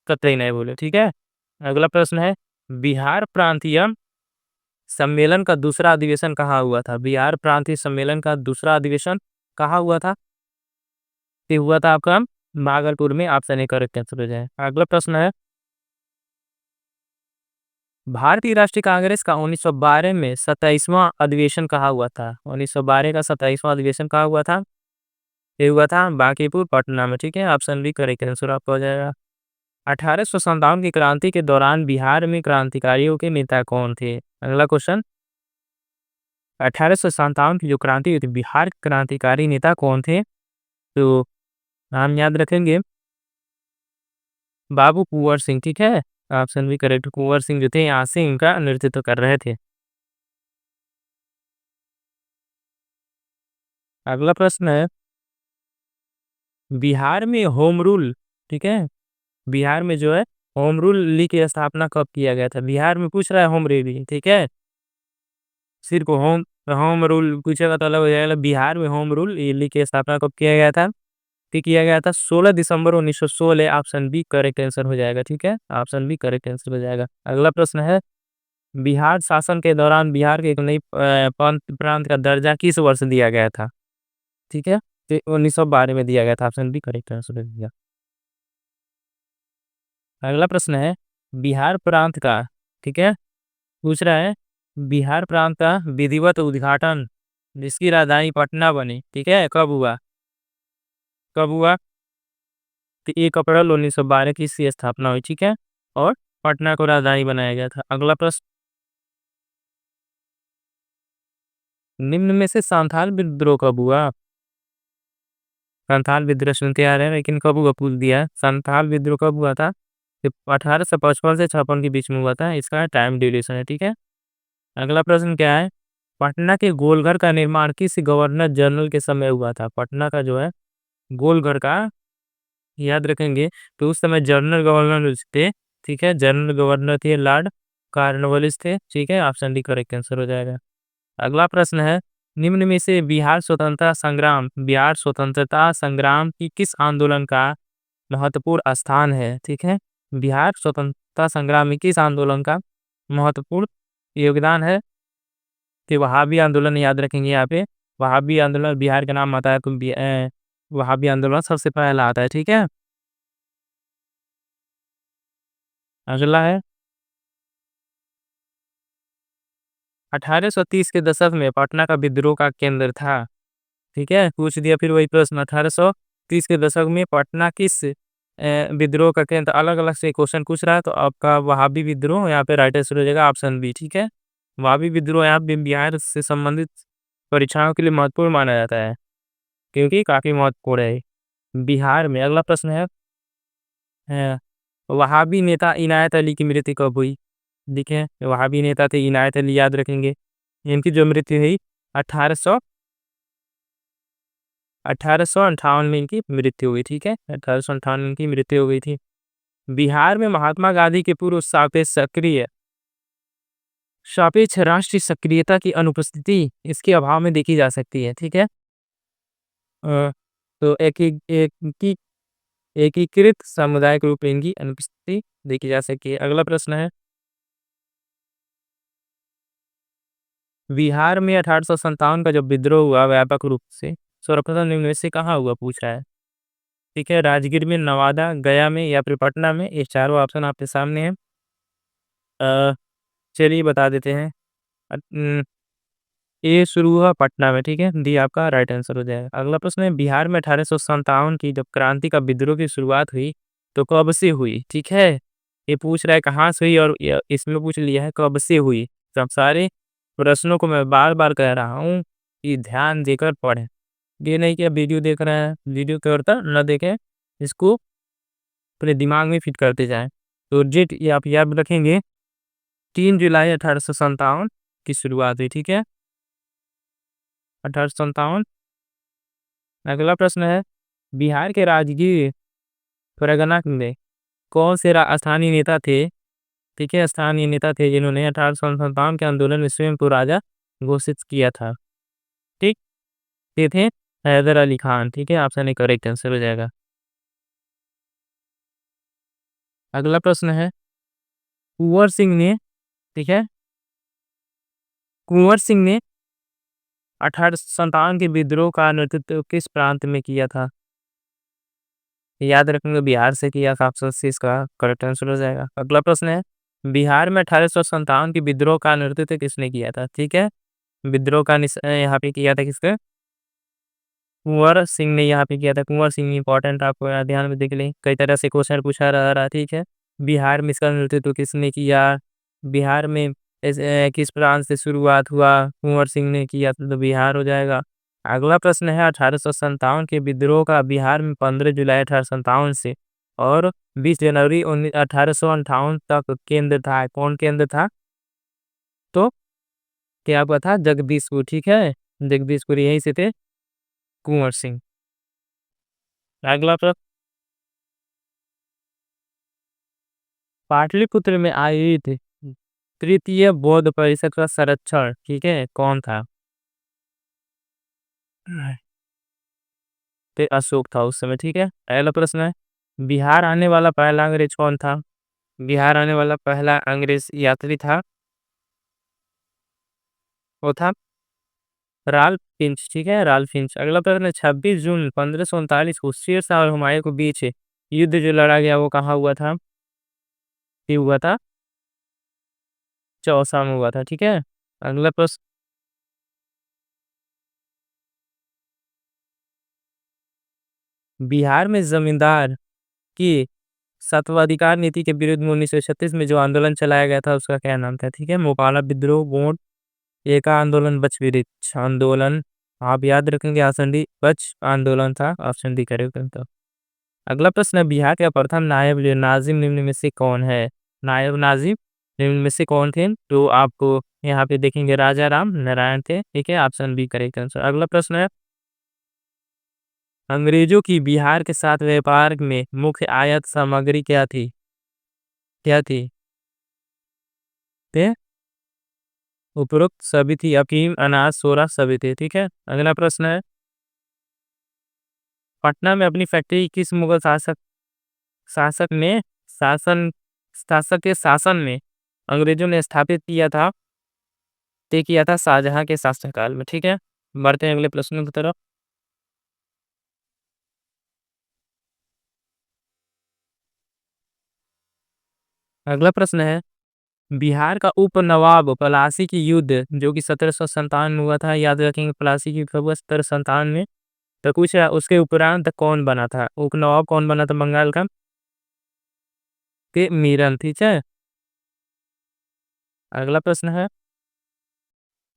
A: कतई नहीं भूलें, ठीक है? अगला प्रश्न है, बिहार प्रांतीय सम्मेलन का दूसरा अधिवेशन कहाँ हुआ था? बिहार प्रांतीय सम्मेलन का दूसरा अधिवेशन कहाँ हुआ था? ये हुआ था आपका भागलपुर में। ऑप्शन ए करेक्ट आंसर हो जाए। अगला प्रश्न है, भारतीय राष्ट्रीय कांग्रेस का 1912 में 27वां अधिवेशन कहाँ हुआ था? 1912 का 27वां अधिवेशन कहाँ हुआ था? ये हुआ था बांकीपुर पटना में, ठीक है। ऑप्शन बी करेक्ट आंसर आपका हो जाएगा। 1857 की क्रांति के दौरान बिहार में क्रांतिकारियों के नेता कौन थे? अगला क्वेश्चन, 1857 की जो क्रांति हुई थी, बिहार के क्रांतिकारी नेता कौन थे? तो नाम याद रखेंगे, बाबू कुंवर सिंह, ठीक है। ऑप्शन भी करेक्ट, कुंवर सिंह जो थे यहाँ से इनका नेतृत्व कर रहे थे। अगला प्रश्न है, बिहार में होम रूल, ठीक है, बिहार में जो है होम रूल ली की स्थापना कब किया गया था? बिहार में पूछ रहा है होम रूल, ठीक है, सिर्फ होम होम रूल पूछेगा तो अलग हो जाएगा। बिहार में होम रूल ली की स्थापना कब किया गया था? कि किया गया था 16 दिसंबर 1916। ऑप्शन बी करेक्ट आंसर हो जाएगा, ठीक है। ऑप्शन बी करेक्ट आंसर हो जाएगा। अगला प्रश्न है, बिहार शासन के दौरान बिहार के एक नई प्रांत का दर्जा किस वर्ष दिया गया था? ठीक है, तो 1912 में दिया गया था। ऑप्शन बी करेक्ट आंसर हो जाएगा। अगला प्रश्न है, बिहार प्रांत का, ठीक है, पूछ रहा है, बिहार प्रांत का विधिवत उद्घाटन जिसकी राजधानी पटना बनी, ठीक है, कब हुआ? कब हुआ? तो 1 अप्रैल 1912 की इसकी स्थापना हुई, ठीक है, और पटना को राजधानी बनाया गया था। अगला प्रश्न, निम्न में से संथाल विद्रोह कब हुआ? संथाल विद्रोह सुनते आ रहे हैं, लेकिन कब हुआ पूछ दिया है। संथाल विद्रोह कब हुआ था? ये 1855 से 56 के बीच में हुआ था। इसका टाइम ड्यूरेशन है, ठीक है। अगला प्रश्न क्या है, पटना के गोलघर का निर्माण किस गवर्नर जनरल के समय हुआ था? पटना का जो है गोलघर का, याद रखेंगे, तो उस समय जनरल गवर्नर थे, ठीक है, जनरल गवर्नर थे लॉर्ड कॉर्नवालिस थे, ठीक है। ऑप्शन डी करेक्ट आंसर हो जाएगा। अगला प्रश्न है, निम्न में से बिहार स्वतंत्रता संग्राम की किस आंदोलन का महत्वपूर्ण स्थान है? ठीक है, बिहार स्वतंत्रता संग्राम में किस आंदोलन का महत्वपूर्ण योगदान है? तो वहाबी आंदोलन याद रखेंगे यहाँ पे। वहाबी आंदोलन बिहार का नाम आता है तो वहाबी आंदोलन सबसे पहला आता है, ठीक है। अगला है, 1830 के दशक में पटना का विद्रोह का केंद्र था, ठीक है। पूछ दिया फिर वही प्रश्न, 1830 के दशक में पटना किस विद्रोह का केंद्र, अलग अलग से क्वेश्चन पूछ रहा है, तो आपका वहाबी विद्रोह यहाँ पे राइट आंसर हो जाएगा। ऑप्शन बी, ठीक है। वहाबी विद्रोह यहाँ पे बिहार से संबंधित परीक्षाओं के लिए महत्वपूर्ण माना जाता है, क्योंकि काफी महत्वपूर्ण है बिहार में। अगला प्रश्न है, अ, वहाबी नेता इनायत अली की मृत्यु कब हुई? देखिए, वहाबी नेता थे इनायत अली, याद रखेंगे। इनकी जो मृत्यु हुई 1800 1858 में इनकी मृत्यु हुई, ठीक है। 1858 में इनकी मृत्यु हो गई थी। बिहार में महात्मा गांधी के पूर्व सापेक्ष राष्ट्रीय सक्रियता की अनुपस्थिति इसके अभाव में देखी जा सकती है, ठीक है। अ, तो एकीकृत सामुदायिक रूप में इनकी अनुपस्थिति देखी जा सकती है। अगला प्रश्न है, बिहार में 1857 का जब विद्रोह हुआ व्यापक रूप से, सर्वप्रथम निम्न में से कहाँ हुआ पूछ रहा है? ठीक है, राजगीर में, नवादा, गया में या फिर पटना में। ये चारों ऑप्शन आपके सामने हैं। चलिए बता देते हैं। ए शुरू हुआ पटना में, ठीक है, डी आपका राइट आंसर हो जाएगा। अगला प्रश्न है, बिहार में 1857 की जब क्रांति का विद्रोह की शुरुआत हुई तो कब से हुई? ठीक है, ये पूछ रहा है कहाँ से हुई और इसमें पूछ लिया है कब से हुई। तो अब सारे प्रश्नों को मैं बार बार कह रहा हूँ कि ध्यान देकर पढ़ें। ये नहीं कि आप वीडियो देख रहे हैं, वीडियो की ओर न देखें, इसको अपने दिमाग में फिट करते जाएं। तो डेट ये आप याद रखेंगे, 3 जुलाई 1857 की शुरुआत हुई, ठीक है, 1857। अगला प्रश्न है, बिहार के राजगीर परगना में कौन से स्थानीय नेता थे? ठीक है, स्थानीय नेता थे जिन्होंने 1857 के आंदोलन में स्वयं को राजा घोषित किया था। ठीक, ये थे हैदर अली खान। ठीक है, ऑप्शन ए करेक्ट आंसर हो जाएगा। अगला प्रश्न है, कुंवर सिंह ने, ठीक है, कुंवर सिंह ने 1857 के विद्रोह का नेतृत्व किस प्रांत में किया था? याद रखेंगे बिहार से किया था, ऑप्शन सी इसका करेक्ट आंसर हो जाएगा। अगला प्रश्न है, बिहार में 1857 के विद्रोह का नेतृत्व किसने किया था? ठीक है, विद्रोह का यहाँ पे किया था किसका? कुंवर सिंह ने यहाँ पे किया था। कुंवर सिंह इंपॉर्टेंट, आपको यहाँ ध्यान में देख लें, कई तरह से क्वेश्चन पूछा रहा। ठीक है, बिहार में इसका नेतृत्व किसने किया? बिहार में किस प्रांत से शुरुआत हुआ? कुंवर सिंह ने किया था, तो बिहार हो जाएगा। अगला प्रश्न है, 1857 के विद्रोह का बिहार में 15 जुलाई 1857 से और 20 जनवरी 1858 तक केंद्र था, कौन केंद्र था? तो क्या आपका था? जगदीशपुर। ठीक है, जगदीशपुर यहीं से थे कुंवर सिंह। अगला प्रश्न, पाटलिपुत्र में आयोजित तृतीय बौद्ध परिषद का संरक्षण, ठीक है, कौन था? ते अशोक था उस समय। ठीक है, अगला प्रश्न है, बिहार आने वाला पहला अंग्रेज कौन था? बिहार आने वाला पहला अंग्रेज यात्री था, वो था राल्फ फिंच। ठीक है, राल्फ फिंच। अगला प्रश्न है, 26 जून 1539 को शेर शाह और हुमायूं के बीच युद्ध जो लड़ा गया वो कहाँ हुआ था? ये हुआ था चौसा में हुआ था। ठीक है, अगला प्रश्न, बिहार में जमींदार की सातवाधिकार नीति के विरुद्ध में 1936 में जो आंदोलन चलाया गया था उसका क्या नाम था? ठीक है, मोपाला विद्रोह, गोंड एका आंदोलन, बच विरिच आंदोलन। आप याद रखेंगे ऑप्शन डी बच आंदोलन था, ऑप्शन डी करेक्ट आंसर। अगला प्रश्न है, बिहार का प्रथम नायब नाजिम निम्न में से कौन है? नायब नाजिम निम्न में से कौन थे? तो आपको यहाँ पे देखेंगे राजा राम नारायण थे। ठीक है, ऑप्शन बी करेक्ट आंसर। अगला प्रश्न है, अंग्रेजों की बिहार के साथ व्यापार में मुख्य आयात सामग्री क्या थी? क्या थी? ते उपरोक्त सभी थी, अफीम, अनाज, सोरा सभी थे। ठीक है, अगला प्रश्न है, पटना में अपनी फैक्ट्री किस मुगल शासक ने शासक के शासन में अंग्रेजों ने स्थापित किया था? तय किया था शाहजहां के शासनकाल में। ठीक है, बढ़ते हैं अगले प्रश्न की तरफ। अगला प्रश्न है, बिहार का उप नवाब पलासी की युद्ध जो कि 1757 में हुआ था, याद रखेंगे पलासी की युद्ध हुआ 1757 में। तो कुछ उसके उपरांत कौन बना था? उप नवाब कौन बना था बंगाल का? के मीरन। ठीक है, अगला प्रश्न है,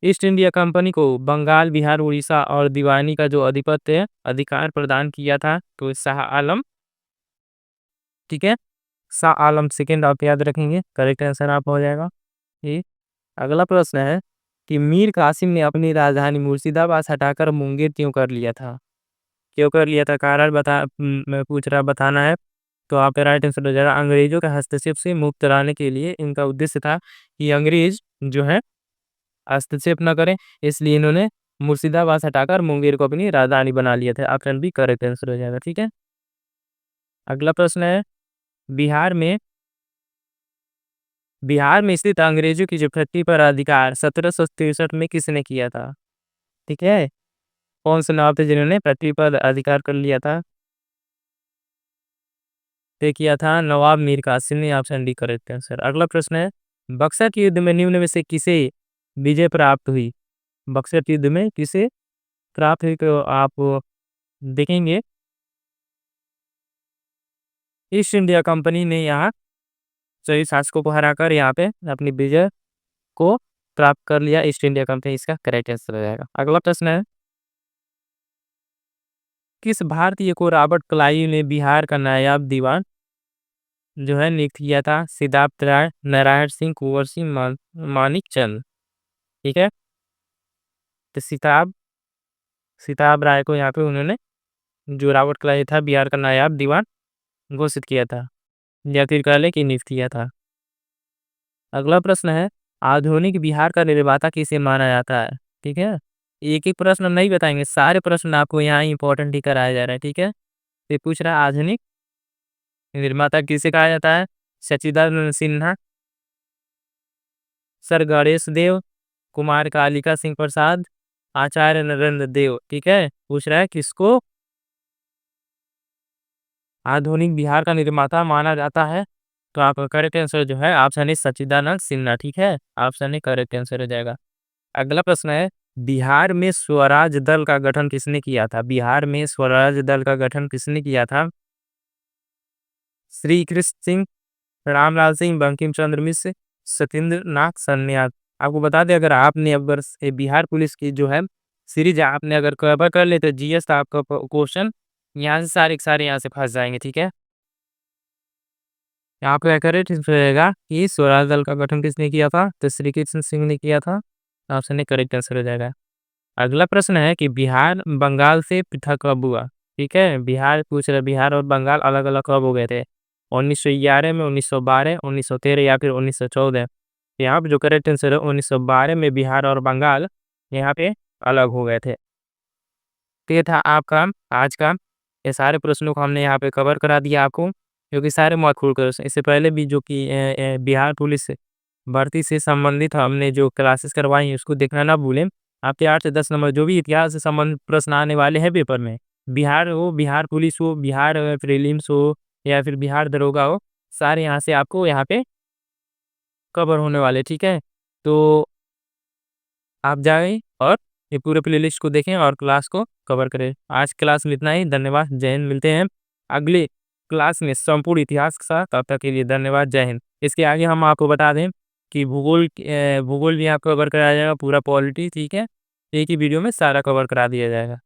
A: ईस्ट इंडिया कंपनी को बंगाल, बिहार, उड़ीसा और दीवानी का जो आधिपत्य अधिकार प्रदान किया था, तो शाह आलम। ठीक है, शाह आलम सेकेंड आप याद रखेंगे, करेक्ट आंसर आप हो जाएगा ये। अगला प्रश्न है कि मीर कासिम ने अपनी राजधानी मुर्शिदाबाद हटाकर मुंगेर क्यों कर लिया था? क्यों कर लिया था? कारण मैं पूछ रहा, बताना है। तो आप राइट आंसर हो जाएगा, अंग्रेजों के हस्तक्षेप से मुक्त कराने के लिए इनका उद्देश्य था कि अंग्रेज जो है हस्तक्षेप न करें, इसलिए इन्होंने मुर्शिदाबाद हटाकर मुंगेर को अपनी राजधानी बना लिया था। ऑप्शन बी करेक्ट आंसर हो जाएगा। ठीक है, अगला प्रश्न है, बिहार में बिहार में स्थित अंग्रेजों की जो पृथ्वी पर अधिकार 1763 में किसने किया था? ठीक है, कौन से नवाब थे जिन्होंने पृथ्वी पर अधिकार कर लिया था? तय किया था नवाब मीर कासिम ने, ऑप्शन डी करेक्ट आंसर। अगला प्रश्न है, बक्सर के युद्ध में निम्न में से किसे विजय प्राप्त हुई? बक्सर युद्ध में किसे प्राप्त हुई, तो आप देखेंगे ईस्ट इंडिया कंपनी ने यहाँ सभी शासकों को हराकर यहाँ पे अपनी विजय को प्राप्त कर लिया। ईस्ट इंडिया कंपनी इसका करेक्ट आंसर हो जाएगा। अगला प्रश्न है, किस भारतीय को रॉबर्ट क्लाइव ने बिहार का नायाब दीवान जो है नियुक्त किया था? सिद्धार्थ राय, नारायण सिंह, कुंवर सिंह, मानिक चंद। ठीक है, तो सिताब राय को यहाँ पे उन्होंने जो रॉबर्ट क्लाइव था बिहार का नायाब दीवान घोषित किया था, या फिर कह लें कि नियुक्त किया था। अगला प्रश्न है, आधुनिक बिहार का निर्माता किसे माना जाता है? ठीक है, एक एक प्रश्न नहीं बताएंगे, सारे प्रश्न आपको यहाँ इंपॉर्टेंट ही कराया जा रहा है। ठीक है, ये पूछ रहा है आधुनिक निर्माता किसे कहा जाता है? सच्चिदानंद सिन्हा, सर गणेश देव, कुमार कालिका सिंह प्रसाद, आचार्य नरेंद्र देव। ठीक है, पूछ रहा है किसको आधुनिक बिहार का निर्माता माना जाता है? तो आपका करेक्ट आंसर जो है ऑप्शन ए सच्चिदानंद सिन्हा। ठीक है, ऑप्शन ए करेक्ट आंसर हो जाएगा। अगला प्रश्न है, बिहार में स्वराज दल का गठन किसने किया था? बिहार में स्वराज दल का गठन किसने किया था? श्री कृष्ण सिंह, रामलाल सिंह, बंकिम चंद्र मिश्र, सत्येंद्र नाथ सन्याल। आपको बता दें, अगर आपने अगर बिहार पुलिस की जो है सीरीज आपने अगर कवर कर ले तो जीएस का आपका क्वेश्चन यहाँ से सारे के सारे यहाँ से फंस जाएंगे। ठीक है, यहाँ पे करेक्ट रहेगा कि स्वराज दल का गठन किसने किया था? तो श्री कृष्ण सिंह ने किया था। ऑप्शन ए करेक्ट आंसर हो जाएगा। अगला प्रश्न है कि बिहार बंगाल से पृथक कब हुआ? ठीक है, बिहार पूछ रहे बिहार और बंगाल अलग अलग कब हो गए थे? 1911 में, 1912, 1913 या फिर 1914? यहाँ पे जो करेक्ट आंसर है 1912 में बिहार और बंगाल यहाँ पे अलग हो गए थे। तो ये था आपका आज का, ये सारे प्रश्नों को हमने यहाँ पे कवर करा दिया आपको, क्योंकि सारे महत्वपूर्ण क्वेश्चन इससे पहले भी जो कि बिहार पुलिस भर्ती से संबंधित हमने जो क्लासेस करवाई हैं उसको देखना ना भूलें। आपके 8 से 10 नंबर जो भी इतिहास से संबंधित प्रश्न आने वाले हैं पेपर में, बिहार हो, बिहार पुलिस हो, बिहार प्रीलिम्स हो या फिर बिहार दरोगा हो, सारे यहाँ से आपको यहाँ पे कवर होने वाले। ठीक है, तो आप जाएँ और ये पूरे प्लेलिस्ट को देखें और क्लास को कवर करें। आज क्लास में इतना ही, धन्यवाद, जय हिंद। मिलते हैं अगले क्लास में संपूर्ण इतिहास के साथ, तब तक के लिए धन्यवाद, जय हिंद। इसके आगे हम आपको बता दें कि भूगोल भी आपको कवर कराया जाएगा, पूरा पॉलिटी। ठीक है, एक ही वीडियो में सारा कवर करा दिया जाएगा।